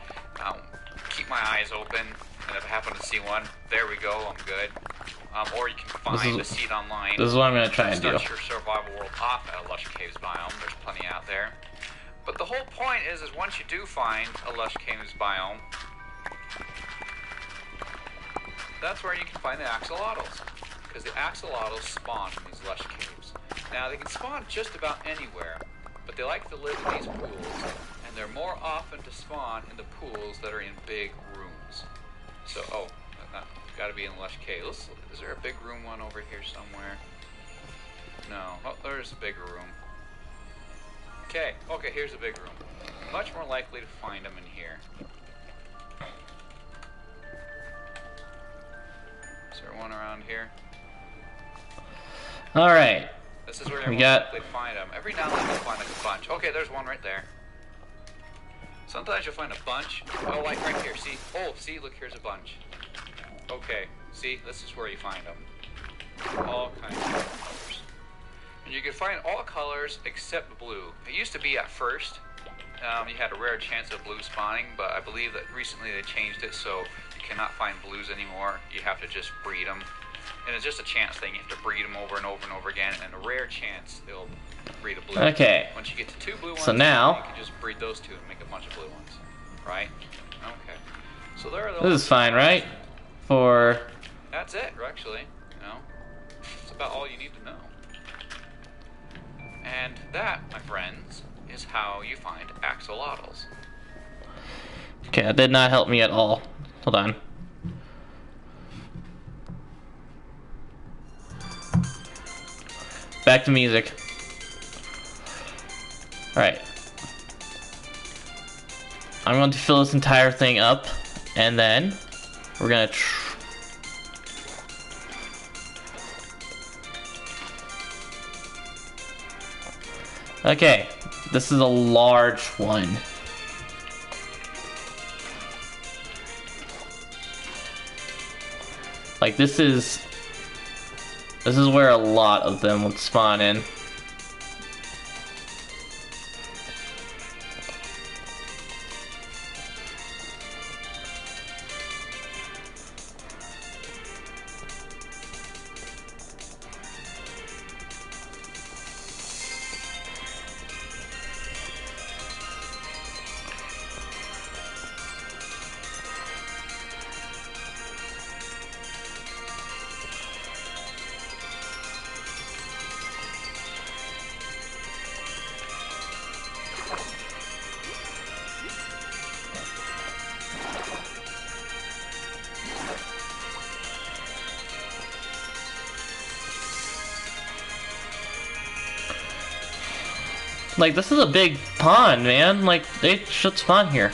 keep my eyes open, and if I happen to see one, there we go, I'm good. Or you can find a seed online. This is what I'm going to try and do. Start your survival world off at a lush caves biome. There's plenty out there. But the whole point is once you do find a lush caves biome, that's where you can find the axolotls. Because the axolotls spawn in these lush caves. Now, they can spawn just about anywhere, but they like to live in these pools, and they're more often to spawn in the pools that are in big rooms. So, gotta be in lush caves. Is there a big room one over here somewhere? No. Oh, there's a bigger room. Okay, here's a big room. Much more likely to find them in here. Is there one around here? Alright. This is where you're more likely to find them. Every now and then you'll find like a bunch. Okay, there's one right there. Sometimes you'll find a bunch. Oh, like right here. See? Oh, see? Look, here's a bunch. Okay. See? This is where you find them. All kinds of colors. And you can find all colors except blue. It used to be at first. You had a rare chance of blue spawning, but I believe that recently they changed it so you cannot find blues anymore. You have to just breed them. And it's just a chance thing. You have to breed them over and over and over again, and a rare chance they'll breed a blue. Okay. Once you get to 2 blue ones, So now you can just breed those 2 and make a bunch of blue ones. Right? Okay. So there are those. This is fine, right? For... That's it, actually. You know? It's about all you need to know. And that, my friends, is how you find axolotls. Okay, that did not help me at all. Hold on. Back to music. Alright. I'm going to fill this entire thing up, and then we're gonna okay, this is a large one. Like this is where a lot of them would spawn in. Like, this is a big pond, man. Like, they should spawn here.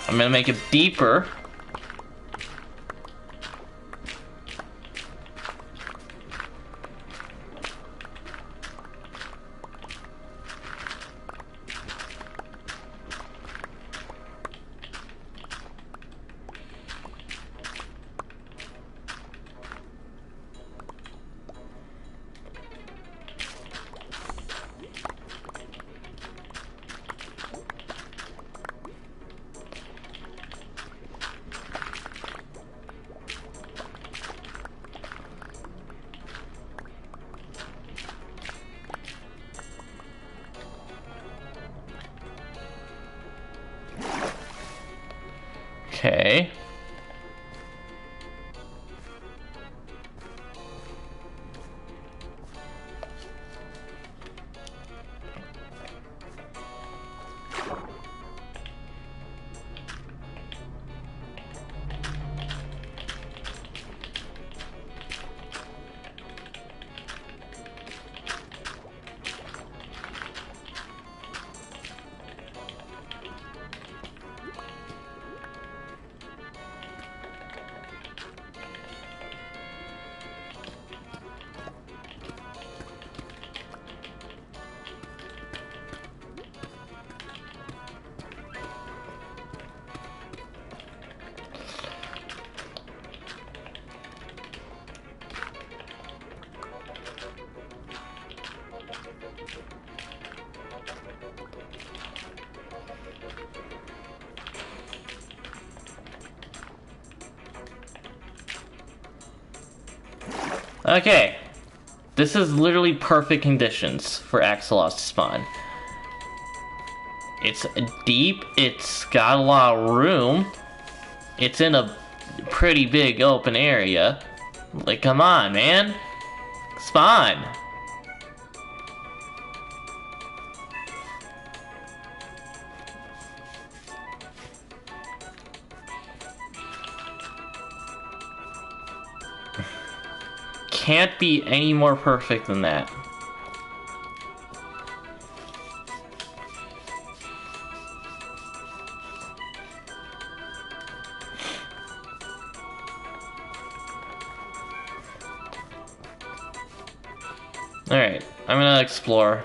I'm gonna make it deeper. Okay. Okay. This is literally perfect conditions for axolotls to spawn. It's deep, it's got a lot of room, it's in a pretty big open area. Like, come on, man. Spawn. Can't be any more perfect than that. Alright, I'm gonna explore.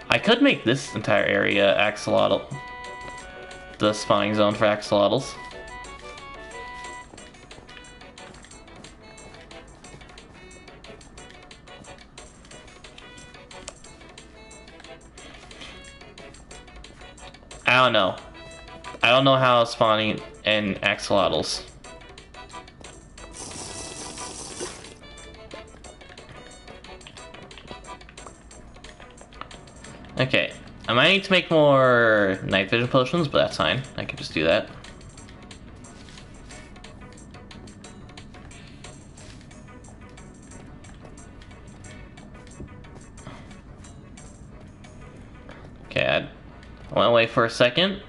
I could make this entire area axolotl. The spawning zone for axolotls. I don't know. I don't know how spawning in axolotls. Okay, I might need to make more night vision potions, but that's fine. I can just do that. Okay, I went away for a second.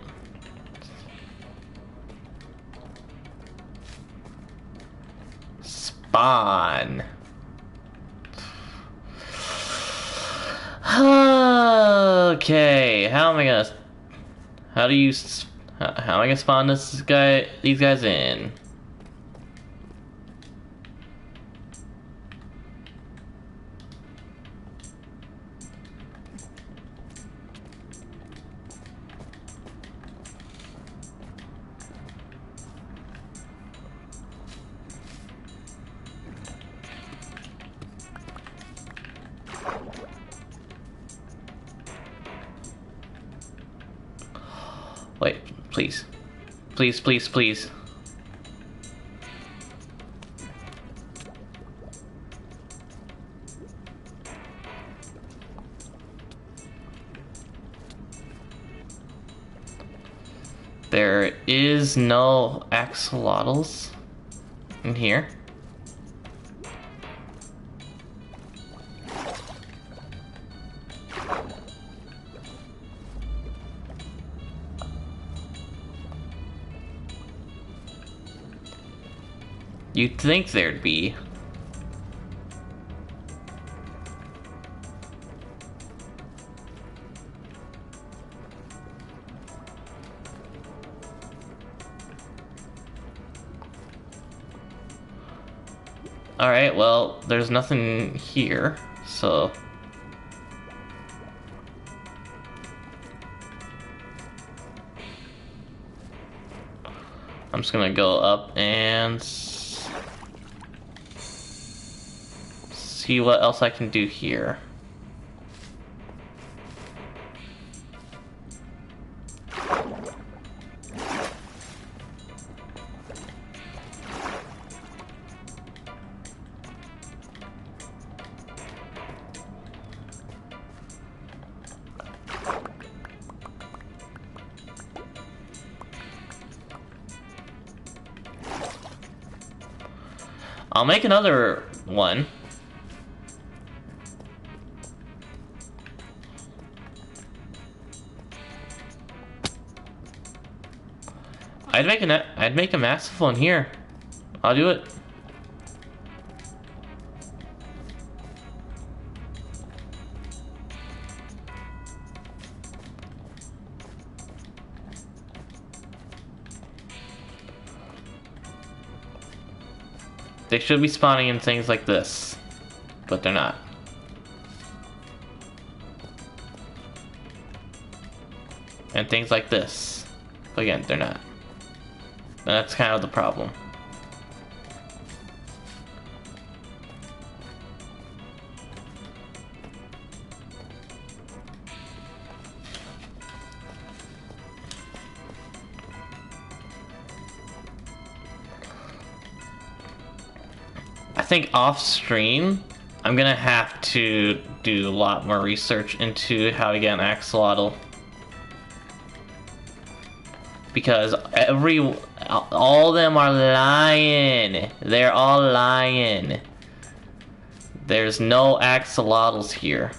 Spawn. Okay, how am I gonna? How do you? How am I gonna spawn these guys in? Wait, please. Please, please, please. There is no axolotls in here. You'd think there'd be. Alright, well, there's nothing here, so... I'm just gonna go up and... see what else I can do here. I'll make another one. I'd make a massive one here. I'll do it. They should be spawning in things like this, but they're not. And things like this. But again, they're not. That's kind of the problem. I think off stream, I'm gonna have to do a lot more research into how to get an axolotl. Because all of them are lying. They're all lying. There's no axolotls here.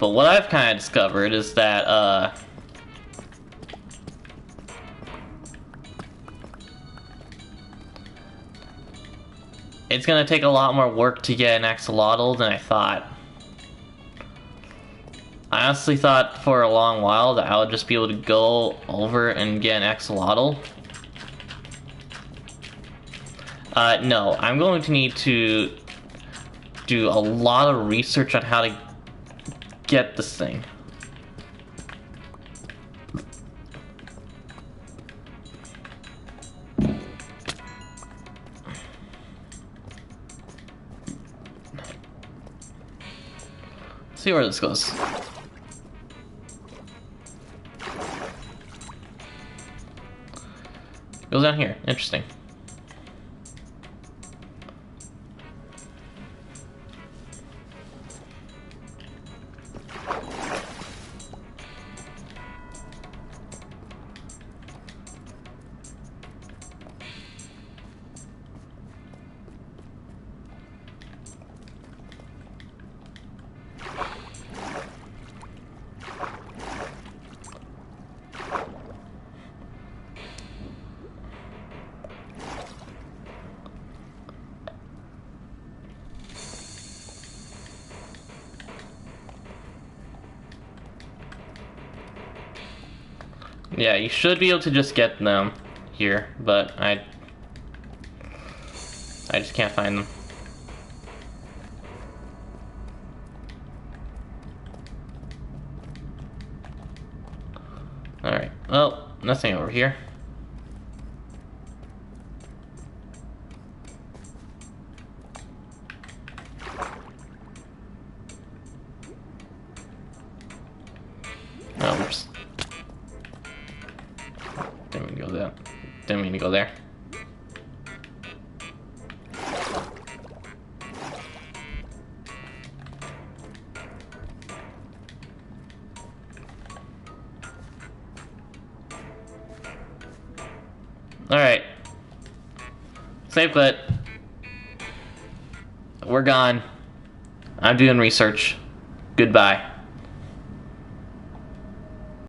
But what I've kind of discovered is that, it's gonna take a lot more work to get an axolotl than I thought. I honestly thought for a long while that I would just be able to go over and get an axolotl. No, I'm going to need to do a lot of research on how to get this thing. Let's see where this goes. Goes down here. Interesting. Yeah, you should be able to just get them here, but I just can't find them. Alright, well, nothing over here. Oh, oops. Didn't mean to go there. Didn't mean to go there. Alright. Stay put. We're gone. I'm doing research. Goodbye.